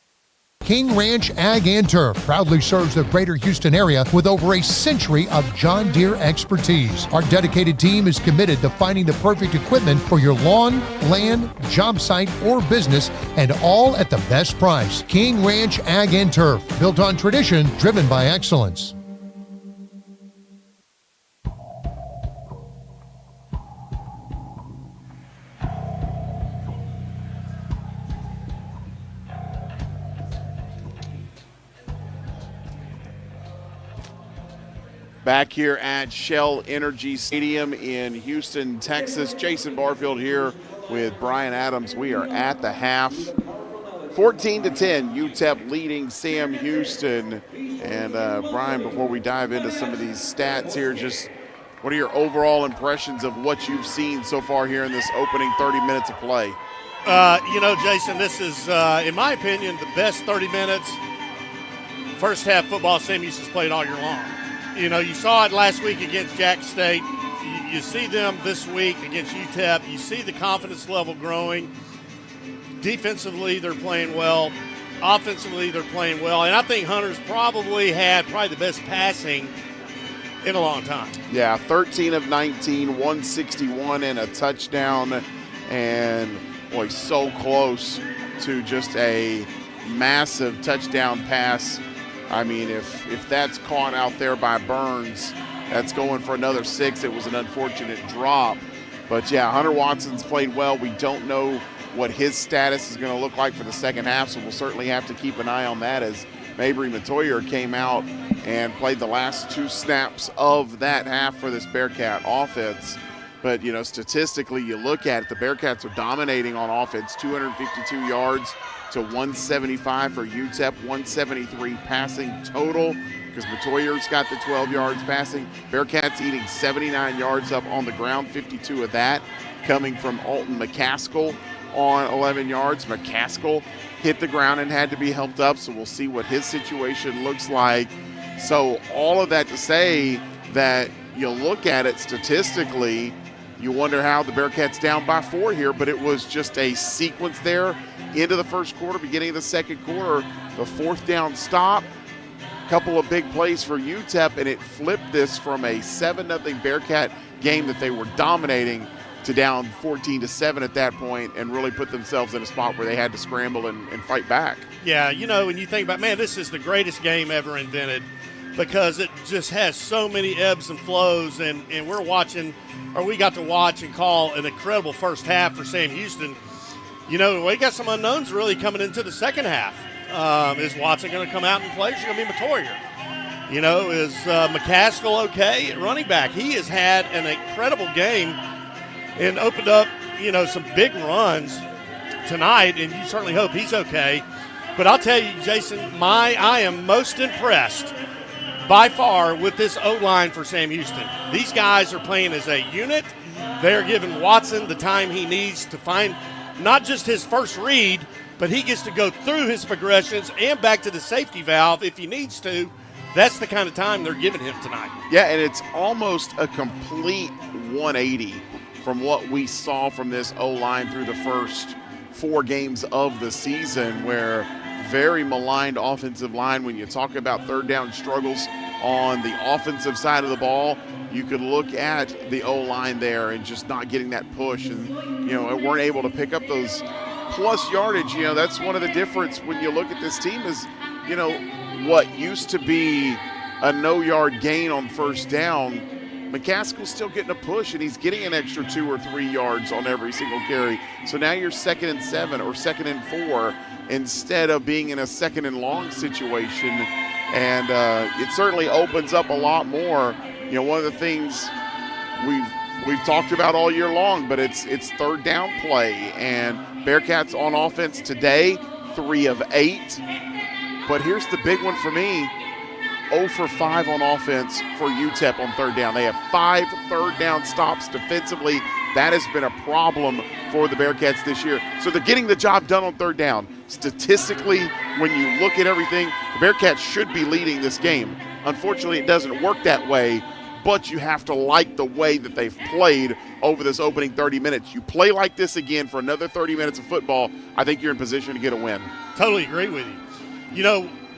S6: King Ranch Ag and Turf proudly serves the greater Houston area with over a century of John Deere expertise. Our dedicated team is committed to finding the perfect equipment for your lawn, land, job site, or business, and all at the best price. King Ranch Ag and Turf, built on tradition, driven by excellence.
S1: Back here at Shell Energy Stadium in Houston, Texas. Jason Barfield here with Brian Adams. We are at the half. 14-10, UTEP leading Sam Houston. And Brian, before we dive into some of these stats here, just what are your overall impressions of what you've seen so far here in this opening 30 minutes of play?
S2: Jason, this is, in my opinion, the best 30 minutes first half football Sam Houston's played all year long. You saw it last week against Jack State. You see them this week against UTEP. You see the confidence level growing. Defensively, they're playing well. Offensively, they're playing well. And I think Hunter's probably the best passing in a long time.
S1: Yeah, 13 of 19, 161 and a touchdown. And, boy, so close to just a massive touchdown pass. I mean, if that's caught out there by Burns, that's going for another 6. It was an unfortunate drop. But, yeah, Hunter Watson's played well. We don't know what his status is going to look like for the second half, so we'll certainly have to keep an eye on that as Mabry Matoyer came out and played the last 2 snaps of that half for this Bearcat offense. But, statistically, you look at it, the Bearcats are dominating on offense, 252 yards to 175 for UTEP, 173 passing total because Matoyer's got the 12 yards passing. Bearcats eating 79 yards up on the ground, 52 of that coming from Alton McCaskill on 11 yards. McCaskill hit the ground and had to be helped up, so we'll see what his situation looks like. So all of that to say that you look at it statistically, you wonder how the Bearcats down by 4 here, but it was just a sequence there into the first quarter, beginning of the second quarter, the 4th down stop, a couple of big plays for UTEP, and it flipped this from a 7-0 Bearcat game that they were dominating to down 14-7 at that point and really put themselves in a spot where they had to scramble and fight back.
S2: Yeah, when you think about, this is the greatest game ever invented because it just has so many ebbs and flows, and we got to watch and call an incredible first half for Sam Houston. We got some unknowns really coming into the second half. Is Watson going to come out and play? Is it going to be Matoyer? Is McCaskill okay at running back? He has had an incredible game and opened up, some big runs tonight, and you certainly hope he's okay. But I'll tell you, Jason, I am most impressed by far with this O-line for Sam Houston. These guys are playing as a unit. They're giving Watson the time he needs to find not just his first read, but he gets to go through his progressions and back to the safety valve if he needs to That's the kind of time they're giving him tonight.
S1: Yeah, and it's almost a complete 180 from what we saw from this O-line through the first 4 games of the season, where very maligned offensive line. When you talk about third down struggles on the offensive side of the ball, you could look at the O-line there and just not getting that push, and weren't able to pick up those plus yardage. That's one of the difference when you look at this team is, what used to be a no-yard gain on first down, McCaskill's still getting a push, and he's getting an extra 2 or 3 yards on every single carry. So now you're 2nd and 7 or 2nd and 4 instead of being in a 2nd and long situation. And it certainly opens up a lot more. One of the things we've talked about all year long, but it's third down play. And Bearkats on offense today, 3 of 8. But here's the big one for me. 0 for 5 on offense for UTEP on third down. They have 5 third down stops defensively. That has been a problem for the Bearkats this year. So they're getting the job done on third down. Statistically, when you look at everything, the Bearkats should be leading this game. Unfortunately, it doesn't work that way, but you have to like the way that they've played over this opening 30 minutes. You play like this again for another 30 minutes of football, I think you're in position to get a win.
S2: Totally agree with you.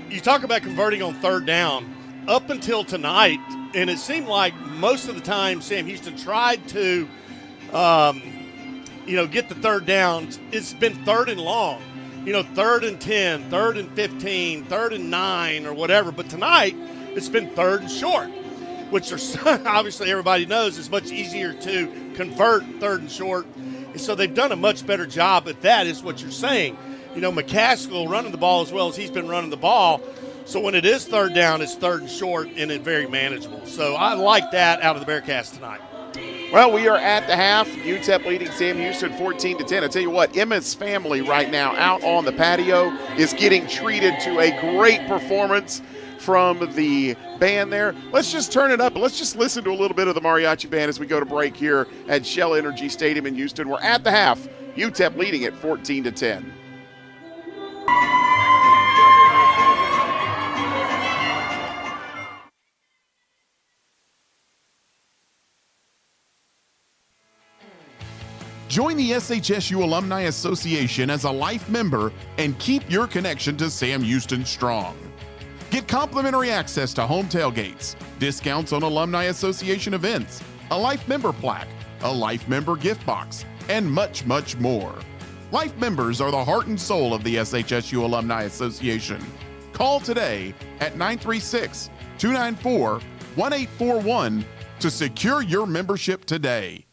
S2: You talk about converting on third down. Up until tonight, and it seemed like most of the time Sam Houston tried to, get the third down. It's been 3rd and long, 3rd and 10, 3rd and 15, 3rd and 9 or whatever. But tonight, it's been 3rd and short, which are obviously everybody knows is much easier to convert 3rd and short. And so they've done a much better job at that, is what you're saying. McCaskill running the ball as well as he's been running the ball. So when it is third down, it's 3rd and short, and it's very manageable. So I like that out of the Bearcats tonight.
S1: Well, we are at the half. UTEP leading Sam Houston 14-10. I tell you what, Emma's family right now out on the patio is getting treated to a great performance from the band there. Let's just turn it up. Let's just listen to a little bit of the mariachi band as we go to break here at Shell Energy Stadium in Houston. We're at the half. UTEP leading it 14-10.
S9: Join the SHSU Alumni Association as a life member and keep your connection to Sam Houston strong. Get complimentary access to home tailgates, discounts on Alumni Association events, a life member plaque, a life member gift box, and much, much more. Life members are the heart and soul of the SHSU Alumni Association. Call today at 936-294-1841 to secure your membership today.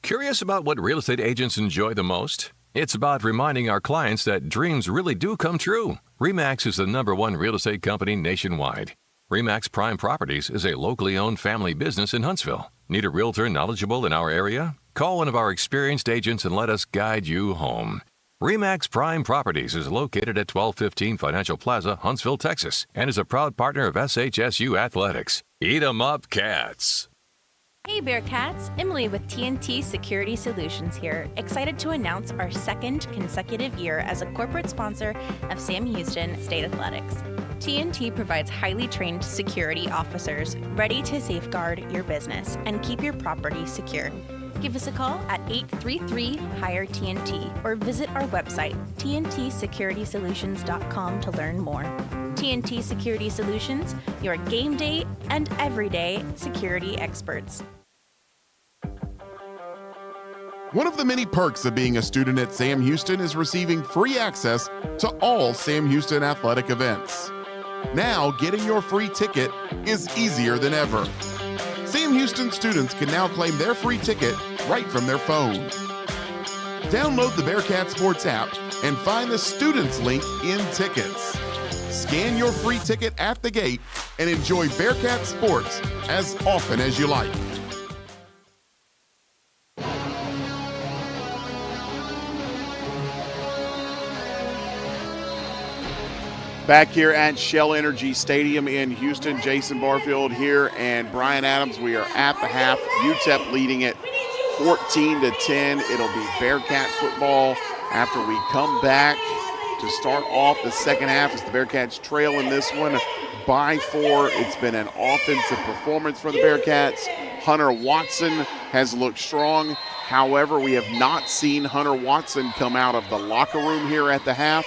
S5: Curious about what real estate agents enjoy the most? It's about reminding our clients that dreams really do come true. RE/MAX is the #1 real estate company nationwide. RE/MAX Prime Properties is a locally owned family business in Huntsville. Need a realtor knowledgeable in our area? Call one of our experienced agents and let us guide you home. RE/MAX Prime Properties is located at 1215 Financial Plaza, Huntsville, Texas, and is a proud partner of SHSU Athletics. Eat 'em up, Cats.
S13: Hey Bearkats, Emily with TNT Security Solutions here, excited to announce our 2nd consecutive year as a corporate sponsor of Sam Houston State Athletics. TNT provides highly trained security officers ready to safeguard your business and keep your property secure. Give us a call at 833-HIRE-TNT or visit our website, tntsecuritysolutions.com, to learn more. TNT Security Solutions, your game day and everyday security experts.
S9: One of the many perks of being a student at Sam Houston is receiving free access to all Sam Houston athletic events. Now, getting your free ticket is easier than ever. Sam Houston students can now claim their free ticket right from their phone. Download the Bearcat Sports app and find the Students link in Tickets. Scan your free ticket at the gate and enjoy Bearcat Sports as often as you like.
S1: Back here at Shell Energy Stadium in Houston, Jason Barfield here and Brian Adams. We are at the half. UTEP leading it 14-10. It'll be Bearcat football after we come back to start off the second half as the Bearcats trail in this one by 4. It's been an offensive performance for the Bearcats. Hunter Watson has looked strong. However, we have not seen Hunter Watson come out of the locker room here at the half.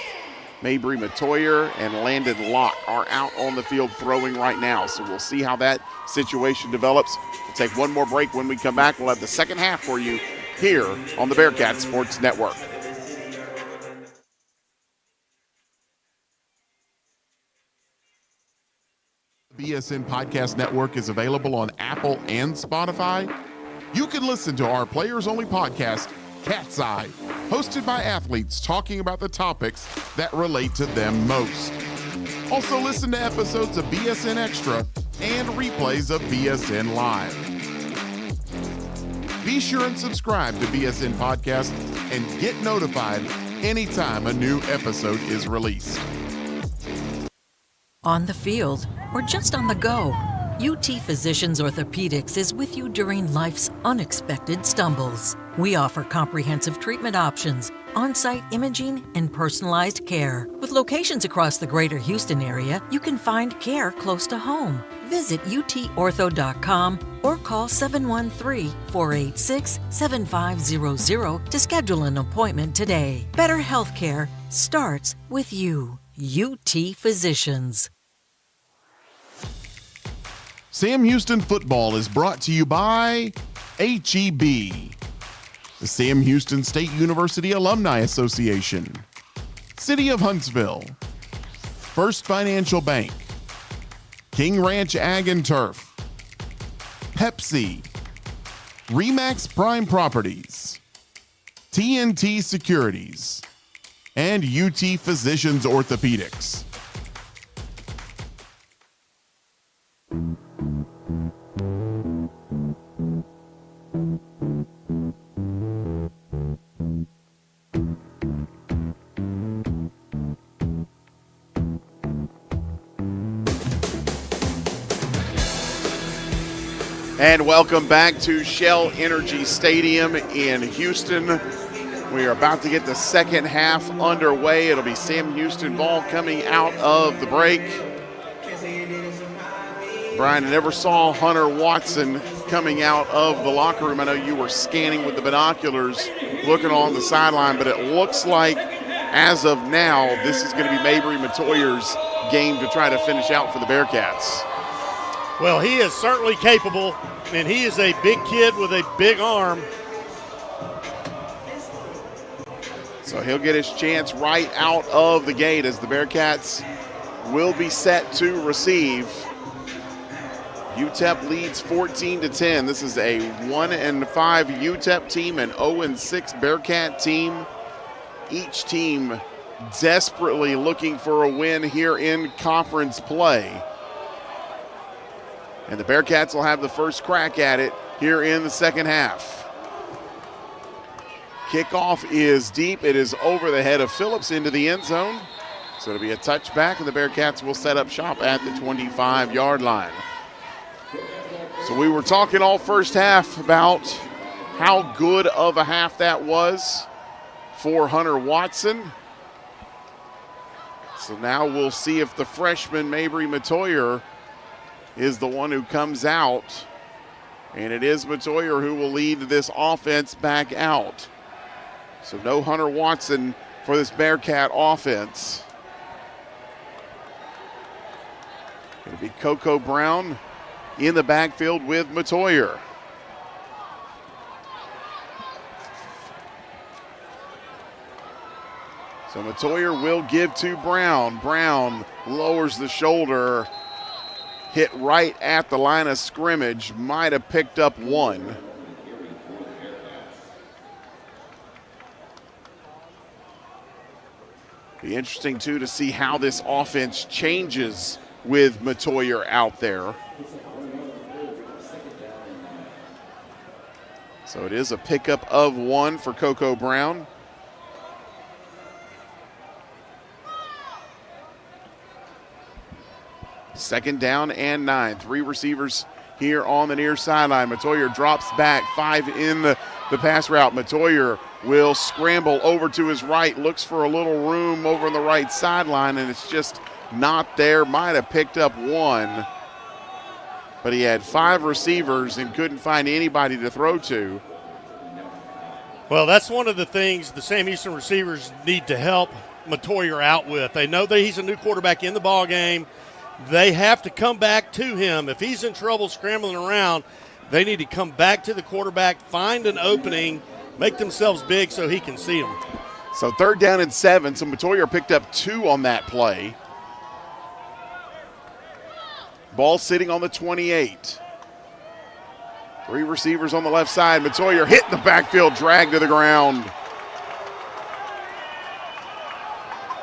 S1: Mabry Matoyer and Landon Locke are out on the field throwing right now. So we'll see how that situation develops. We'll take one more break. When we come back, we'll have the second half for you here on the Bearcats Sports Network.
S9: The BSN Podcast Network is available on Apple and Spotify. You can listen to our players-only podcast, Cat's Eye, hosted by athletes talking about the topics that relate to them most. Also listen to episodes of BSN Extra and replays of BSN Live. Be sure and subscribe to BSN Podcast and get notified anytime a new episode is released.
S18: On the field or just on the go, UT Physicians Orthopedics is with you during life's unexpected stumbles. We offer comprehensive treatment options, on-site imaging, and personalized care. With locations across the greater Houston area, you can find care close to home. Visit utortho.com or call 713-486-7500 to schedule an appointment today. Better healthcare starts with you. UT Physicians.
S9: Sam Houston football is brought to you by HEB, the Sam Houston State University Alumni Association, City of Huntsville, First Financial Bank, King Ranch Ag and Turf, Pepsi, Remax Prime Properties, TNT Securities, and UT Physicians Orthopedics.
S1: And welcome back to Shell Energy Stadium in Houston. We are about to get the second half underway. It'll be Sam Houston ball coming out of the break. Brian, I never saw Hunter Watson coming out of the locker room. I know you were scanning with the binoculars, looking on the sideline, but it looks like as of now, this is going to be Mabry Matoyer's game to try to finish out for the Bearcats.
S2: Well, he is certainly capable, and he is a big kid with a big arm.
S1: So he'll get his chance right out of the gate as the Bearcats will be set to receive. UTEP leads 14-10. This is a 1-5 UTEP team, an 0-6 Bearcat team. Each team desperately looking for a win here in conference play. And the Bearcats will have the first crack at it here in the second half. Kickoff is deep. It is over the head of Phillips into the end zone. So it'll be a touchback, and the Bearcats will set up shop at the 25-yard line. So we were talking all first half about how good of a half that was for Hunter Watson. So now we'll see if the freshman Mabry Matoyer is the one who comes out. And it is Matoyer who will lead this offense back out. So no Hunter Watson for this Bearcat offense. It'll be Coco Brown in the backfield with Matoyer. So Matoyer will give to Brown. Brown lowers the shoulder, hit right at the line of scrimmage, might have picked up one. Be interesting, too, to see how this offense changes with Matoyer out there. So it is a pickup of one for Coco Brown. Second down and 9. 3 receivers here on the near sideline. Matoyer drops back, 5 in the the pass route. Matoyer will scramble over to his right, looks for a little room over on the right sideline, and it's just not there. Might have picked up one, but he had 5 receivers and couldn't find anybody to throw to.
S2: Well, that's one of the things the Sam Houston receivers need to help Matoyer out with. They know that he's a new quarterback in the ball game. They have to come back to him. If he's in trouble scrambling around, they need to come back to the quarterback, find an opening, make themselves big so he can see them.
S1: So 3rd down and 7. So Matoyer picked up 2 on that play. Ball sitting on the 28. 3 receivers on the left side. Matoyer hit in the backfield, dragged to the ground.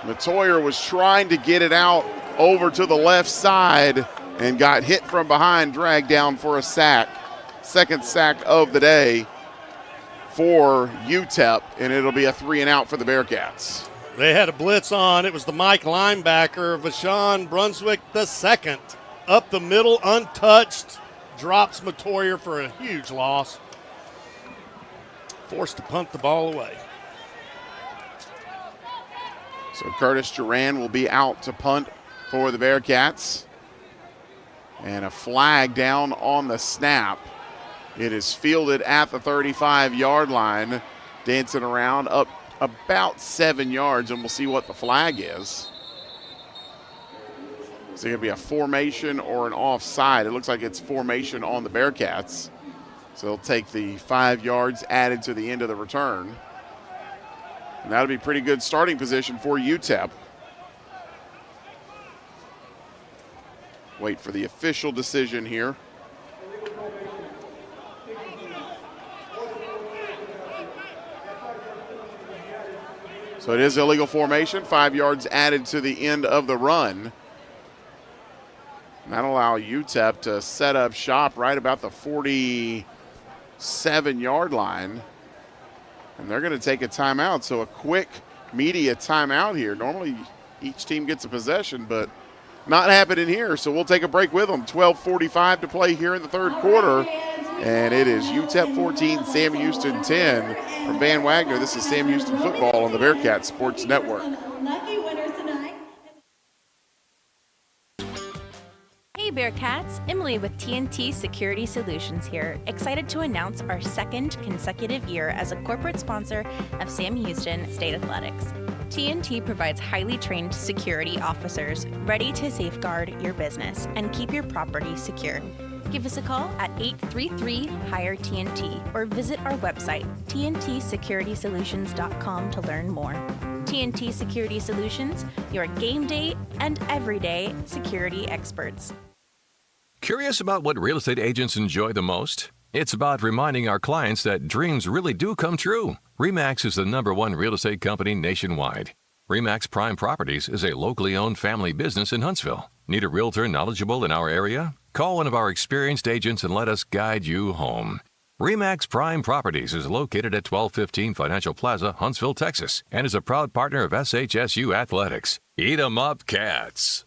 S1: Matoyer was trying to get it out over to the left side and got hit from behind, dragged down for a sack. 2nd sack of the day for UTEP, and it'll be a 3-and-out for the Bearkats.
S2: They had a blitz on. It was the Mike linebacker, Vashon Brunswick II. Up the middle, untouched, drops Matoyer for a huge loss. Forced to punt the ball away.
S1: So Curtis Duran will be out to punt for the Bearkats. And a flag down on the snap. It is fielded at the 35-yard line, dancing around up about 7 yards, and we'll see what the flag is. Is it going to be a formation or an offside? It looks like it's formation on the Bearkats. So they'll take the 5 yards added to the end of the return. And that'll be pretty good starting position for UTEP. Wait for the official decision here. So it is illegal formation, 5 yards added to the end of the run. And that'll allow UTEP to set up shop right about the 47-yard line. And they're going to take a timeout, so a quick media timeout here. Normally each team gets a possession, but not happening here, so we'll take a break with them. 12:45 to play here in the 3rd quarter. And it is UTEP 14, Sam Houston 10. From Van Wagner, this is Sam Houston football on the Bearcats Sports Network.
S13: Hey Bearkats, Emily with TNT Security Solutions here. Excited to announce our 2nd consecutive year as a corporate sponsor of Sam Houston State Athletics. TNT provides highly trained security officers ready to safeguard your business and keep your property secure. Give us a call at 833-HIRE-TNT or visit our website, tntsecuritysolutions.com, to learn more. TNT Security Solutions, your game day and everyday security experts.
S5: Curious about what real estate agents enjoy the most? It's about reminding our clients that dreams really do come true. RE/MAX is the #1 real estate company nationwide. RE/MAX Prime Properties is a locally owned family business in Huntsville. Need a realtor knowledgeable in our area? Call one of our experienced agents and let us guide you home. RE/MAX Prime Properties is located at 1215 Financial Plaza, Huntsville, Texas, and is a proud partner of SHSU Athletics. Eat 'em up, Cats.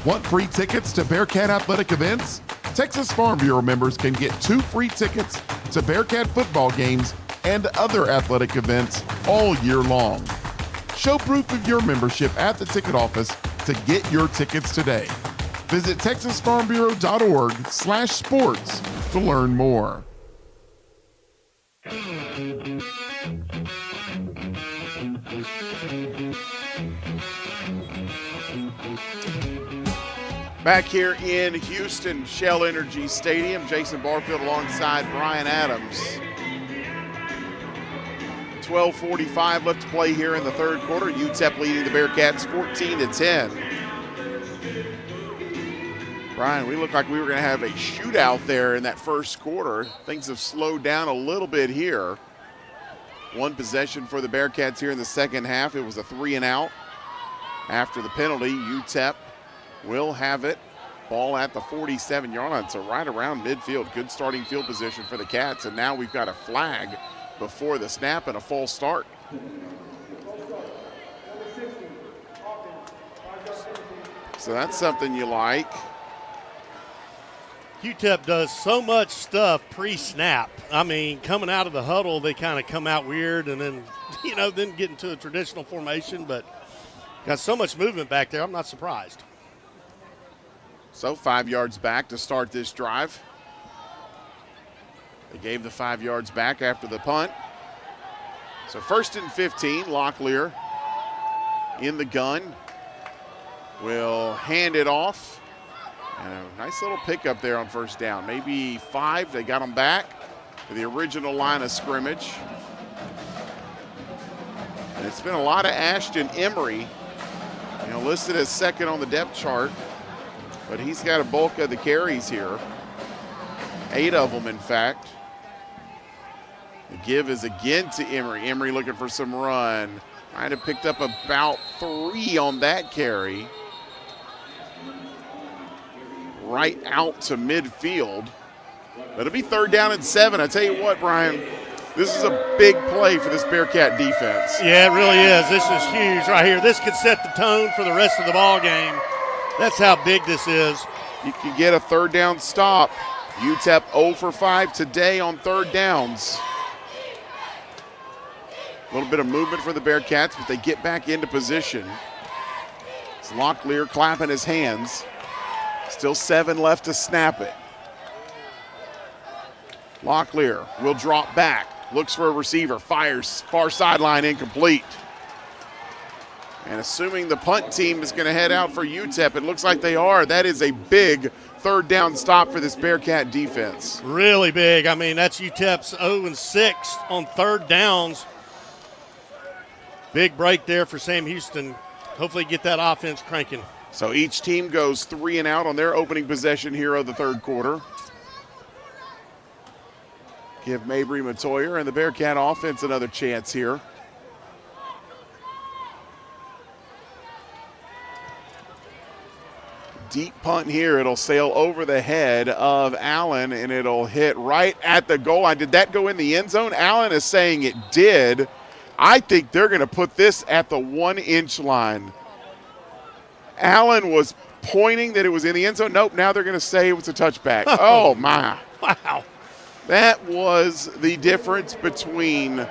S9: Want free tickets to Bearcat athletic events? Texas Farm Bureau members can get 2 free tickets to Bearcat football games and other athletic events all year long. Show proof of your membership at the ticket office to get your tickets today. Visit texasfarmbureau.org/sports to learn more.
S1: Back here in Houston, Shell Energy Stadium, Jason Barfield alongside Brian Adams. 12:45 left to play here in the 3rd quarter. UTEP leading the Bearcats 14-10. Brian, we looked like we were going to have a shootout there in that 1st quarter. Things have slowed down a little bit here. 1 possession for the Bearcats here in the 2nd half. It was a 3-and-out. After the penalty, UTEP will have it. Ball at the 47-yard line, so right around midfield. Good starting field position for the Cats, and now we've got a flag before the snap and a false start. So that's something you like.
S2: UTEP does so much stuff pre-snap. I mean, coming out of the huddle, they kind of come out weird and then, then get into a traditional formation, but got so much movement back there, I'm not surprised.
S1: So 5 yards back to start this drive. They gave the 5 yards back after the punt. So 1st and 15, Locklear in the gun. Will hand it off. And a nice little pickup there on first down. Maybe 5. They got them back to the original line of scrimmage. And it's been a lot of Ashton Emery, listed as second on the depth chart. But he's got a bulk of the carries here. 8 of them, in fact. The give is again to Emery. Emery looking for some run. Might have picked up about 3 on that carry. Right out to midfield. But it'll be 3rd down and 7. I tell you what, Brian, this is a big play for this Bearcat defense.
S2: Yeah, it really is. This is huge right here. This could set the tone for the rest of the ball game. That's how big this is.
S1: You can get a 3rd down stop. UTEP 0 for 5 today on 3rd downs. A little bit of movement for the Bearcats, but they get back into position. It's Locklear clapping his hands. Still 7 left to snap it. Locklear will drop back, looks for a receiver, fires far sideline, incomplete. And assuming the punt team is going to head out for UTEP, it looks like they are. That is a big 3rd down stop for this Bearcat defense.
S2: Really big. I mean, that's UTEP's 0-6 on 3rd downs. Big break there for Sam Houston. Hopefully get that offense cranking.
S1: So each team goes 3 and out on their opening possession here of the 3rd quarter. Give Mabry Matoyer and the Bearcat offense another chance here. Deep punt here. It'll sail over the head of Allen, and it'll hit right at the goal line. Did that go in the end zone? Allen is saying it did. I think they're going to put this at the 1-inch line. Allen was pointing that it was in the end zone. Nope, now they're going to say it was a touchback. Oh, my.
S2: Wow.
S1: That was the difference between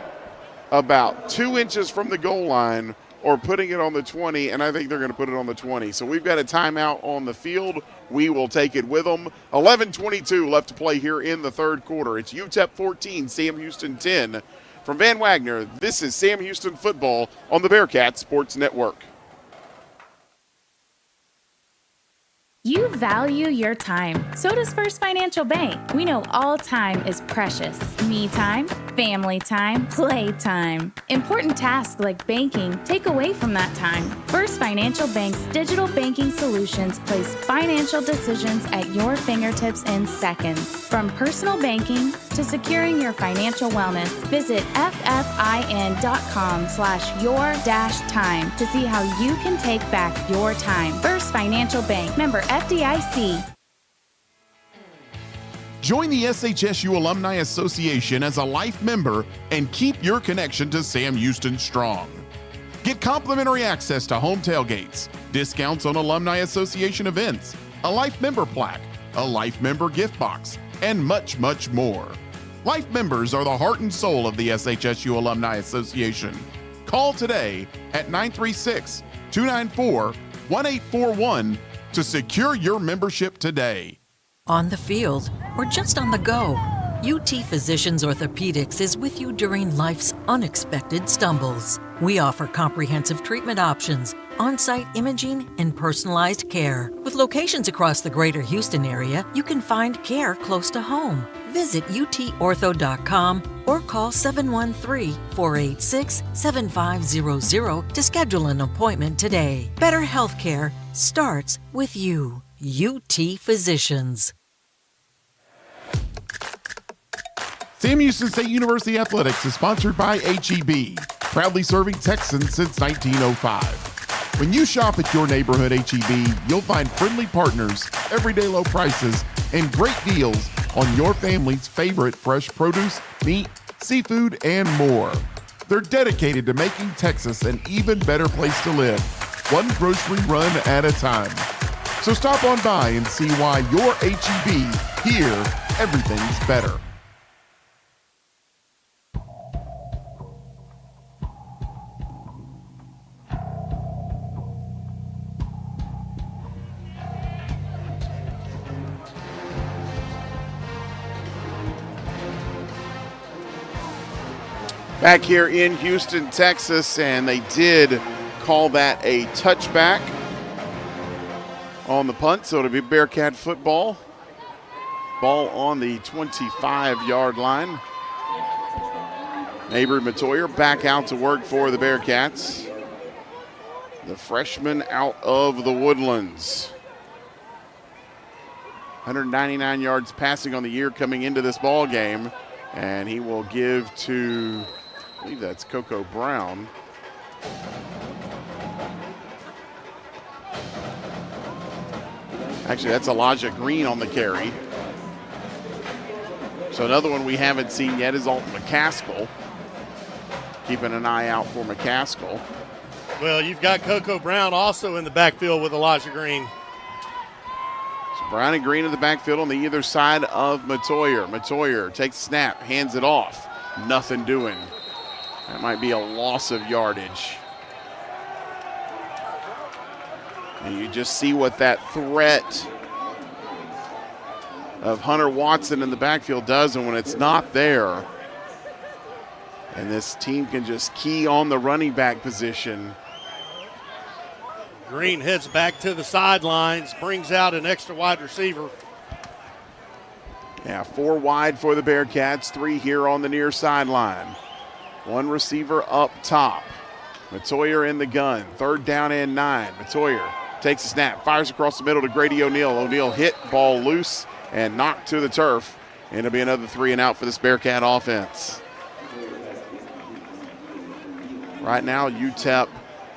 S1: about 2 inches from the goal line or putting it on the 20, and I think they're going to put it on the 20. So we've got a timeout on the field. We will take it with them. 11:22 left to play here in the 3rd quarter. It's UTEP 14, Sam Houston 10. From Van Wagner, this is Sam Houston football on the Bearcat Sports Network.
S3: You value your time. So does First Financial Bank. We know all time is precious. Me time, family time, play time. Important tasks like banking take away from that time. First Financial Bank's digital banking solutions place financial decisions at your fingertips in seconds. From personal banking to securing your financial wellness, visit ffin.com/your-time to see how you can take back your time. First Financial Bank, member FDIC.
S9: Join the SHSU Alumni Association as a life member and keep your connection to Sam Houston strong. Get complimentary access to home tailgates, discounts on Alumni Association events, a life member plaque, a life member gift box, and much, much more. Life members are the heart and soul of the SHSU Alumni Association. Call today at 936-294-1841 to secure your membership today.
S18: On the field or just on the go, UT Physicians Orthopedics is with you during life's unexpected stumbles. We offer comprehensive treatment options, on-site imaging, and personalized care. With locations across the greater Houston area, you can find care close to home. Visit utortho.com or call 713-486-7500 to schedule an appointment today. Better healthcare starts with you. UT Physicians.
S9: Sam Houston State University Athletics is sponsored by HEB, proudly serving Texans since 1905. When you shop at your neighborhood HEB, you'll find friendly partners, everyday low prices, and great deals on your family's favorite fresh produce, meat, seafood, and more. They're dedicated to making Texas an even better place to live, one grocery run at a time. So stop on by and see why your HEB Here, everything's better.
S1: Back here in Houston, Texas, and they did call that a touchback on the punt, so it'll be Bearcat football. Ball on the 25-yard line. Avery Matoyer back out to work for the Bearcats. The freshman out of the Woodlands. 199 yards passing on the year coming into this ball game, and he will give to, I believe that's Coco Brown. Actually, that's Elijah Green on the carry. So another one we haven't seen yet is Alton McCaskill. Keeping an eye out for McCaskill.
S2: Well, you've got Coco Brown also in the backfield with Elijah Green.
S1: So Brown and Green in the backfield on the either side of Matoyer. Matoyer takes a snap, hands it off. Nothing doing. That might be a loss of yardage. And you just see what that threat of Hunter Watson in the backfield does, and when it's not there, and this team can just key on the running back position.
S2: Green heads back to the sidelines, brings out an extra wide receiver.
S1: Yeah, 4 wide for the Bearcats, 3 here on the near sideline. 1 receiver up top. Matoyer in the gun, 3rd down and 9. Matoyer takes a snap, fires across the middle to Grady O'Neal. O'Neal hit, ball loose, and knocked to the turf. And it'll be another 3 and out for this Bearcat offense. Right now, UTEP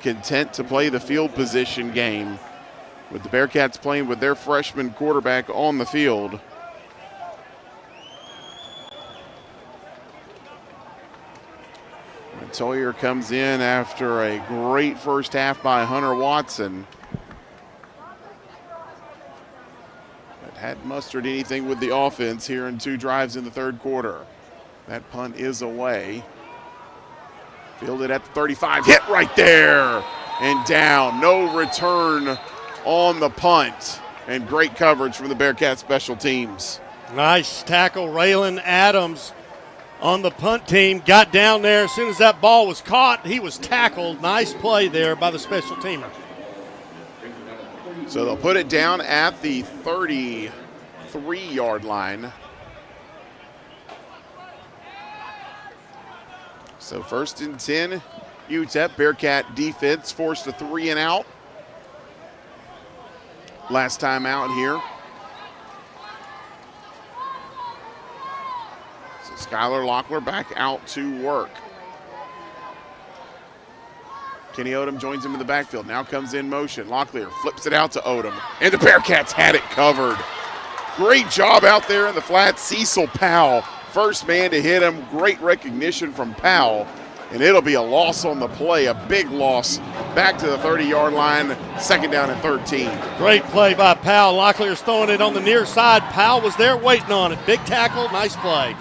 S1: content to play the field position game with the Bearcats playing with their freshman quarterback on the field. Sawyer comes in after a great first half by Hunter Watson. But hadn't mustered anything with the offense here in 2 drives in the 3rd quarter. That punt is away. Fielded at the 35, hit right there and down. No return on the punt, and great coverage from the Bearcat special teams.
S2: Nice tackle, Raylan Adams on the punt team. Got down there as soon as that ball was caught. He was tackled. Nice play there by the special teamer.
S1: So they'll put it down at the 33-yard line. So 1st and 10, UTEP. Bearcat defense forced a 3 and out. Last time out here. So Skylar Locklear back out to work. Kenny Odom joins him in the backfield. Now comes in motion. Locklear flips it out to Odom. And the Bearcats had it covered. Great job out there in the flat. Cecil Powell, first man to hit him. Great recognition from Powell. And it'll be a loss on the play, a big loss. Back to the 30-yard line, 2nd down and 13.
S2: Great play by Powell. Locklear's throwing it on the near side. Powell was there waiting on it. Big tackle, nice play.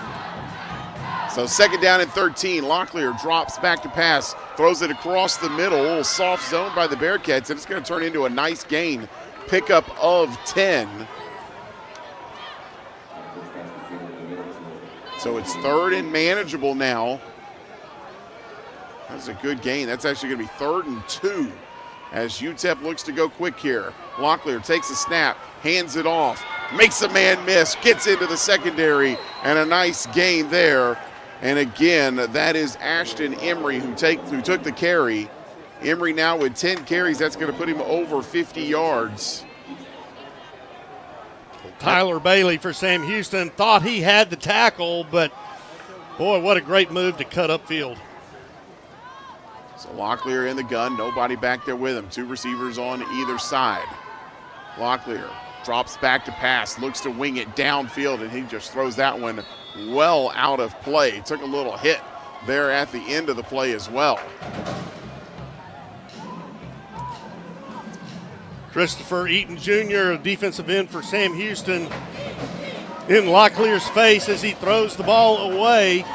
S1: So 2nd down and 13. Locklear drops back to pass, throws it across the middle. A little soft zone by the Bearcats, and it's going to turn into a nice gain. Pickup of 10. So it's 3rd and manageable now. That's a good gain. That's actually going to be 3rd and 2 as UTEP looks to go quick here. Locklear takes a snap, hands it off, makes a man miss, gets into the secondary, and a nice gain there. And again, that is Ashton Emery who took the carry. Emery now with 10 carries. That's going to put him over 50 yards.
S2: Tyler Bailey for Sam Houston thought he had the tackle, but boy, what a great move to cut upfield.
S1: So Locklear in the gun, nobody back there with him. 2 receivers on either side. Locklear drops back to pass, looks to wing it downfield, and he just throws that one well out of play. Took a little hit there at the end of the play as well.
S2: Christopher Eaton Jr., defensive end for Sam Houston, in Locklear's face as he throws the ball away.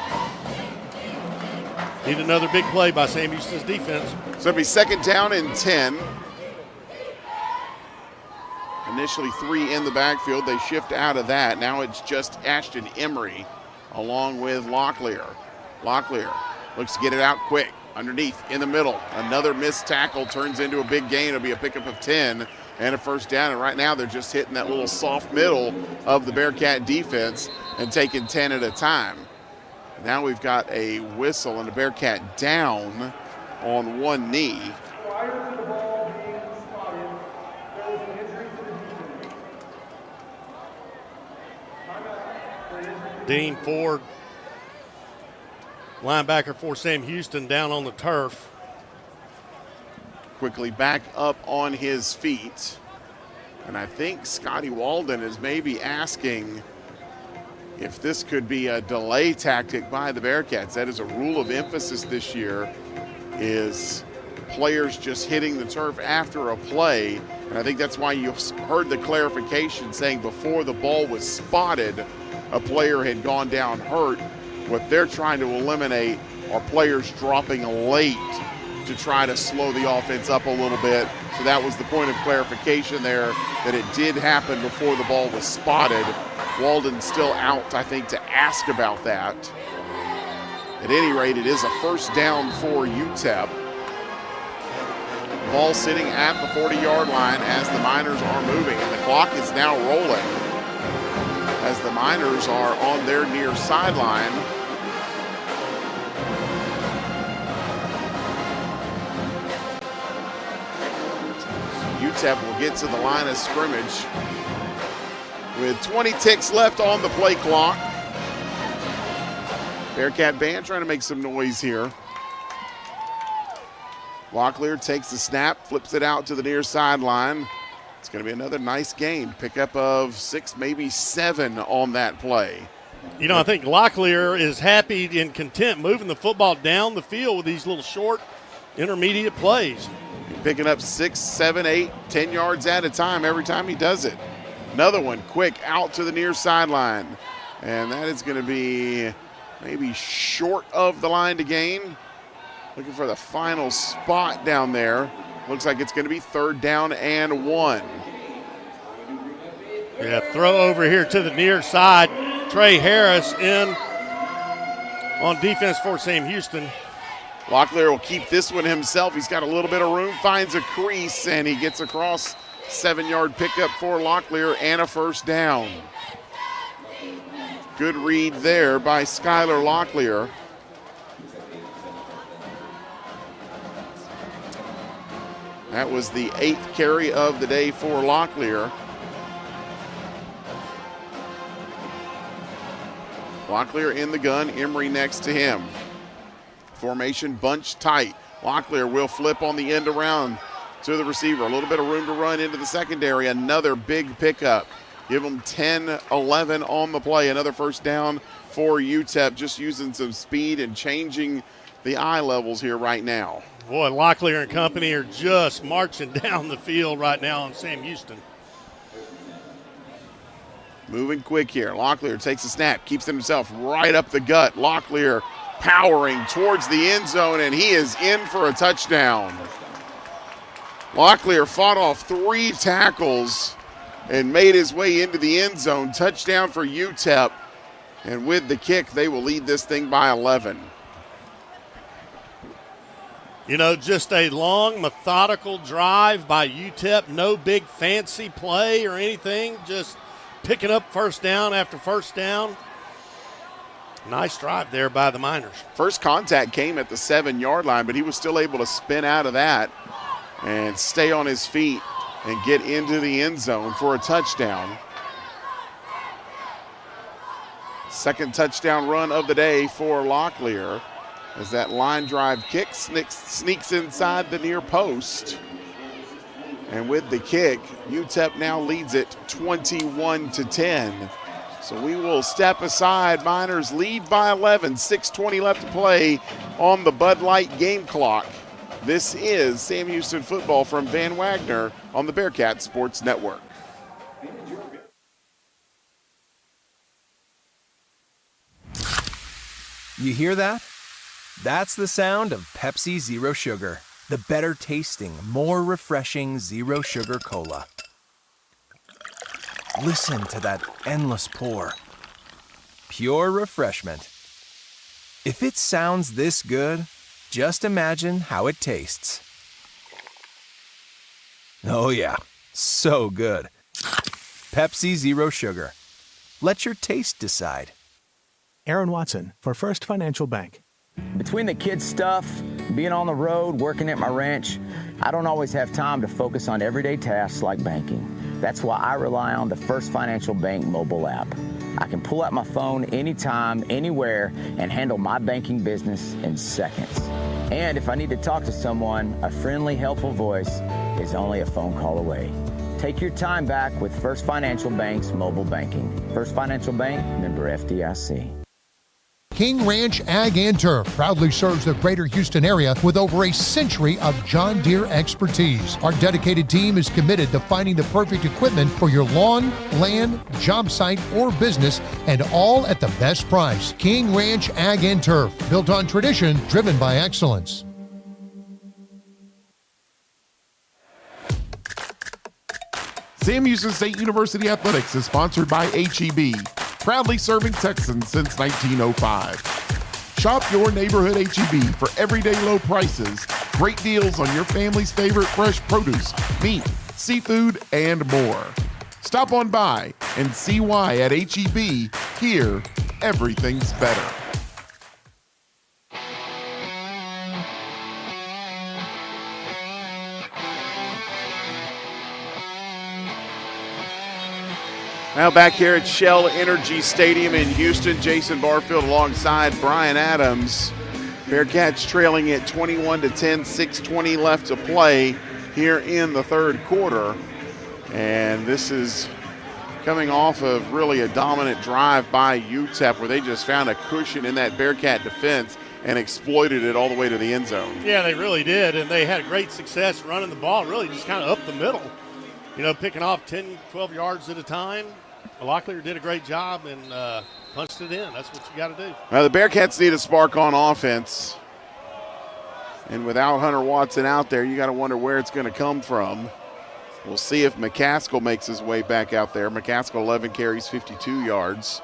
S2: Need another big play by Sam Houston's defense.
S1: So it'll be second down and 10. Initially 3 in the backfield. They shift out of that. Now it's just Ashton Emery along with Locklear. Locklear looks to get it out quick. Underneath, in the middle. Another missed tackle turns into a big gain. It'll be a pickup of 10 and a first down. And right now they're just hitting that little soft middle of the Bearcat defense and taking 10 at a time. Now we've got a whistle and a Bearcat down on one knee.
S2: Dean Ford, linebacker for Sam Houston, down on the turf.
S1: Quickly back up on his feet. And I think Scotty Walden is maybe asking if this could be a delay tactic by the Bearcats. That is a rule of emphasis this year, is players just hitting the turf after a play. And I think that's why you heard the clarification saying before the ball was spotted, a player had gone down hurt. What they're trying to eliminate are players dropping late to try to slow the offense up a little bit. So that was the point of clarification there, that it did happen before the ball was spotted. Walden's still out, I think, to ask about that. At any rate, it is a first down for UTEP. Ball sitting at the 40-yard line as the Miners are moving, and the clock is now rolling as the Miners are on their near sideline. UTEP will get to the line of scrimmage with 20 ticks left on the play clock. Bearcat band trying to make some noise here. Locklear takes the snap, flips it out to the near sideline. It's going to be another nice gain. Pickup of 6, maybe 7 on that play.
S2: You know, I think Locklear is happy and content moving the football down the field with these little short intermediate plays.
S1: Picking up 6, 7, 8, 10 yards at a time every time he does it. Another one quick out to the near sideline. And that is going to be maybe short of the line to gain. Looking for the final spot down there. Looks like it's going to be third down and 1.
S2: Yeah, throw over here to the near side. Trey Harris in on defense for Sam Houston.
S1: Locklear will keep this one himself. He's got a little bit of room, finds a crease, and he gets across. 7-yard pickup for Locklear and a first down. Good read there by Skylar Locklear. That was the 8th carry of the day for Locklear. Locklear in the gun, Emery next to him. Formation bunched tight. Locklear will flip on the end around to the receiver. A little bit of room to run into the secondary. Another big pickup. Give them 10, 11 on the play. Another first down for UTEP, just using some speed and changing the eye levels here right now.
S2: Boy, Locklear and company are just marching down the field right now on Sam Houston.
S1: Moving quick here. Locklear takes a snap, keeps it himself right up the gut. Locklear powering towards the end zone, and he is in for a touchdown. Locklear fought off 3 tackles and made his way into the end zone. Touchdown for UTEP. And with the kick, they will lead this thing by 11.
S2: You know, just a long, methodical drive by UTEP. No big fancy play or anything. Just picking up first down after first down. Nice drive there by the Miners.
S1: First contact came at the 7-yard line, but he was still able to spin out of that and stay on his feet and get into the end zone for a touchdown. Second touchdown run of the day for Locklear as that line drive kick sneaks inside the near post. And with the kick, UTEP now leads it 21-10. So we will step aside. Miners lead by 11, 6:20 left to play on the Bud Light game clock. This is Sam Houston football from Van Wagner on the Bearcat Sports Network.
S8: You hear that? That's the sound of Pepsi Zero Sugar, the better tasting, more refreshing zero sugar cola. Listen to that endless pour. Pure refreshment. If it sounds this good, just imagine how it tastes. Oh yeah, so good. Pepsi Zero Sugar. Let your taste decide.
S11: Aaron Watson for First Financial Bank.
S12: Between the kids' stuff, being on the road, working at my ranch, I don't always have time to focus on everyday tasks like banking. That's why I rely on the First Financial Bank mobile app. I can pull out my phone anytime, anywhere, and handle my banking business in seconds. And if I need to talk to someone, a friendly, helpful voice is only a phone call away. Take your time back with First Financial Bank's mobile banking. First Financial Bank, member FDIC.
S6: King Ranch Ag and Turf proudly serves the greater Houston area with over a century of John Deere expertise. Our dedicated team is committed to finding the perfect equipment for your lawn, land, job site, or business, and all at the best price. King Ranch Ag and Turf, built on tradition, driven by excellence.
S9: Sam Houston State University Athletics is sponsored by HEB, proudly serving Texans since 1905. Shop your neighborhood HEB for everyday low prices, great deals on your family's favorite fresh produce, meat, seafood, and more. Stop on by and see why at HEB, here, everything's better.
S1: Now back here at Shell Energy Stadium in Houston, Jason Barfield alongside Brian Adams. Bearkats trailing at 21-10, 6:20 left to play here in the third quarter. And this is coming off of really a dominant drive by UTEP where they just found a cushion in that Bearcat defense and exploited it all the way to the end zone.
S2: Yeah, they really did, and they had great success running the ball, really just kind of up the middle. You know, picking off 10, 12 yards at a time. Locklear did a great job and punched it in. That's what you got to do.
S1: Now the Bearcats need a spark on offense. And without Hunter Watson out there, you got to wonder where it's going to come from. We'll see if McCaskill makes his way back out there. McCaskill 11 carries, 52 yards.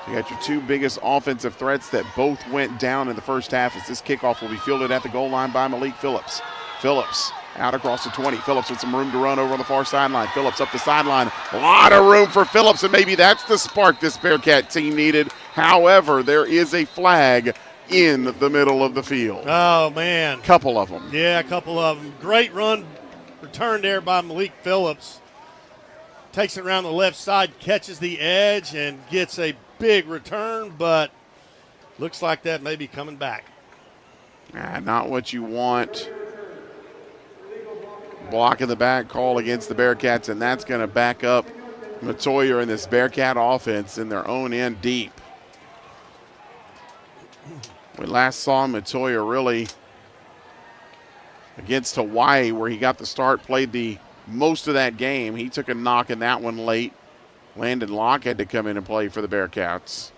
S1: You got your two biggest offensive threats that both went down in the first half as this kickoff will be fielded at the goal line by Malik Phillips. Phillips out across the 20. Phillips with some room to run over on the far sideline. Phillips up the sideline. A lot of room for Phillips, and maybe that's the spark this Bearcat team needed. However, there is a flag in the middle of the field.
S2: Oh, man.
S1: Couple of them.
S2: Yeah, a couple of them. Great run return there by Malik Phillips. Takes it around the left side, catches the edge, and gets a big return, but looks like that may be coming back.
S1: Not what you want. Block in the back call against the Bearcats, and that's going to back up Matoyer and this Bearcat offense in their own end deep. We last saw Matoyer really against Hawaii where he got the start, played the most of that game. He took a knock in that one late. Landon Locke had to come in and play for the Bearcats.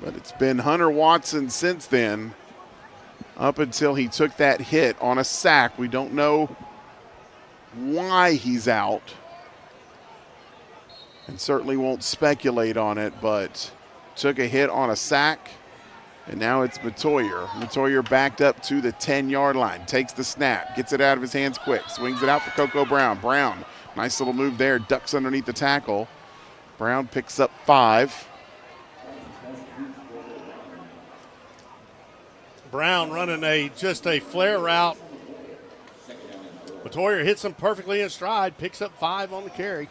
S1: But it's been Hunter Watson since then, up until he took that hit on a sack. We don't know why he's out, and certainly won't speculate on it, but took a hit on a sack, and now it's Matoyer. Matoyer backed up to the 10-yard line, takes the snap, gets it out of his hands quick, swings it out for Coco Brown. Brown, nice little move there, ducks underneath the tackle. Brown picks up 5.
S2: Brown running just a flare route. Matoyer hits him perfectly in stride, picks up 5 on the carry.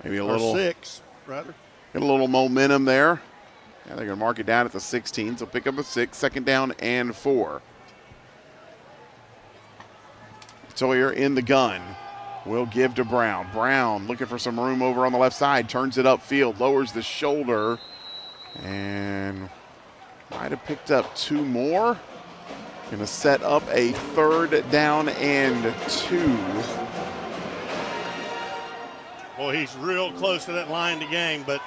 S1: Maybe a
S2: or
S1: little
S2: 6, rather.
S1: Get a little momentum there. Yeah, they're going to mark it down at the 16, so pick up a 6, second down and 4. Matoyer in the gun. Will give to Brown. Brown looking for some room over on the left side, turns it upfield, lowers the shoulder, and might have picked up 2 more. Going to set up a third down and 2.
S2: Well, he's real close to that line to gain, but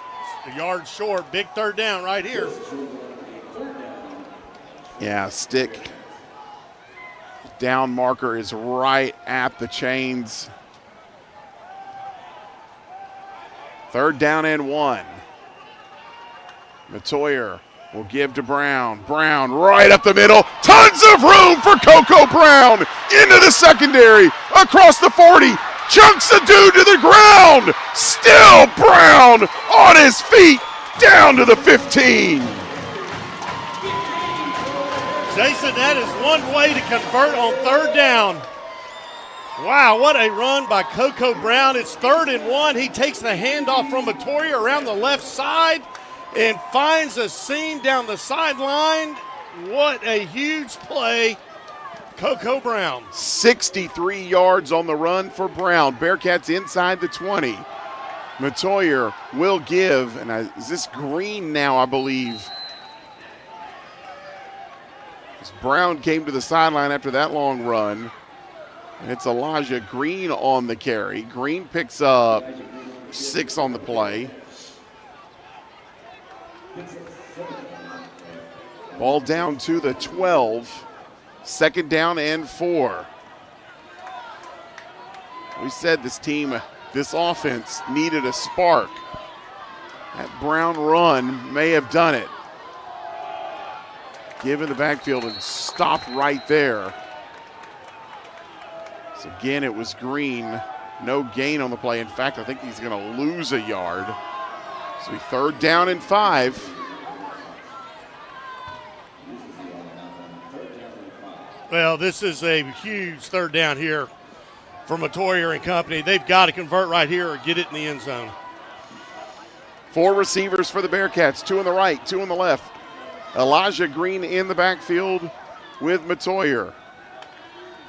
S2: a yard short. Big third down right here.
S1: Yeah, stick down marker is right at the chains. 3rd down and 1. Matoyer will give to Brown. Brown right up the middle. Tons of room for Coco Brown. Into the secondary. Across the 40. Chunks the dude to the ground. Still Brown on his feet. Down to the 15.
S2: Jason, that is one way to convert on 3rd down. Wow, what a run by Coco Brown. It's 3rd and 1. He takes the handoff from Matoyer around the left side and finds a seam down the sideline. What a huge play, Coco Brown.
S1: 63 yards on the run for Brown. Bearcats inside the 20. Matoyer will give, and is this Green now, I believe? As Brown came to the sideline after that long run. And it's Elijah Green on the carry. Green picks up 6 on the play. Ball down to the 12. 2nd down and 4. We said this team, this offense needed a spark. That Brown run may have done it. Give in the backfield and stop right there. So again, it was Green. No gain on the play. In fact, I think he's going to lose a yard. So 3rd down and 5.
S2: Well, this is a huge 3rd down here for Matoyer and company. They've got to convert right here or get it in the end zone.
S1: 4 receivers for the Bearcats, 2 on the right, 2 on the left. Elijah Green in the backfield with Matoyer.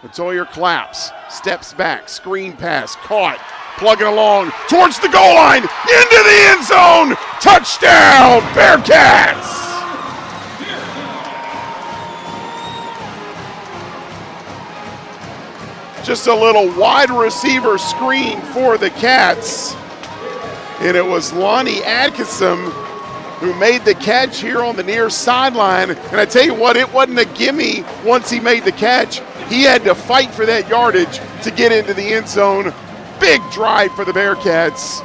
S1: Matoyer claps, steps back, screen pass, caught, plugging along towards the goal line, into the end zone, touchdown, Bearcats! Just a little wide receiver screen for the Cats, and it was Lonnie Atkinson who made the catch here on the near sideline. And I tell you what, it wasn't a gimme once he made the catch. He had to fight for that yardage to get into the end zone. Big drive for the Bearcats.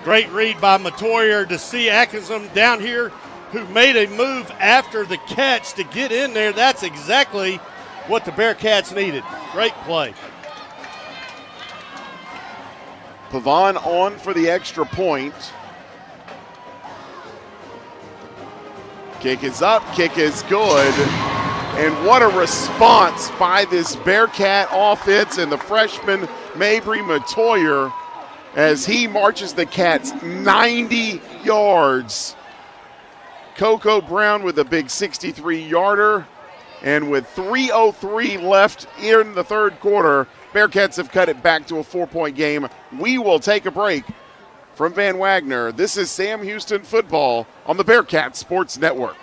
S2: Great read by Matoyer to see Atkinson down here who made a move after the catch to get in there. That's exactly what the Bearcats needed. Great play.
S1: Pavon on for the extra point. Kick is up, kick is good. And what a response by this Bearcat offense and the freshman Mabry Matoyer as he marches the Cats 90 yards. Coco Brown with a big 63-yarder. And with 3:03 left in the 3rd quarter, Bearcats have cut it back to a 4-point game. We will take a break. From Van Wagner, this is Sam Houston Football on the Bearcat Sports Network.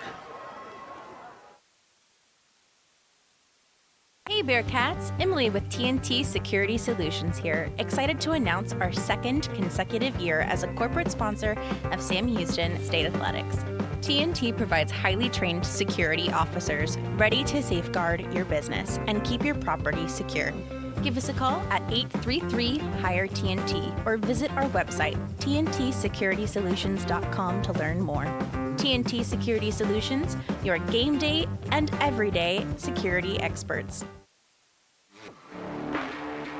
S13: Hey Bearcats, Emily with TNT Security Solutions here. Excited to announce our 2nd consecutive year as a corporate sponsor of Sam Houston State Athletics. TNT provides highly trained security officers ready to safeguard your business and keep your property secure. Give us a call at 833-HIRE-TNT or visit our website, tntsecuritysolutions.com, to learn more. TNT Security Solutions, your game day and everyday security experts.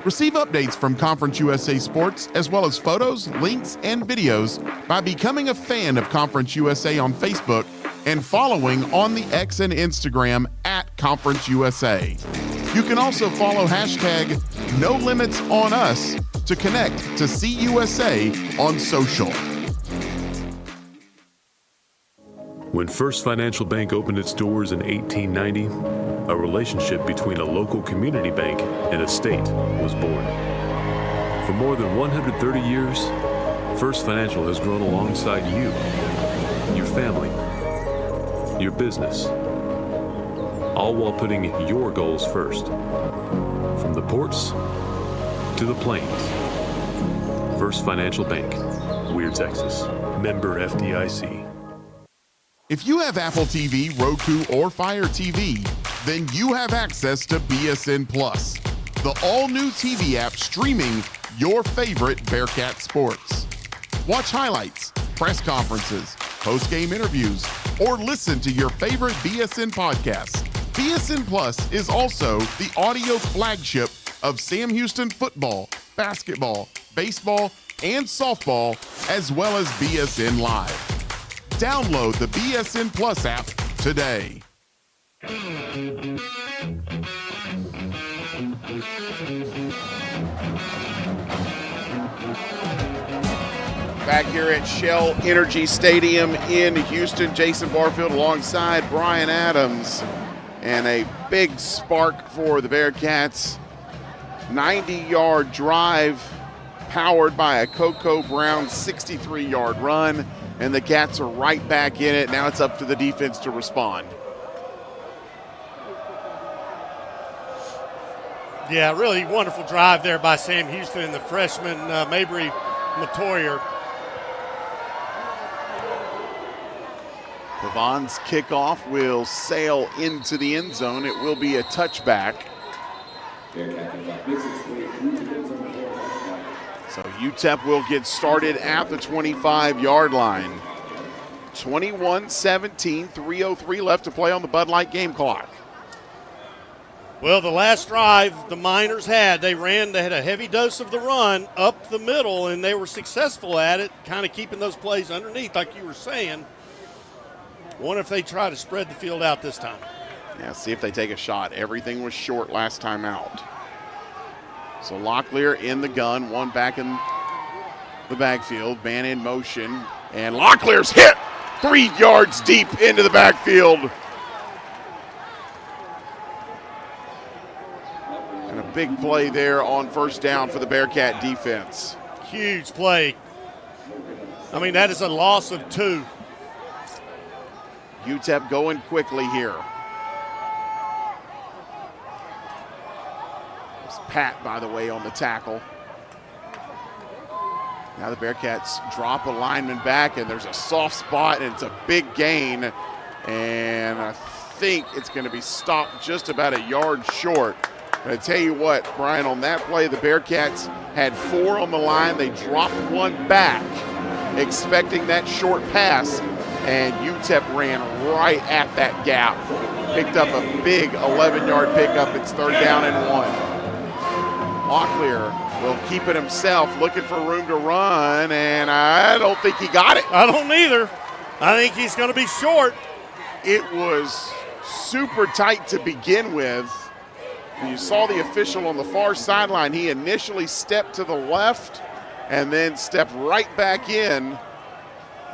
S9: Receive updates from Conference USA Sports, as well as photos, links, and videos by becoming a fan of Conference USA on Facebook and following on the X and Instagram at Conference USA. You can also follow hashtag #NoLimitsOnUs to connect to CUSA on social.
S14: When First Financial Bank opened its doors in 1890, a relationship between a local community bank and a state was born. For more than 130 years, First Financial has grown alongside you, your family, your business, all while putting your goals first. From the ports to the plains, First Financial Bank, Weir, Texas. Member FDIC.
S9: If you have Apple TV, Roku, or Fire TV, then you have access to BSN Plus, the all-new TV app streaming your favorite Bearcat sports. Watch highlights, press conferences, post-game interviews, or listen to your favorite BSN podcasts. BSN Plus is also the audio flagship of Sam Houston football, basketball, baseball, and softball, as well as BSN Live. Download the BSN Plus app today.
S1: Back here at Shell Energy Stadium in Houston, Jason Barfield alongside Brian Adams. And a big spark for the Bearkats. 90-yard drive powered by a Coco Brown 63-yard run. And the Cats are right back in it. Now it's up to the defense to respond.
S2: Yeah, really wonderful drive there by Sam Houston and the freshman Mabry Matoyer.
S1: Pavon's kickoff will sail into the end zone. It will be a touchback. So UTEP will get started at the 25-yard line. 21-17, 3:03 left to play on the Bud Light game clock.
S2: Well, the last drive the Miners had, they had a heavy dose of the run up the middle, and they were successful at it, kind of keeping those plays underneath, like you were saying. Wonder if they try to spread the field out this time.
S1: Yeah, see if they take a shot. Everything was short last time out. So Locklear in the gun, one back in the backfield, man in motion, and Locklear's hit 3 yards deep into the backfield. And a big play there on first down for the Bearcat defense.
S2: Huge play. I mean, that is a loss of 2.
S1: UTEP going quickly here. It's Pat, by the way, on the tackle. Now the Bearcats drop a lineman back, and there's a soft spot, and it's a big gain. And I think it's going to be stopped just about a yard short. But I tell you what, Brian, on that play, the Bearcats had 4 on the line. They dropped one back, expecting that short pass. And UTEP ran right at that gap. Picked up a big 11-yard pickup. It's 3rd down and 1. Locklear will keep it himself, looking for room to run, and I don't think he got it.
S2: I don't either. I think he's going to be short.
S1: It was super tight to begin with. You saw the official on the far sideline. He initially stepped to the left and then stepped right back in.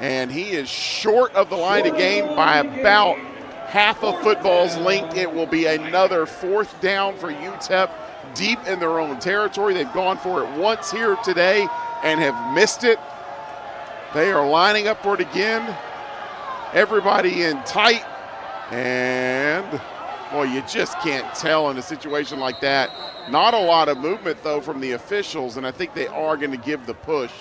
S1: And he is short of the line of game by about half a football's length. It will be another 4th down for UTEP deep in their own territory. They've gone for it once here today and have missed it. They are lining up for it again. Everybody in tight. And, boy, you just can't tell in a situation like that. Not a lot of movement, though, from the officials, and I think they are going to give the push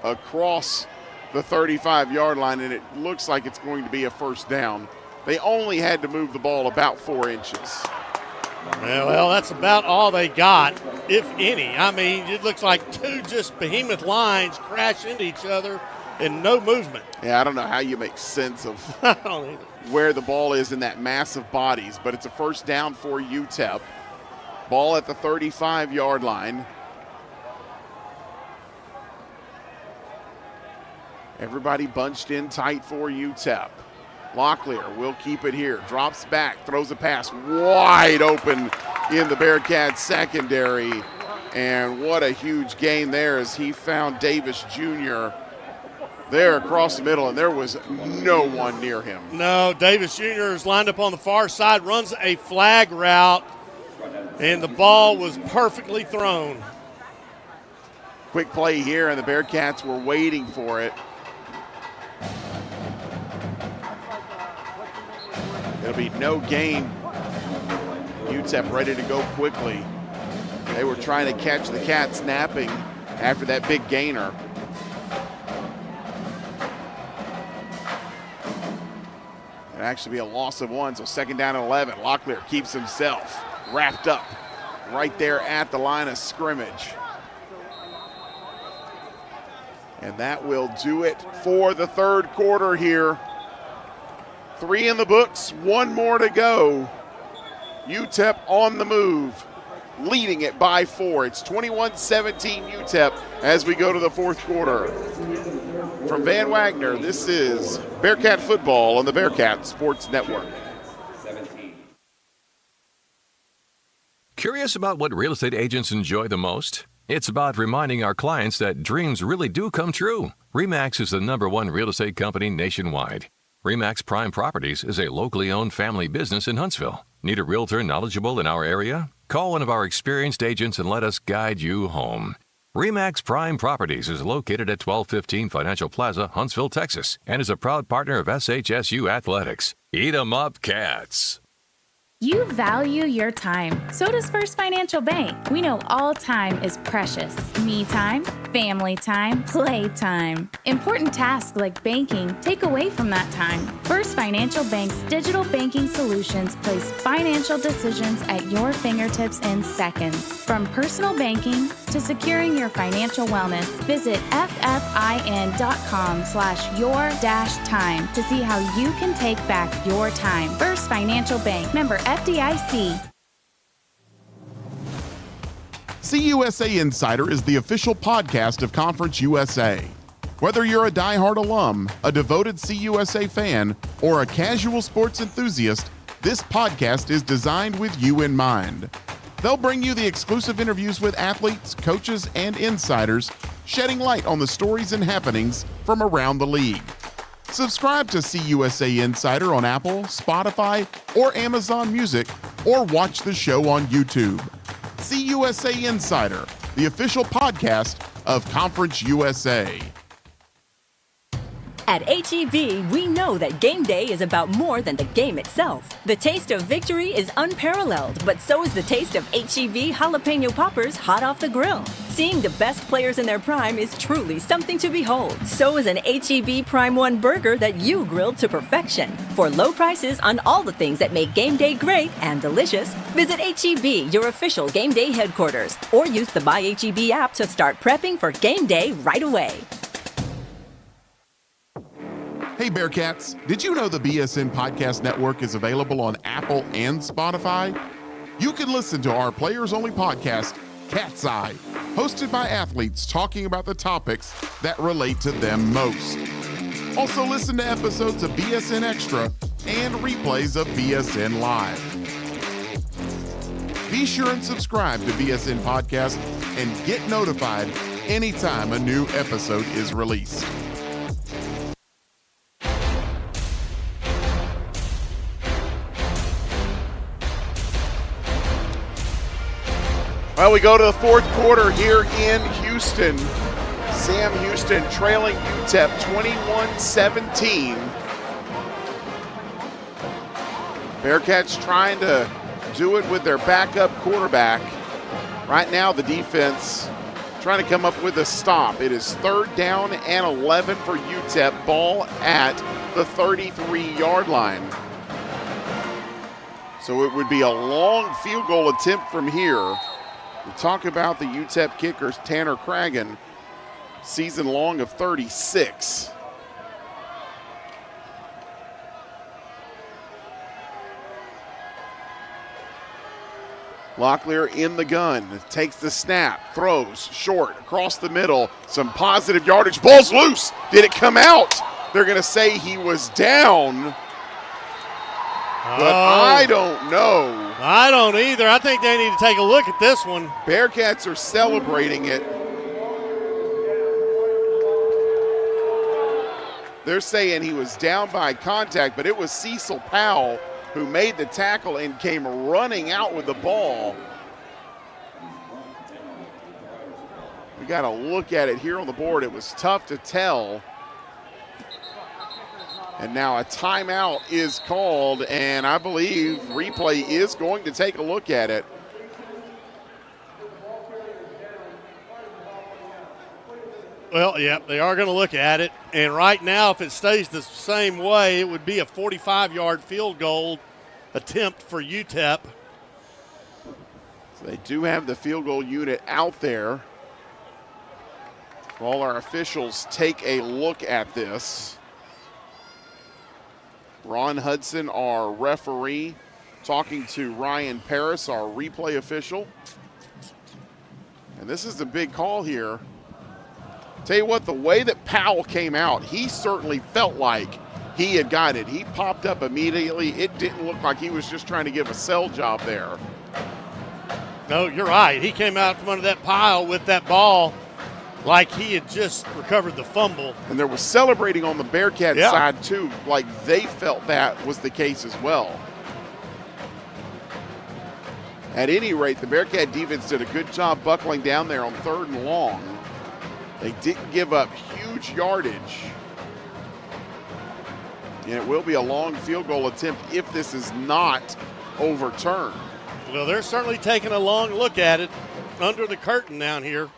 S1: across the 35-yard line, and it looks like it's going to be a 1st down. They only had to move the ball about 4 inches.
S2: Well, that's about all they got, if any. I mean, it looks like 2 just behemoth lines crash into each other and no movement.
S1: Yeah, I don't know how you make sense of where the ball is in that mass of bodies, but it's a 1st down for UTEP. Ball at the 35-yard line. Everybody bunched in tight for UTEP. Locklear will keep it here. Drops back, throws a pass wide open in the Bearcats secondary. And what a huge gain there as he found Davis Jr. there across the middle, and there was no one near him.
S2: No, Davis Jr. is lined up on the far side, runs a flag route, and the ball was perfectly thrown.
S1: Quick play here, and the Bearcats were waiting for it. It'll be no gain. UTEP ready to go quickly. They were trying to catch the Cats napping after that big gainer. It'll actually be a loss of 1, so 2nd down and 11. Locklear keeps himself wrapped up right there at the line of scrimmage. And that will do it for the 3rd quarter here. 3 in the books, 1 more to go. UTEP on the move, leading it by 4. It's 21-17 UTEP as we go to the 4th quarter. From Van Wagner, this is Bearcat Football on the Bearcat Sports Network.
S5: Curious about what real estate agents enjoy the most? It's about reminding our clients that dreams really do come true. RE/MAX is the #1 real estate company nationwide. RE/MAX Prime Properties is a locally owned family business in Huntsville. Need a realtor knowledgeable in our area? Call one of our experienced agents and let us guide you home. RE/MAX Prime Properties is located at 1215 Financial Plaza, Huntsville, Texas, and is a proud partner of SHSU Athletics. Eat 'em up, Cats.
S3: You value your time. So does First Financial Bank. We know all time is precious. Me time, family time, play time. Important tasks like banking take away from that time. First Financial Bank's digital banking solutions place financial decisions at your fingertips in seconds. From personal banking to securing your financial wellness, visit ffin.com/your-time to see how you can take back your time. First Financial Bank, member FDIC.
S9: CUSA Insider is the official podcast of Conference USA. Whether you're a diehard alum, a devoted CUSA fan, or a casual sports enthusiast, this podcast is designed with you in mind. They'll bring you the exclusive interviews with athletes, coaches, and insiders, shedding light on the stories and happenings from around the league. Subscribe to CUSA Insider on Apple, Spotify, or Amazon Music, or watch the show on YouTube. CUSA Insider, the official podcast of Conference USA.
S10: At HEB, we know that game day is about more than the game itself. The taste of victory is unparalleled, but so is the taste of HEB jalapeno poppers hot off the grill. Seeing the best players in their prime is truly something to behold. So is an HEB Prime 1 burger that you grilled to perfection. For low prices on all the things that make game day great and delicious, visit HEB, your official game day headquarters, or use the Buy HEB app to start prepping for game day right away.
S9: Hey Bearcats, did you know the BSN Podcast Network is available on Apple and Spotify? You can listen to our players-only podcast, Cat's Eye, hosted by athletes talking about the topics that relate to them most. Also listen to episodes of BSN Extra and replays of BSN Live. Be sure and subscribe to BSN Podcast and get notified anytime a new episode is released.
S1: Well, we go to the 4th quarter here in Houston. Sam Houston trailing UTEP 21-17. Bearcats trying to do it with their backup quarterback. Right now, the defense trying to come up with a stop. It is 3rd down and 11 for UTEP. Ball at the 33-yard line. So it would be a long field goal attempt from here. We talk about the UTEP kickers, Tanner Cragen, season long of 36. Locklear in the gun, takes the snap, throws short across the middle, some positive yardage, ball's loose. Did it come out? They're going to say he was down, but I don't know.
S2: I don't either. I think they need to take a look at this one.
S1: Bearcats are celebrating it. They're saying he was down by contact, but it was Cecil Powell who made the tackle and came running out with the ball. We got to look at it here on the board. It was tough to tell. And now a timeout is called, and I believe replay is going to take a look at it.
S2: Well, yeah, they are going to look at it. And right now, if it stays the same way, it would be a 45-yard field goal attempt for UTEP.
S1: So they do have the field goal unit out there. All our officials take a look at this. Ron Hudson, our referee, talking to Ryan Paris, our replay official. And this is the big call here. Tell you what, the way that Powell came out, he certainly felt like he had got it. He popped up immediately. It didn't look like he was just trying to give a sell job there.
S2: No, you're right. He came out from under that pile with that ball like he had just recovered the fumble.
S1: And there was celebrating on the Bearcats side too, like they felt that was the case as well. At any rate, the Bearcat defense did a good job buckling down there on 3rd and long. They didn't give up huge yardage. And it will be a long field goal attempt if this is not overturned.
S2: Well, they're certainly taking a long look at it under the curtain down here.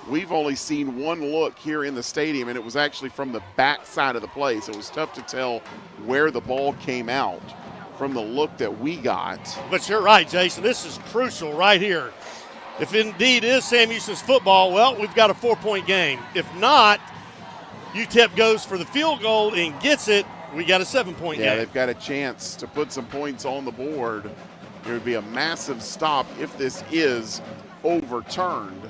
S1: We've only seen one look here in the stadium, and it was actually from the back side of the play, so it was tough to tell where the ball came out from the look that we got.
S2: But you're right, Jason. This is crucial right here. If indeed is Sam Houston's football, well, we've got a 4-point game. If not, UTEP goes for the field goal and gets it, we got a 7-point game.
S1: Yeah, they've got a chance to put some points on the board. It would be a massive stop if this is overturned.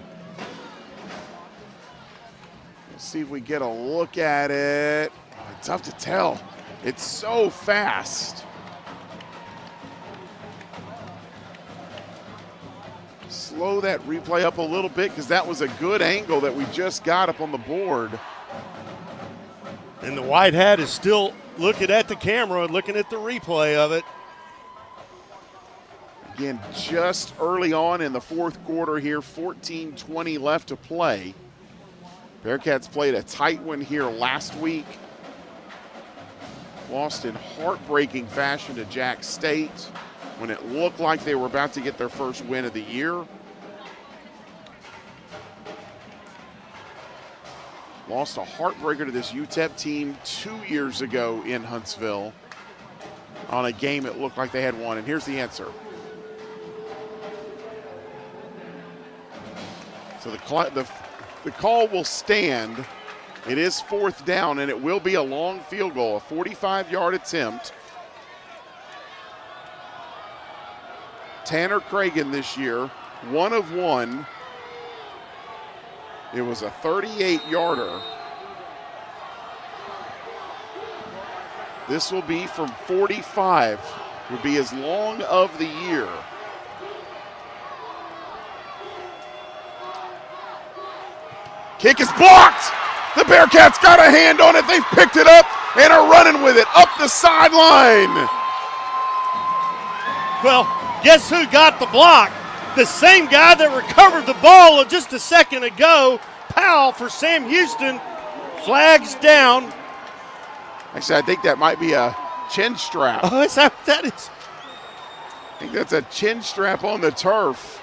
S1: Let's see if we get a look at it. Oh, it's tough to tell. It's so fast. Slow that replay up a little bit because that was a good angle that we just got up on the board.
S2: And the white hat is still looking at the camera, looking at the replay of it.
S1: Again, just early on in the 4th quarter here, 14:20 left to play. Bearcats played a tight one here last week. Lost in heartbreaking fashion to Jack State when it looked like they were about to get their first win of the year. Lost a heartbreaker to this UTEP team 2 years ago in Huntsville on a game it looked like they had won. And here's the answer. So the call will stand. It is 4th down, and it will be a long field goal, a 45-yard attempt. Tanner Cragen this year, 1 of 1. It was a 38-yarder. This will be from 45. Will be his long of the year. Kick is blocked. The Bearcats got a hand on it. They've picked it up and are running with it up the sideline.
S2: Well, guess who got the block? The same guy that recovered the ball just a second ago. Powell for Sam Houston. Flags down.
S1: Actually, I think that might be a chin strap.
S2: Oh, is that what that is?
S1: I think that's a chin strap on the turf.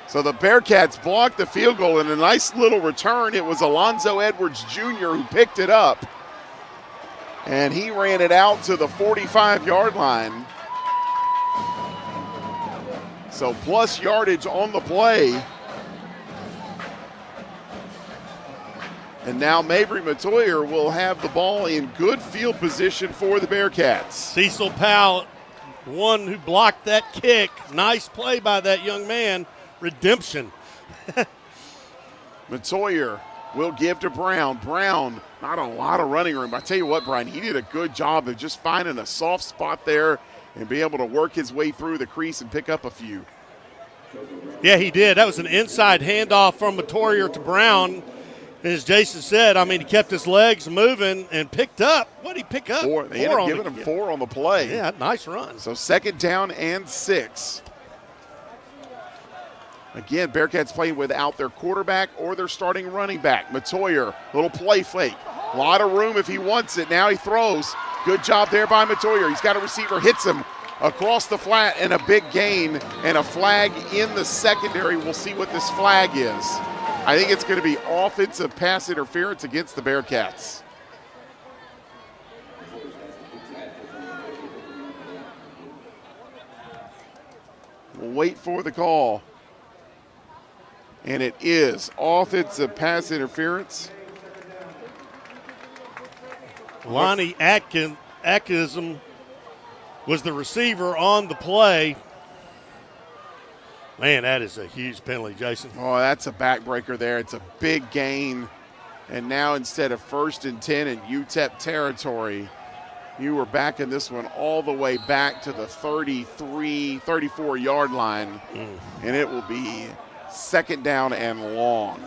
S1: So the Bearcats blocked the field goal in a nice little return. It was Alonzo Edwards Jr. who picked it up. And he ran it out to the 45-yard line. So plus yardage on the play. And now Mabry Matoyer will have the ball in good field position for the Bearcats.
S2: Cecil Powell, one who blocked that kick. Nice play by that young man. Redemption.
S1: Matoyer will give to Brown. Brown, not a lot of running room. I tell you what, Brian, he did a good job of just finding a soft spot there and be able to work his way through the crease and pick up a few.
S2: Yeah, he did. That was an inside handoff from Matoyer to Brown. And as Jason said, I mean, he kept his legs moving and picked up. What did he pick up?
S1: 4. They ended up giving him 4 on the play.
S2: Yeah, nice run.
S1: So 2nd down and 6. Again, Bearcats playing without their quarterback or their starting running back. Matoyer, little play fake. A lot of room if he wants it. Now he throws. Good job there by Matoyer. He's got a receiver, hits him across the flat, and a big gain and a flag in the secondary. We'll see what this flag is. I think it's going to be offensive pass interference against the Bearkats. We'll wait for the call. And it is offensive pass interference.
S2: Lonnie Atkinson was the receiver on the play. Man, that is a huge penalty, Jason.
S1: Oh, that's a backbreaker there. It's a big gain. And now instead of 1st and 10 in UTEP territory, you were backing this one all the way back to the 34-yard line. And it will be 2nd down and long.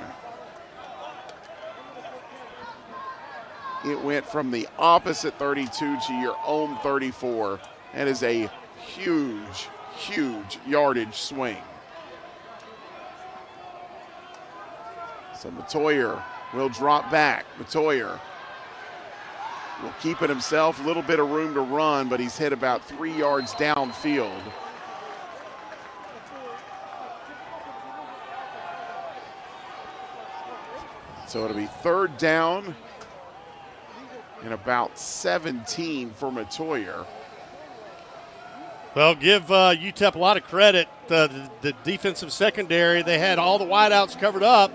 S1: It went from the opposite 32 to your own 34. That is a huge, huge yardage swing. So Matoyer will drop back. Matoyer will keep it himself, a little bit of room to run, but he's hit about 3 yards downfield. So it'll be 3rd down and about 17 for Matoyer.
S2: Well, give UTEP a lot of credit. The defensive secondary, they had all the wideouts covered up.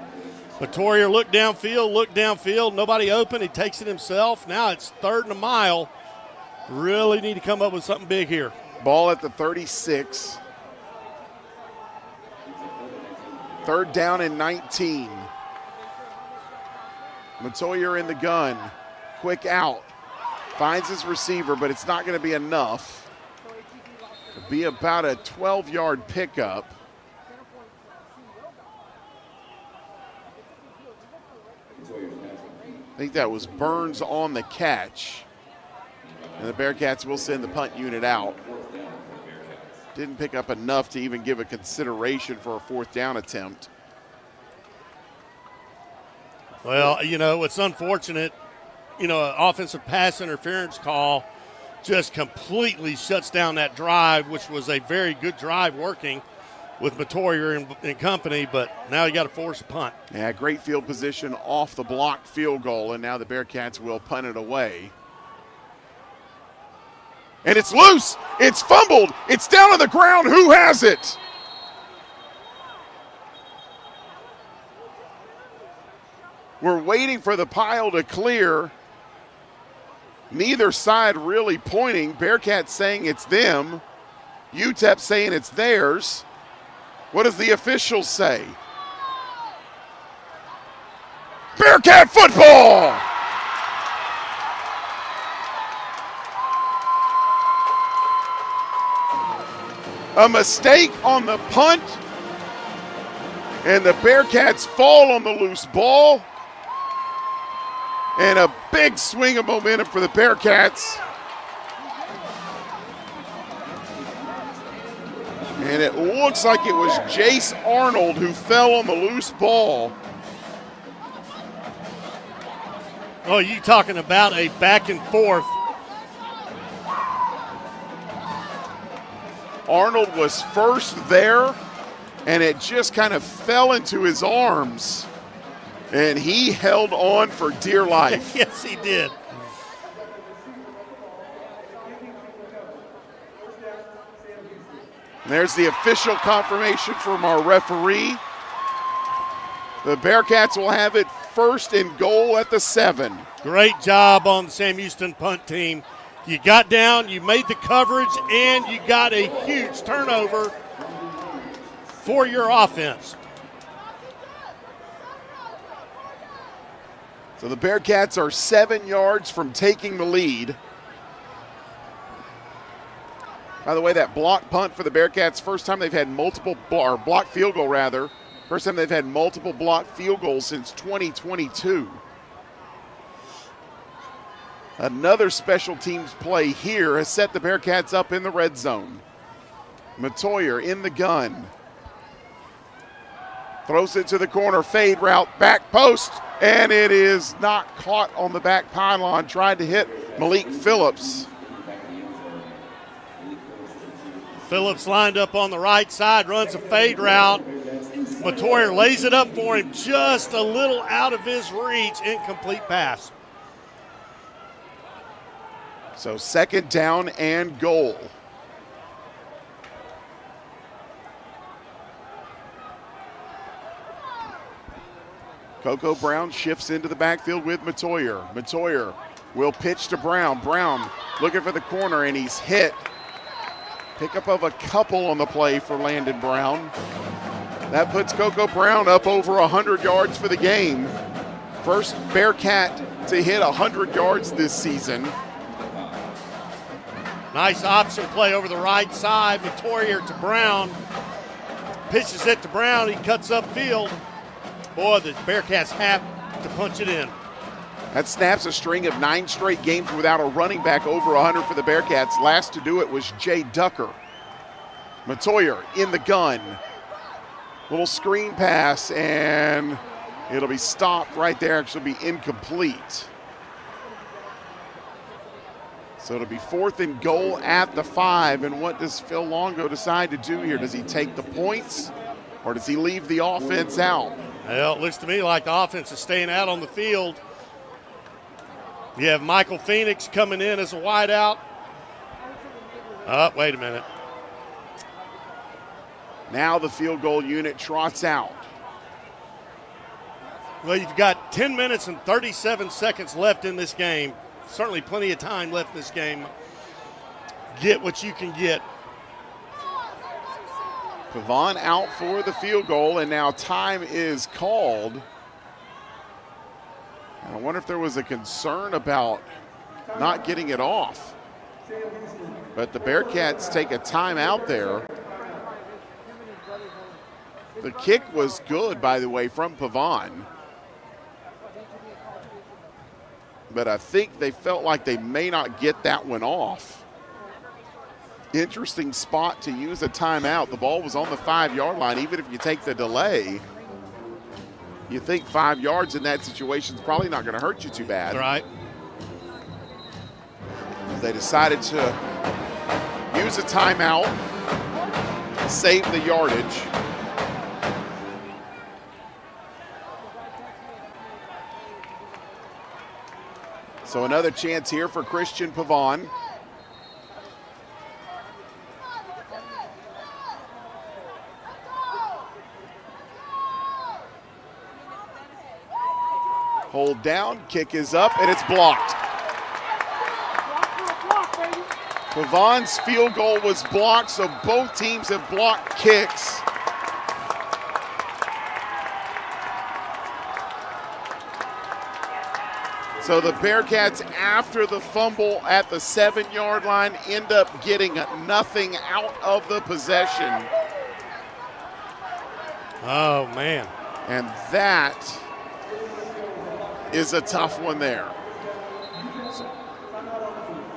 S2: Matoyer looked downfield, nobody open. He takes it himself. Now it's 3rd and a mile. Really need to come up with something big here.
S1: Ball at the 36. 3rd down and 19. Matoyer in the gun. Quick out. Finds his receiver, but it's not going to be enough. It'll be about a 12-yard pickup. I think that was Burns on the catch. And the Bearkats will send the punt unit out. Didn't pick up enough to even give a consideration for a 4th down attempt.
S2: Well, you know, it's unfortunate. You know, an offensive pass interference call just completely shuts down that drive, which was a very good drive working with Matoyer and company, but now you got to force a punt.
S1: Yeah, great field position off the blocked field goal, and now the Bearkats will punt it away. And it's loose. It's fumbled. It's down on the ground. Who has it? We're waiting for the pile to clear. Neither side really pointing. Bearcats saying it's them. UTEP saying it's theirs. What does the officials say? Bearcat football! A mistake on the punt, and the Bearcats fall on the loose ball. And a big swing of momentum for the Bearcats. And it looks like it was Jace Arnold who fell on the loose ball.
S2: Oh, you talking about a back and forth.
S1: Arnold was first there, and it just kind of fell into his arms. And he held on for dear life.
S2: Yes, he did.
S1: And there's the official confirmation from our referee. The Bearcats will have it 1st and goal at the 7.
S2: Great job on the Sam Houston punt team. You got down, you made the coverage, and you got a huge turnover for your offense.
S1: So the Bearcats are 7 yards from taking the lead. By the way, that block punt for the Bearcats, first time they've had multiple, or block field goal rather, first time they've had multiple block field goals since 2022. Another special teams play here has set the Bearcats up in the red zone. Matoyer in the gun. Throws it to the corner, fade route, back post, and it is not caught on the back pylon. Tried to hit Malik Phillips.
S2: Phillips lined up on the right side, runs a fade route, Matoyer lays it up for him, just a little out of his reach, incomplete pass.
S1: So 2nd down and goal. Coco Brown shifts into the backfield with Matoyer. Matoyer will pitch to Brown. Brown looking for the corner, and he's hit. Pickup of a couple on the play for Landon Brown. That puts Coco Brown up over 100 yards for the game. First Bearcat to hit 100 yards this season.
S2: Nice option play over the right side. Matoyer to Brown. Pitches it to Brown. He cuts upfield. Boy, the Bearcats have to punch it in.
S1: That snaps a string of 9 straight games without a running back over 100 for the Bearcats. Last to do it was Jay Ducker. Matoyer in the gun. Little screen pass, and it'll be stopped right there. Actually be incomplete. So it'll be 4th and goal at the 5. And what does Phil Longo decide to do here? Does he take the points, or does he leave the offense out?
S2: Well, it looks to me like the offense is staying out on the field. You have Michael Phoenix coming in as a wideout. Oh, wait a minute.
S1: Now the field goal unit trots out.
S2: Well, you've got 10 minutes and 37 seconds left in this game. Certainly plenty of time left in this game. Get what you can get.
S1: Pavon out for the field goal, and now time is called. I wonder if there was a concern about not getting it off. But the Bearcats take a timeout there. The kick was good, by the way, from Pavon. But I think they felt like they may not get that one off. Interesting spot to use a timeout. The ball was on the 5-yard line. Even if you take the delay, you think 5 yards in that situation is probably not going to hurt you too bad.
S2: Right.
S1: They decided to use a timeout, save the yardage. So another chance here for Christian Pavon. Hold down, kick is up, and it's blocked. Pavon's field goal was blocked, so both teams have blocked kicks. So the Bearcats, after the fumble at the 7-yard line, end up getting nothing out of the possession.
S2: Oh, man.
S1: And that is a tough one there.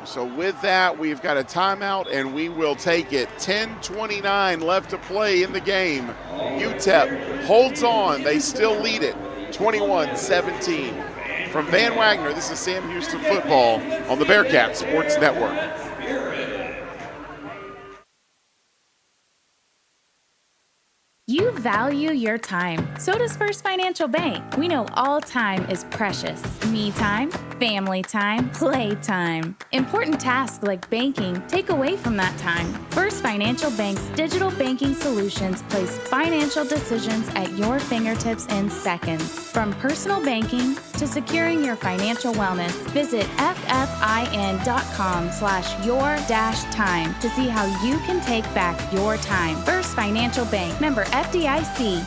S1: So with that, we've got a timeout, and we will take it. 10:29 left to play in the game. UTEP holds on. They still lead it, 21-17. From Van Wagner, this is Sam Houston Football on the Bearcat Sports Network.
S3: You value your time. So does First Financial Bank. We know all time is precious. Me time, family time, play time. Important tasks like banking take away from that time. First Financial Bank's digital banking solutions place financial decisions at your fingertips in seconds. From personal banking to securing your financial wellness, visit ffin.com/your-time to see how you can take back your time. First Financial Bank, member FDIC.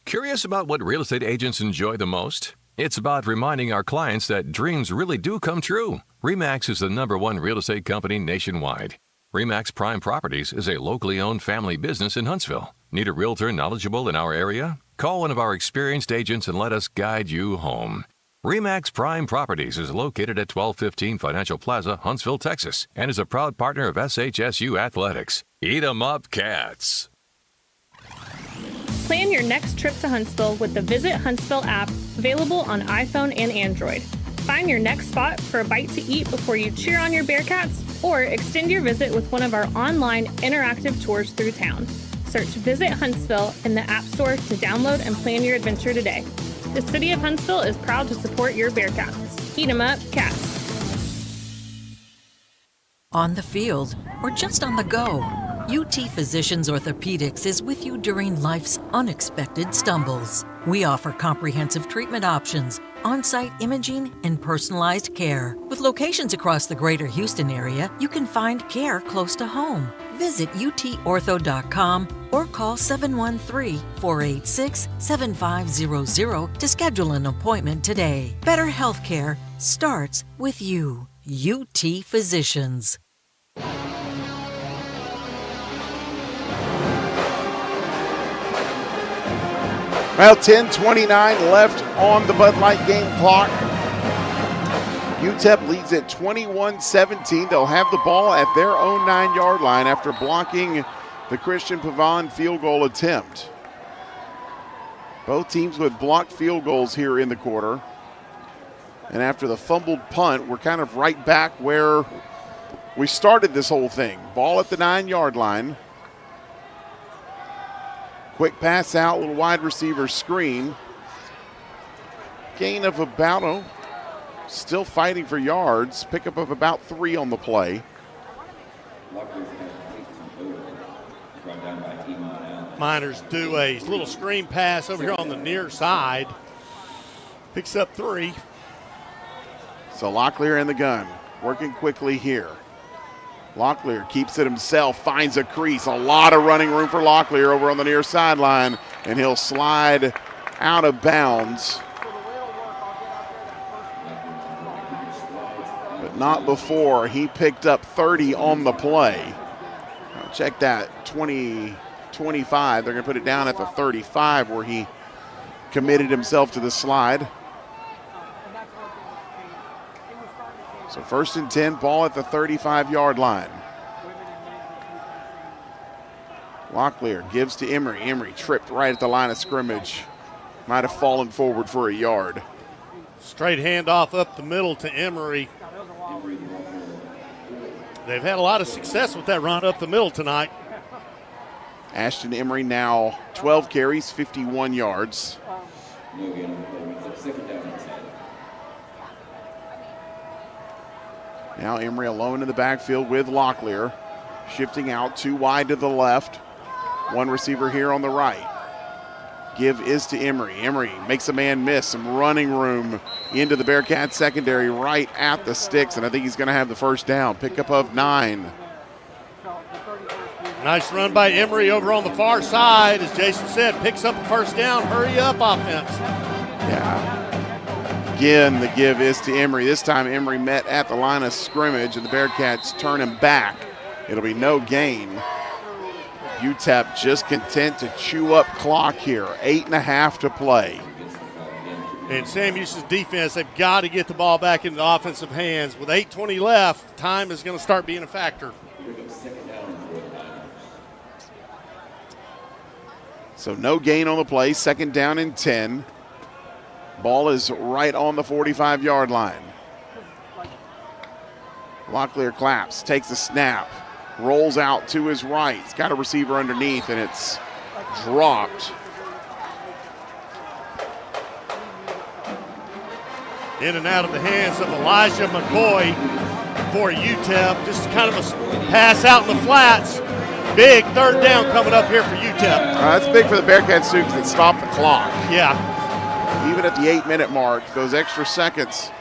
S5: Curious about what real estate agents enjoy the most? It's about reminding our clients that dreams really do come true. RE/MAX is the #1 real estate company nationwide. RE/MAX Prime Properties is a locally owned family business in Huntsville. Need a realtor knowledgeable in our area? Call one of our experienced agents and let us guide you home. RE/MAX Prime Properties is located at 1215 Financial Plaza, Huntsville, Texas, and is a proud partner of SHSU Athletics. Eat 'em up, Cats.
S4: Plan your next trip to Huntsville with the Visit Huntsville app, available on iPhone and Android. Find your next spot for a bite to eat before you cheer on your Bearcats, or extend your visit with one of our online interactive tours through town. Search Visit Huntsville in the App Store to download and plan your adventure today. The City of Huntsville is proud to support your Bearkats. Eat 'em up, cats.
S18: On the field or just on the go, UT Physicians Orthopedics is with you during life's unexpected stumbles. We offer comprehensive treatment options, on-site imaging, and personalized care. With locations across the greater Houston area, you can find care close to home. Visit utortho.com or call 713-486-7500 to schedule an appointment today. Better healthcare starts with you. UT Physicians.
S1: Well, 10:29 left on the Bud Light game clock. UTEP leads at 21-17. They'll have the ball at their own 9-yard line after blocking the Christian Pavon field goal attempt. Both teams with blocked field goals here in the quarter. And after the fumbled punt, we're kind of right back where we started this whole thing. Ball at the 9-yard line. Quick pass out, little wide receiver screen. Gain of about, still fighting for yards. Pickup of about 3 on the play.
S2: Miners do a little screen pass over here on the near side. Picks up 3.
S1: So Locklear in the gun, working quickly here. Locklear keeps it himself, finds a crease. A lot of running room for Locklear over on the near sideline, and he'll slide out of bounds. But not before he picked up 30 on the play. Now check that, 20-25. They're going to put it down at the 35 where he committed himself to the slide. So 1st and 10, ball at the 35-yard line. Locklear gives to Emery. Emery tripped right at the line of scrimmage. Might have fallen forward for a yard.
S2: Straight handoff up the middle to Emery. They've had a lot of success with that run up the middle tonight.
S1: Ashton Emery now 12 carries, 51 yards. Now Emery alone in the backfield with Locklear. Shifting out 2 wide to the left. 1 receiver here on the right. Give is to Emery. Emery makes a man miss. Some running room into the Bearkats secondary right at the sticks, and I think he's going to have the first down. Pickup of 9.
S2: Nice run by Emery over on the far side. As Jason said, picks up the first down. Hurry up offense.
S1: Yeah. Again, the give is to Emery. This time Emery met at the line of scrimmage, and the Bearkats turn him back. It'll be no gain. UTEP just content to chew up clock here. 8.5 to play.
S2: And Sam Houston's defense, they've got to get the ball back into offensive hands. With 8:20 left, time is going to start being a factor.
S1: So no gain on the play. 2nd down and 10. Ball is right on the 45-yard line. Locklear claps, takes a snap, rolls out to his right. He's got a receiver underneath, and it's dropped.
S2: In and out of the hands of Elijah McCoy for UTEP. Just kind of a pass out in the flats. Big 3rd down coming up here for UTEP.
S1: That's big for the Bearkats too, because it stopped the clock.
S2: Yeah.
S1: Even at the 8-minute mark, those extra seconds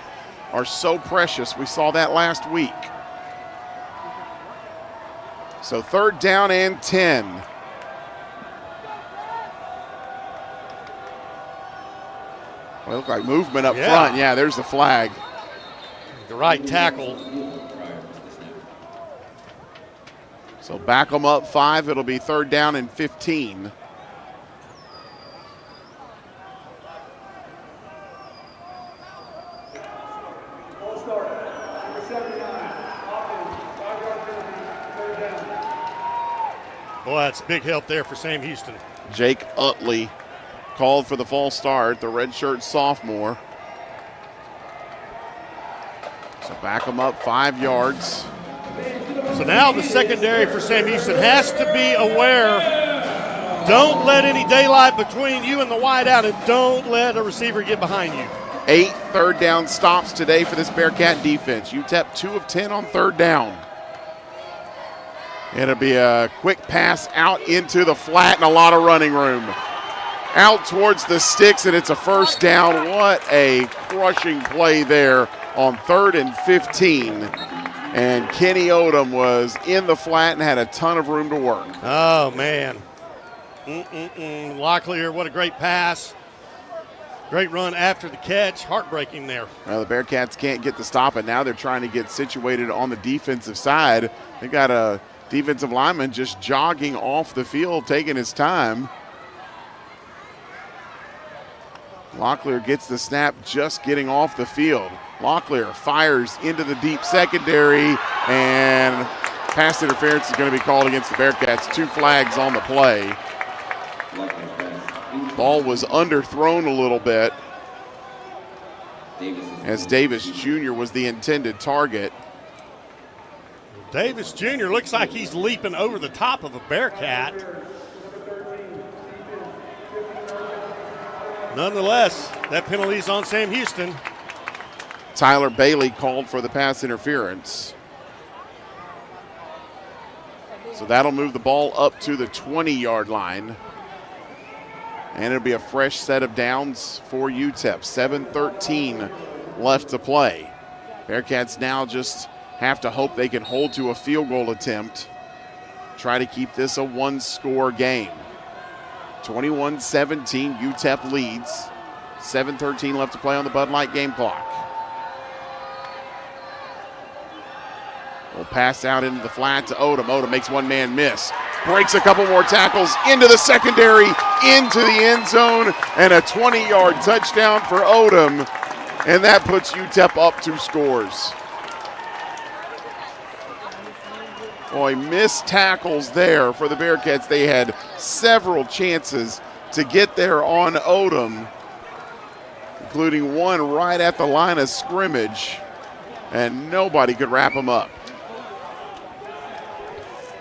S1: are so precious. We saw that last week. So 3rd down and 10. Well, it looked like movement up front. Yeah, there's the flag.
S2: The right tackle.
S1: So back them up 5. It'll be 3rd down and 15.
S2: Boy, that's big help there for Sam Houston.
S1: Jake Utley called for the false start, the redshirt sophomore. So back them up 5 yards.
S2: So now the secondary for Sam Houston has to be aware Don't let any daylight between you and the wideout, and don't let a receiver get behind you.
S1: 8 third down stops today for this Bearcat defense. UTEP 2 of 10 on third down. It'll be a quick pass out into the flat and a lot of running room. Out towards the sticks, and it's a first down. What a crushing play there on 3rd and 15. And Kenny Odom was in the flat and had a ton of room to work.
S2: Oh, man. Locklear, what a great pass. Great run after the catch. Heartbreaking there.
S1: Well, the Bearcats can't get the stop, and now they're trying to get situated on the defensive side. They got a defensive lineman just jogging off the field, taking his time. Locklear gets the snap, just getting off the field. Locklear fires into the deep secondary, and pass interference is going to be called against the Bearcats. 2 flags on the play. Ball was underthrown a little bit as Davis Jr. was the intended target.
S2: Davis Jr. looks like he's leaping over the top of a Bearcat. Nonetheless, that penalty is on Sam Houston.
S1: Tyler Bailey called for the pass interference. So that'll move the ball up to the 20-yard line. And it'll be a fresh set of downs for UTEP. 7:13 left to play. Bearcats now just have to hope they can hold to a field goal attempt. Try to keep this a 1-score game. 21-17, UTEP leads. 7:13 left to play on the Bud Light game clock. We'll pass out into the flat to Odom. Odom makes one man miss. Breaks a couple more tackles into the secondary, into the end zone, and a 20-yard touchdown for Odom. And that puts UTEP up 2 scores. Boy, missed tackles there for the Bearcats. They had several chances to get there on Odom, including one right at the line of scrimmage, and nobody could wrap him up.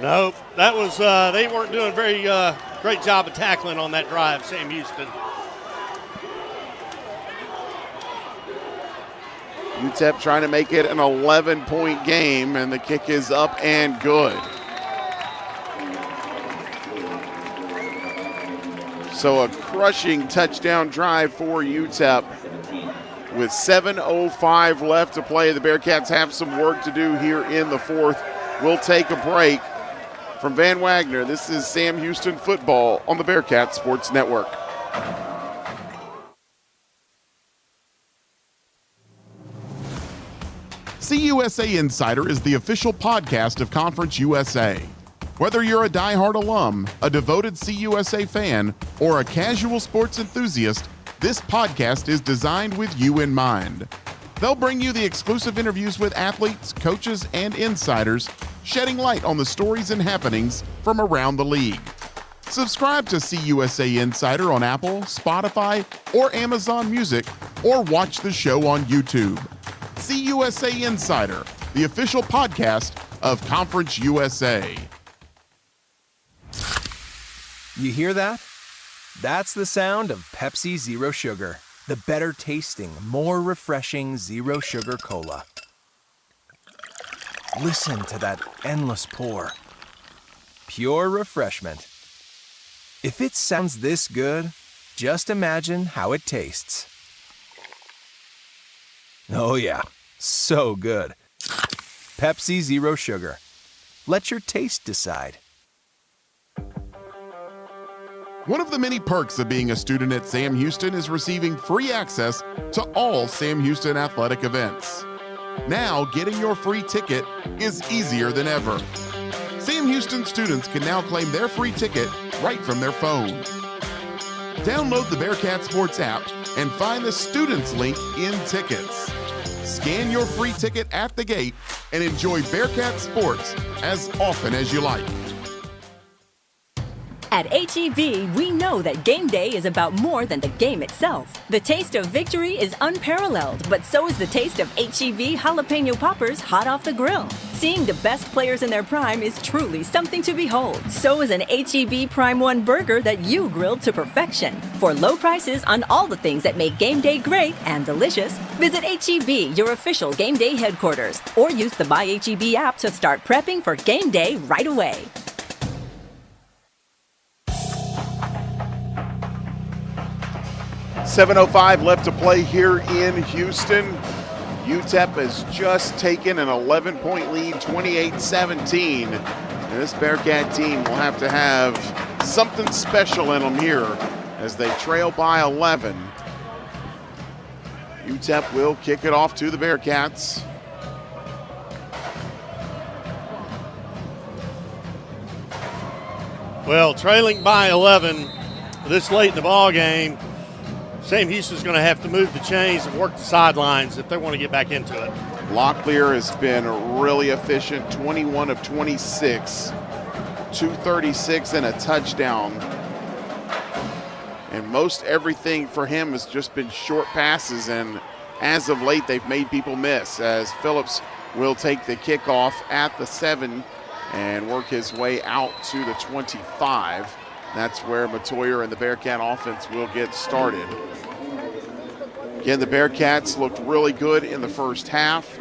S2: No, that was they weren't doing very great job of tackling on that drive, Sam Houston.
S1: UTEP trying to make it an 11-point game, and the kick is up and good. So a crushing touchdown drive for UTEP. With 7:05 left to play, the Bearcats have some work to do here in the 4th. We'll take a break. From Van Wagner, this is Sam Houston football on the Bearcat Sports Network.
S9: CUSA Insider is the official podcast of Conference USA. Whether you're a diehard alum, a devoted CUSA fan, or a casual sports enthusiast, this podcast is designed with you in mind. They'll bring you the exclusive interviews with athletes, coaches, and insiders, shedding light on the stories and happenings from around the league. Subscribe to CUSA Insider on Apple, Spotify, or Amazon Music, or watch the show on YouTube. CUSA Insider, the official podcast of Conference USA.
S8: You hear that? That's the sound of Pepsi Zero Sugar, the better tasting, more refreshing Zero Sugar Cola. Listen to that endless pour. Pure refreshment. If it sounds this good, just imagine how it tastes. Oh yeah, so good. Pepsi Zero Sugar. Let your taste decide.
S9: One of the many perks of being a student at Sam Houston is receiving free access to all Sam Houston athletic events. Now, getting your free ticket is easier than ever. Sam Houston students can now claim their free ticket right from their phone. Download the Bearcat Sports app and find the Students link in Tickets. Scan your free ticket at the gate and enjoy Bearcat Sports as often as you like.
S10: At H-E-B, we know that game day is about more than the game itself. The taste of victory is unparalleled, but so is the taste of H-E-B jalapeno poppers hot off the grill. Seeing the best players in their prime is truly something to behold. So is an H-E-B Prime 1 burger that you grilled to perfection. For low prices on all the things that make game day great and delicious, visit H-E-B, your official game day headquarters, or use the My H-E-B app to start prepping for game day right away.
S1: .705 left to play here in Houston. UTEP has just taken an 11-point lead, 28-17. And this Bearcat team will have to have something special in them here as they trail by 11. UTEP will kick it off to the Bearcats.
S2: Well, trailing by 11 this late in the ball game, Sam Houston's going to have to move the chains and work the sidelines if they want to get back into it.
S1: Locklear has been really efficient, 21 of 26, 236 and a touchdown. And most everything for him has just been short passes, and as of late they've made people miss, as Phillips will take the kickoff at the 7 and work his way out to the 25. That's where Matoyer and the Bearcat offense will get started. Again, the Bearcats looked really good in the first half,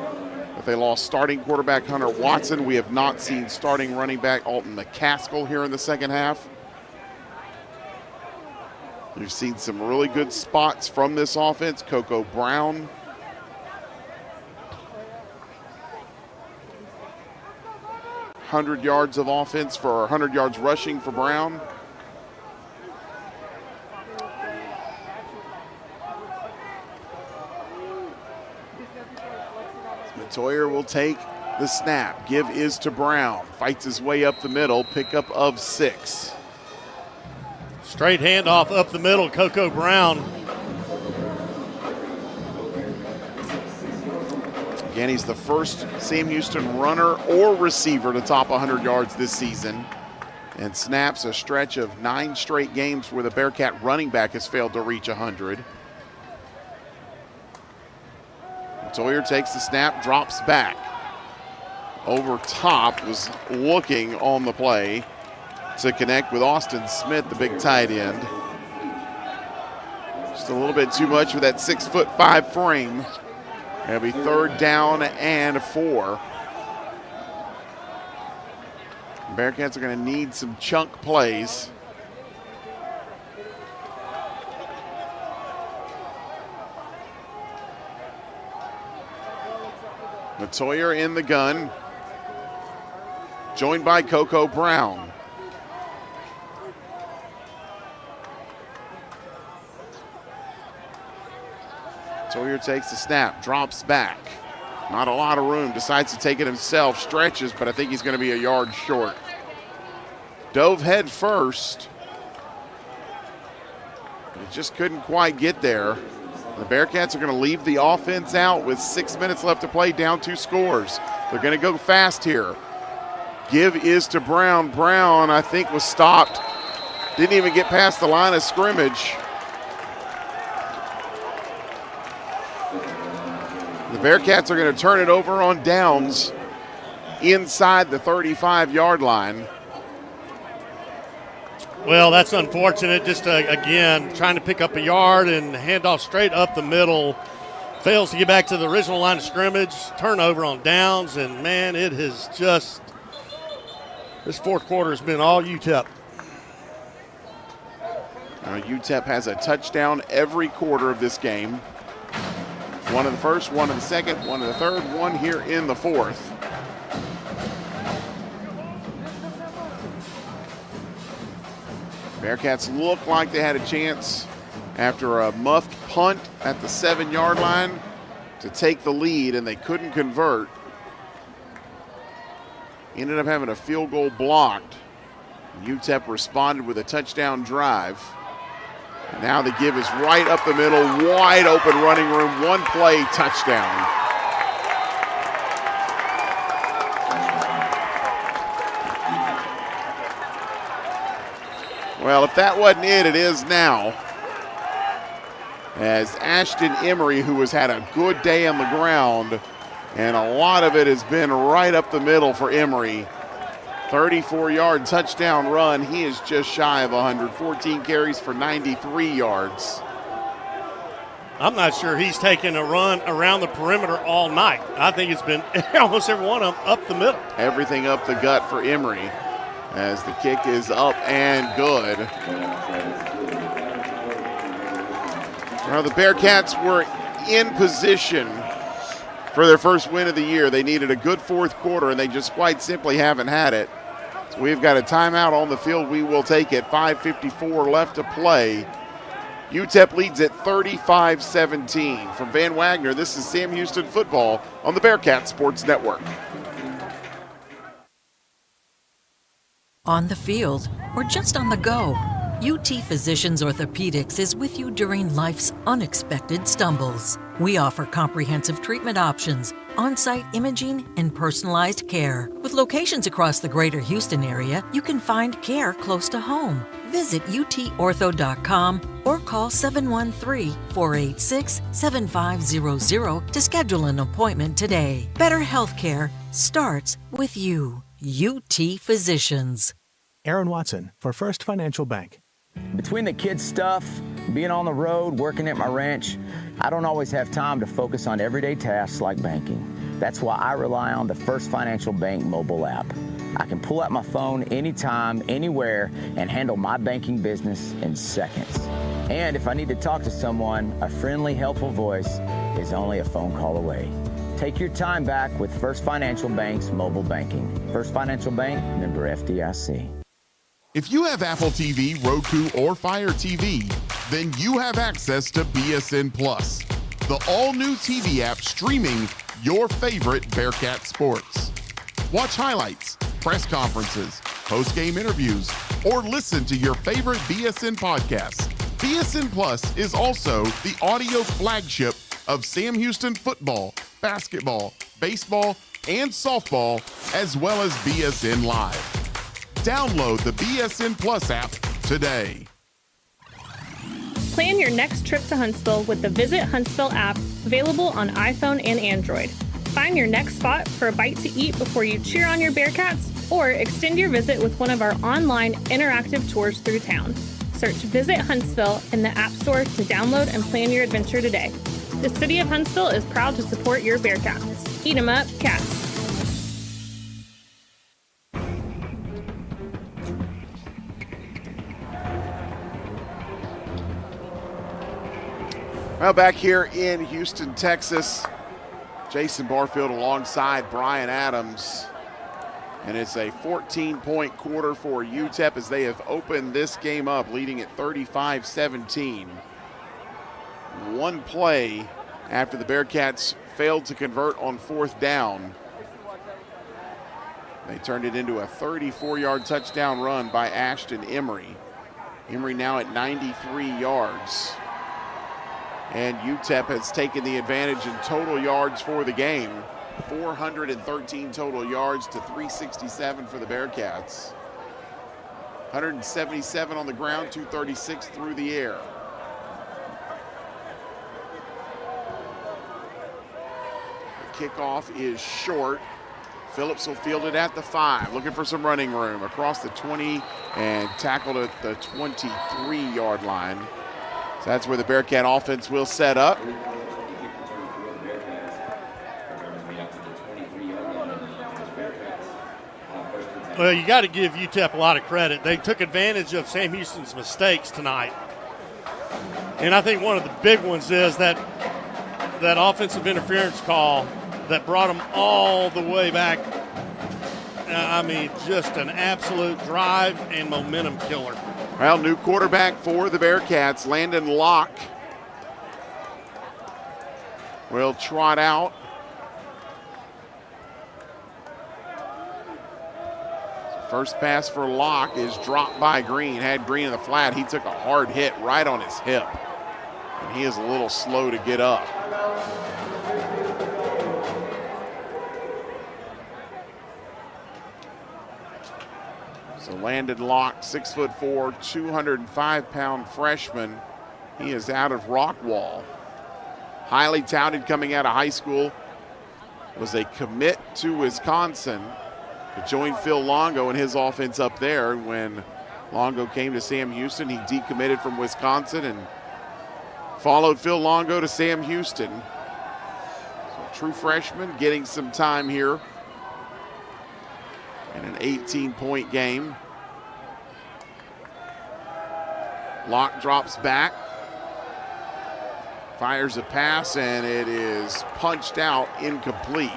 S1: but they lost starting quarterback Hunter Watson. We have not seen starting running back Alton McCaskill here in the second half. We've seen some really good spots from this offense. Coco Brown. .100 yards of offense for 100 yards rushing for Brown. Matoyer will take the snap. Give is to Brown. Fights his way up the middle. Pickup of 6.
S2: Straight handoff up the middle, Coco Brown.
S1: Again, he's the first Sam Houston runner or receiver to top 100 yards this season, and snaps a stretch of 9 straight games where the Bearcat running back has failed to reach 100. Sawyer takes the snap, drops back. Over top, was looking on the play to connect with Austin Smith, the big tight end. Just a little bit too much with that 6'5" frame. It'll be 3rd down and 4. Bearcats are going to need some chunk plays. Matoyer in the gun, joined by Coco Brown. Matoyer takes the snap, drops back. Not a lot of room, decides to take it himself, stretches, but I think he's going to be a yard short. Dove head first. It just couldn't quite get there. The Bearcats are going to leave the offense out with 6 minutes left to play, down 2 scores. They're going to go fast here. Give is to Brown. Brown, I think, was stopped. Didn't even get past the line of scrimmage. The Bearcats are going to turn it over on downs inside the 35-yard line.
S2: Well, that's unfortunate. Just, again, trying to pick up a yard and hand off straight up the middle. Fails to get back to the original line of scrimmage. Turnover on downs, and, man, it has just – this fourth quarter has been all UTEP.
S1: UTEP has a touchdown every quarter of this game. One in the first, one in the second, one in the third, one here in the fourth. Bearcats look like they had a chance after a muffed punt at the 7-yard line to take the lead, and they couldn't convert. Ended up having a field goal blocked. UTEP responded with a touchdown drive. And now the give is right up the middle, wide open running room, one play, touchdown. Well, if that wasn't it, it is now. As Ashton Emery, who has had a good day on the ground, And a lot of it has been right up the middle for Emery. 34-yard touchdown run. He is just shy of 114 carries for 93 yards.
S2: I'm not sure he's taken a run around the perimeter all night. I think it's been almost every one of them up the middle.
S1: Everything up the gut for Emery as the kick is up and good. Well, the Bearkats were in position for their first win of the year. They needed a good fourth quarter, and they just quite simply haven't had it. So we've got a timeout on the field. We will take it. 5:54 left to play. UTEP leads at 35-17. From Van Wagner, this is Sam Houston football on the Bearcat Sports Network.
S18: On the field or just on the go, UT Physicians Orthopedics is with you during life's unexpected stumbles. We offer comprehensive treatment options, on-site imaging, and personalized care. With locations across the greater Houston area, you can find care close to home. Visit utortho.com or call 713-486-7500 to schedule an appointment today. Better healthcare starts with you. UT Physicians.
S11: Aaron Watson for First Financial Bank.
S12: Between the kids' stuff, being on the road, working at my ranch, I don't always have time to focus on everyday tasks like banking. That's why I rely on the First Financial Bank mobile app. I can pull out my phone anytime, anywhere, and handle my banking business in seconds. And if I need to talk to someone, a friendly, helpful voice is only a phone call away. Take your time back with First Financial Bank's mobile banking. First Financial Bank, member FDIC.
S9: If you have Apple TV, Roku, or Fire TV, then you have access to BSN Plus, the all-new TV app streaming your favorite Bearcat sports. Watch highlights, press conferences, post-game interviews, or listen to your favorite BSN podcasts. BSN Plus is also the audio flagship of Sam Houston football, basketball, baseball, and softball, as well as BSN Live. Download the BSN Plus app today.
S4: Plan your next trip to Huntsville with the Visit Huntsville app, available on iPhone and Android. Find your next spot for a bite to eat before you cheer on your Bearkats, or extend your visit with one of our online interactive tours through town. Search Visit Huntsville in the App Store to download and plan your adventure today. The City of Huntsville is proud to support your Bearkats. Eat 'em up, cats.
S1: Well, back here in Houston, Texas, Jason Barfield alongside Brian Adams. And it's a 14-point quarter for UTEP as they have opened this game up, leading at 35-17. One play after the Bearkats failed to convert on fourth down. They turned it into a 34-yard touchdown run by Ashton Emery. Emery now at 93 yards. And UTEP has taken the advantage in total yards for the game. 413 total yards to 367 for the Bearkats. 177 on the ground, 236 through the air. The kickoff is short. Phillips will field it at the 5, looking for some running room across the 20 and tackled at the 23-yard line. So that's where the Bearcat offense will set up.
S2: Well, you got to give UTEP a lot of credit. They took advantage of Sam Houston's mistakes tonight. And I think one of the big ones is that offensive interference call that brought them all the way back. I mean, just an absolute drive and momentum killer.
S1: Well, new quarterback for the Bearcats, Landon Locke, will trot out. First pass for Locke is dropped by Green. Had Green in the flat. He took a hard hit right on his hip. And he is a little slow to get up. So Landon Locke, 6'4", 205-pound freshman. He is out of Rockwall. Highly touted coming out of high school. was a commit to Wisconsin to join Phil Longo and his offense up there. When Longo came to Sam Houston, he decommitted from Wisconsin and followed Phil Longo to Sam Houston. So true freshman getting some time here in an 18-point game. Locke drops back, fires a pass, and it is punched out, incomplete.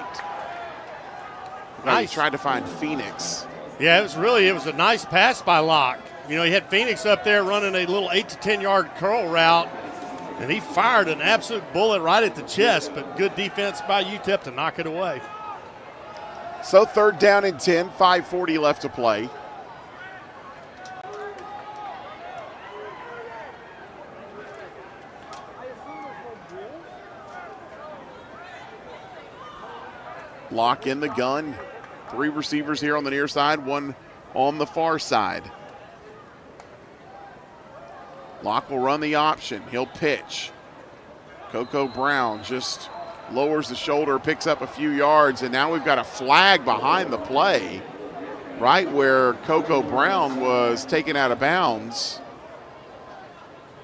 S2: Nice.
S1: He tried to find Phoenix.
S2: Yeah, it was a nice pass by Locke. You know, he had Phoenix up there running a little 8 to 10 yard curl route, and he fired an absolute bullet right at the chest, but good defense by UTEP to knock it away.
S1: So 3rd down and 10, 5:40 left to play. Locke in the gun. 3 receivers here on the near side, 1 on the far side. Locke will run the option. He'll pitch. Coco Brown just lowers the shoulder, picks up a few yards, and now we've got a flag behind the play, right where Coco Brown was taken out of bounds.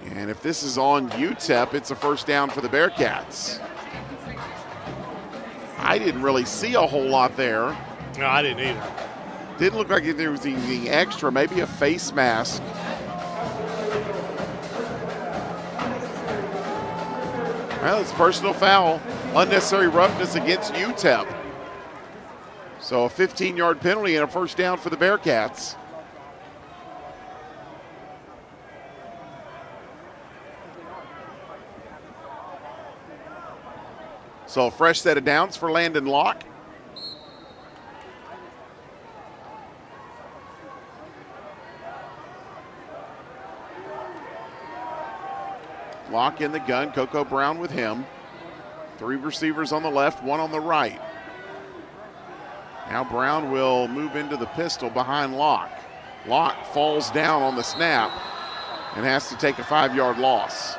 S1: And if this is on UTEP, it's a 1st down for the Bearkats. I didn't really see a whole lot there.
S2: No, I didn't either.
S1: Didn't look like there was anything extra, maybe a face mask. Well, it's personal foul, unnecessary roughness against UTEP. So a 15-yard penalty and a 1st down for the Bearkats. So a fresh set of downs for Landon Locke. Locke in the gun, Coco Brown with him. 3 receivers on the left, 1 on the right. Now Brown will move into the pistol behind Locke. Locke falls down on the snap and has to take a 5-yard loss.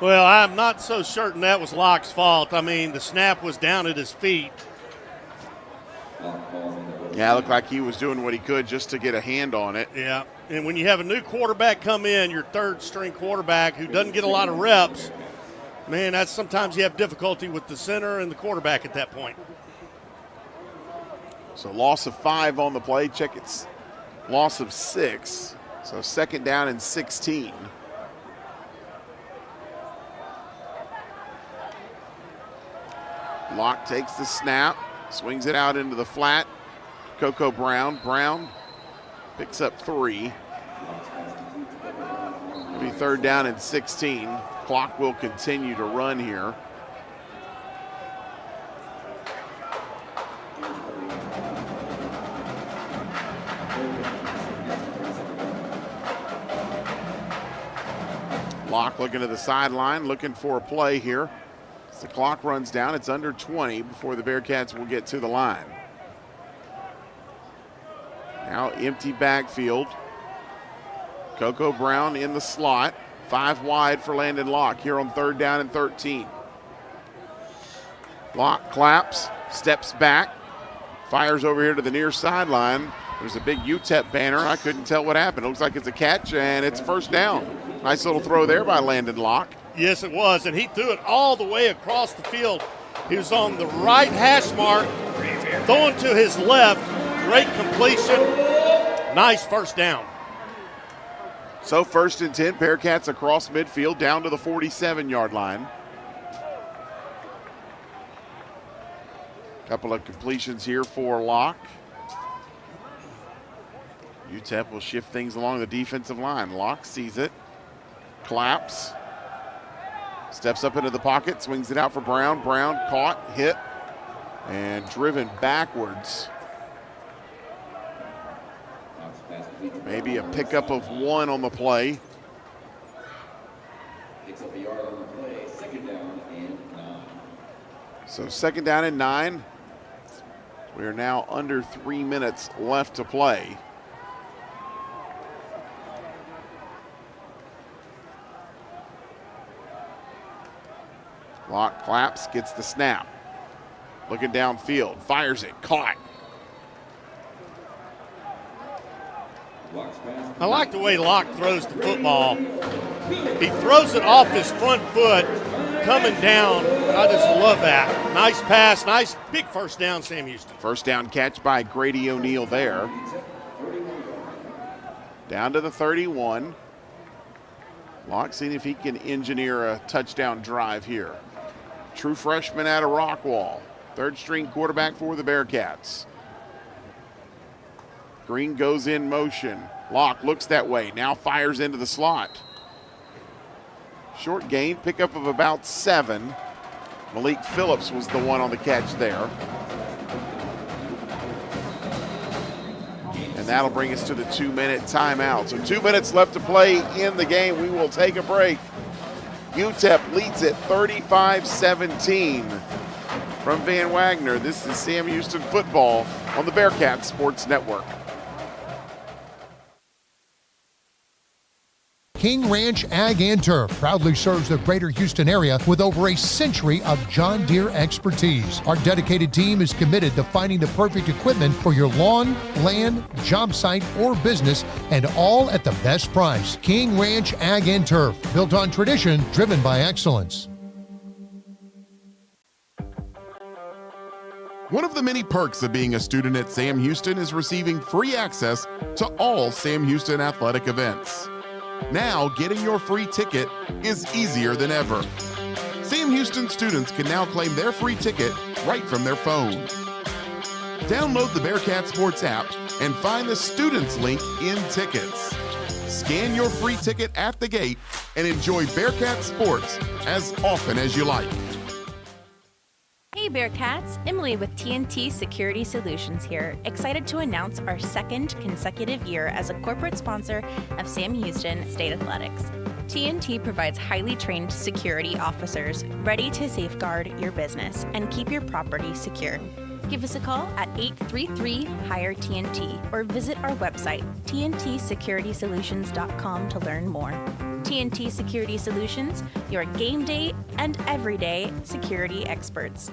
S2: Well, I'm not so certain that was Locke's fault. I mean, the snap was down at his feet.
S1: Yeah, it looked like he was doing what he could just to get a hand on it.
S2: Yeah, and when you have a new quarterback come in, your 3rd-string quarterback who doesn't get a lot of reps, man, that's sometimes you have difficulty with the center and the quarterback at that point.
S1: So loss of 5 on the play. Check it's loss of 6. So 2nd down and 16. Locke takes the snap, swings it out into the flat. Coco Brown. Brown picks up 3. It'll be 3rd down and 16. Clock will continue to run here. Locke looking to the sideline, looking for a play here. As the clock runs down, it's under 20 before the Bearkats will get to the line. Now empty backfield. Coco Brown in the slot. 5 wide for Landon Locke here on 3rd down and 13. Locke claps, steps back, fires over here to the near sideline. There's a big UTEP banner. I couldn't tell what happened. It looks like it's a catch, and it's 1st down. Nice little throw there by Landon Locke.
S2: Yes, it was, and he threw it all the way across the field. He was on the right hash mark, throwing to his left. Great completion. Nice 1st down.
S1: So 1st and 10, Bearkats across midfield down to the 47-yard line. Couple of completions here for Locke. UTEP will shift things along the defensive line. Locke sees it, claps, steps up into the pocket, swings it out for Brown. Brown caught, hit, and driven backwards. Maybe a pickup of 1 on the play.
S16: Picks up a yard on the play. 2nd down and 9.
S1: So 2nd down and 9. We are now under 3 minutes left to play. Locke claps, gets the snap. Looking downfield, fires it, caught.
S2: I like the way Locke throws the football. He throws it off his front foot, coming down. I just love that. Nice pass, nice big first down, Sam Houston.
S1: First down catch by Grady O'Neal there. Down to the 31. Locke seeing if he can engineer a touchdown drive here. True freshman out of Rockwall. Third string quarterback for the Bearkats. Green goes in motion. Locke looks that way, now fires into the slot. Short gain, pickup of about 7. Malik Phillips was the one on the catch there. And that'll bring us to the 2-minute timeout. So 2 minutes left to play in the game. We will take a break. UTEP leads it 35-17 from Van Wagner. This is Sam Houston football on the Bearkats Sports Network.
S6: King Ranch Ag and Turf proudly serves the greater Houston area with over a century of John Deere expertise. Our dedicated team is committed to finding the perfect equipment for your lawn, land, job site, or business, and all at the best price. King Ranch Ag and Turf, built on tradition, driven by excellence.
S9: One of the many perks of being a student at Sam Houston is receiving free access to all Sam Houston athletic events. Now, getting your free ticket is easier than ever. Sam Houston students can now claim their free ticket right from their phone. Download the Bearcat Sports app and find the students link in tickets. Scan your free ticket at the gate and enjoy Bearcat Sports as often as you like.
S13: Hey Bearkats, Emily with TNT Security Solutions here, excited to announce our second consecutive year as a corporate sponsor of Sam Houston State Athletics. TNT provides highly trained security officers ready to safeguard your business and keep your property secure. Give us a call at 833-HIRE-TNT or visit our website, tntsecuritysolutions.com to learn more. TNT Security Solutions, your game day and everyday security experts.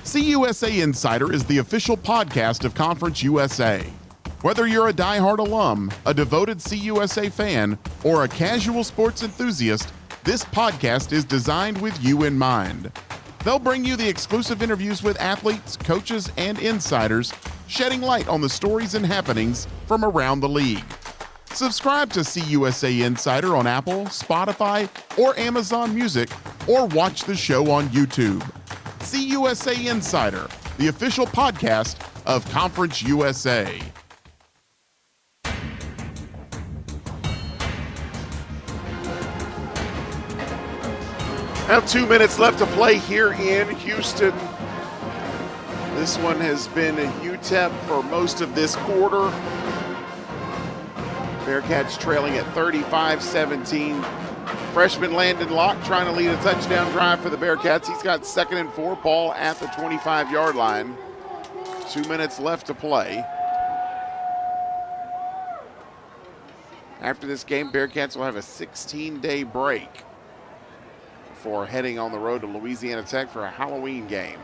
S9: CUSA Insider is the official podcast of Conference USA. Whether you're a diehard alum, a devoted CUSA fan, or a casual sports enthusiast, this podcast is designed with you in mind. They'll bring you the exclusive interviews with athletes, coaches, and insiders, shedding light on the stories and happenings from around the league. Subscribe to CUSA Insider on Apple, Spotify, or Amazon Music, or watch the show on YouTube. CUSA Insider, the official podcast of Conference USA.
S1: Now 2 minutes left to play here in Houston. This one has been a UTEP for most of this quarter. Bearkats trailing at 35-17. Freshman Landon Locke trying to lead a touchdown drive for the Bearkats. He's got 2nd and 4, ball at the 25-yard line. 2 minutes left to play. After this game, Bearkats will have a 16-day break before heading on the road to Louisiana Tech for a Halloween game.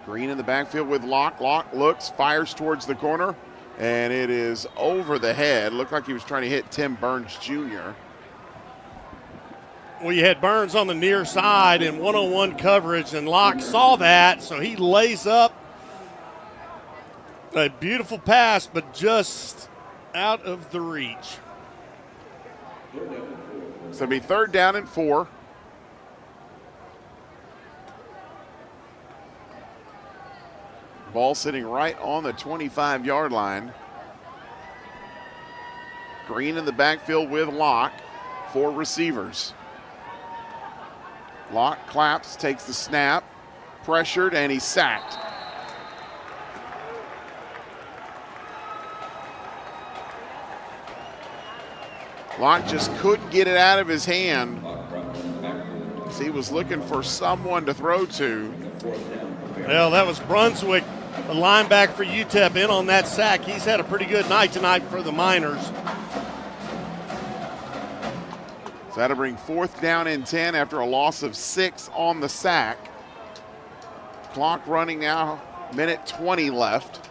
S1: Green in the backfield with Locke. Locke looks, fires towards the corner, and it is over the head. Looked like he was trying to hit Tim Burns Jr.
S2: Well, you had Burns on the near side in one-on-one coverage, and Locke saw that, so he lays up a beautiful pass, but just out of the reach.
S1: So it'll be 3rd down and 4. Ball sitting right on the 25-yard line. Green in the backfield with Locke. 4 receivers. Locke claps, takes the snap, pressured, and he's sacked. Locke just couldn't get it out of his hand as he was looking for someone to throw to.
S2: Well, that was Brunswick, the linebacker for UTEP, in on that sack. He's had a pretty good night tonight for the Miners.
S1: So that'll bring 4th down and 10 after a loss of 6 on the sack. Clock running now, minute 20 left.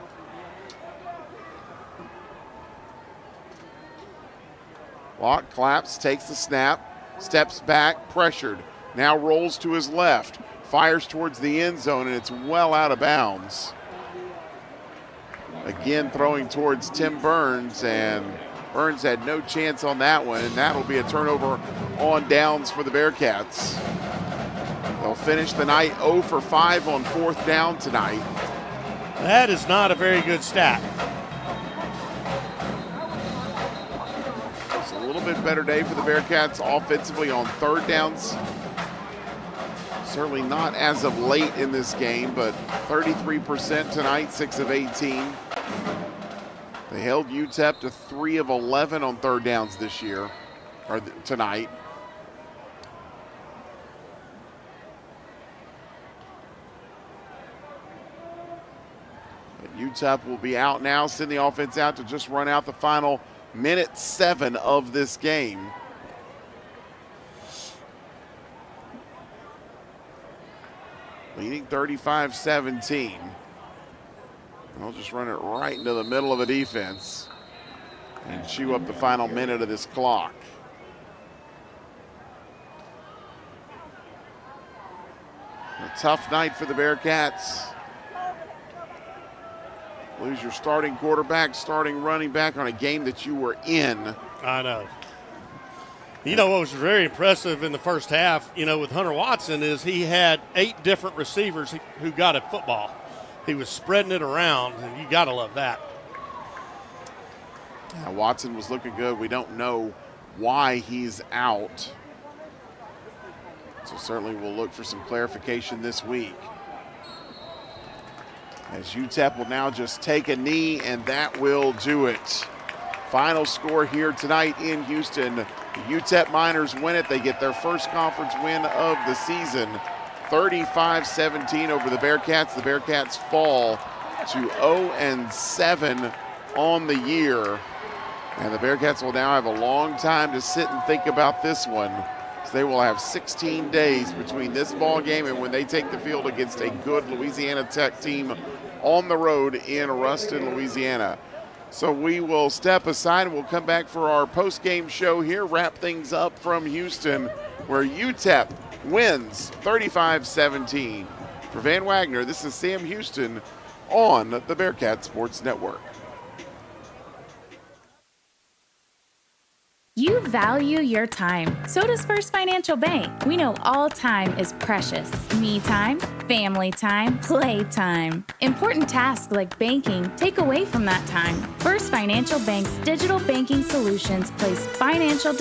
S1: Locke claps, takes the snap, steps back, pressured. Now rolls to his left, fires towards the end zone, and it's well out of bounds. Again throwing towards Tim Burns, and Burns had no chance on that one, and that'll be a turnover on downs for the Bearkats. They'll finish the night 0 for 5 on 4th down tonight.
S2: That is not a very good stat.
S1: It's a little bit better day for the Bearkats offensively on 3rd downs. Certainly not as of late in this game, but 33% tonight, 6 of 18. They held UTEP to 3 of 11 on 3rd downs this year, or tonight. But UTEP will be out now, send the offense out to just run out the final minute 7 of this game. Leading 35-17. They'll just run it right into the middle of the defense and chew up the final minute of this clock. A tough night for the Bearkats. Lose your starting quarterback, starting running back on a game that you were in.
S2: I know. You know what was very impressive in the first half, with Hunter Watson is he had 8 different receivers who got a football. He was spreading it around, and you got to love that.
S1: Yeah, Watson was looking good. We don't know why he's out. So certainly we'll look for some clarification this week. As UTEP will now just take a knee, and that will do it. Final score here tonight in Houston. The UTEP Miners win it. They get their first conference win of the season. 35-17 over the Bearkats. The Bearkats fall to 0-7 on the year. And the Bearkats will now have a long time to sit and think about this one. So they will have 16 days between this ball game and when they take the field against a good Louisiana Tech team on the road in Ruston, Louisiana. So we will step aside and we'll come back for our post-game show here, wrap things up from Houston, where UTEP wins 35-17. For Van Wagner, this is Sam Houston on the Bearcat Sports Network.
S3: You value your time. So does First Financial Bank. We know all time is precious. Me time, family time, play time. Important tasks like banking take away from that time. First Financial Bank's digital banking solutions place financial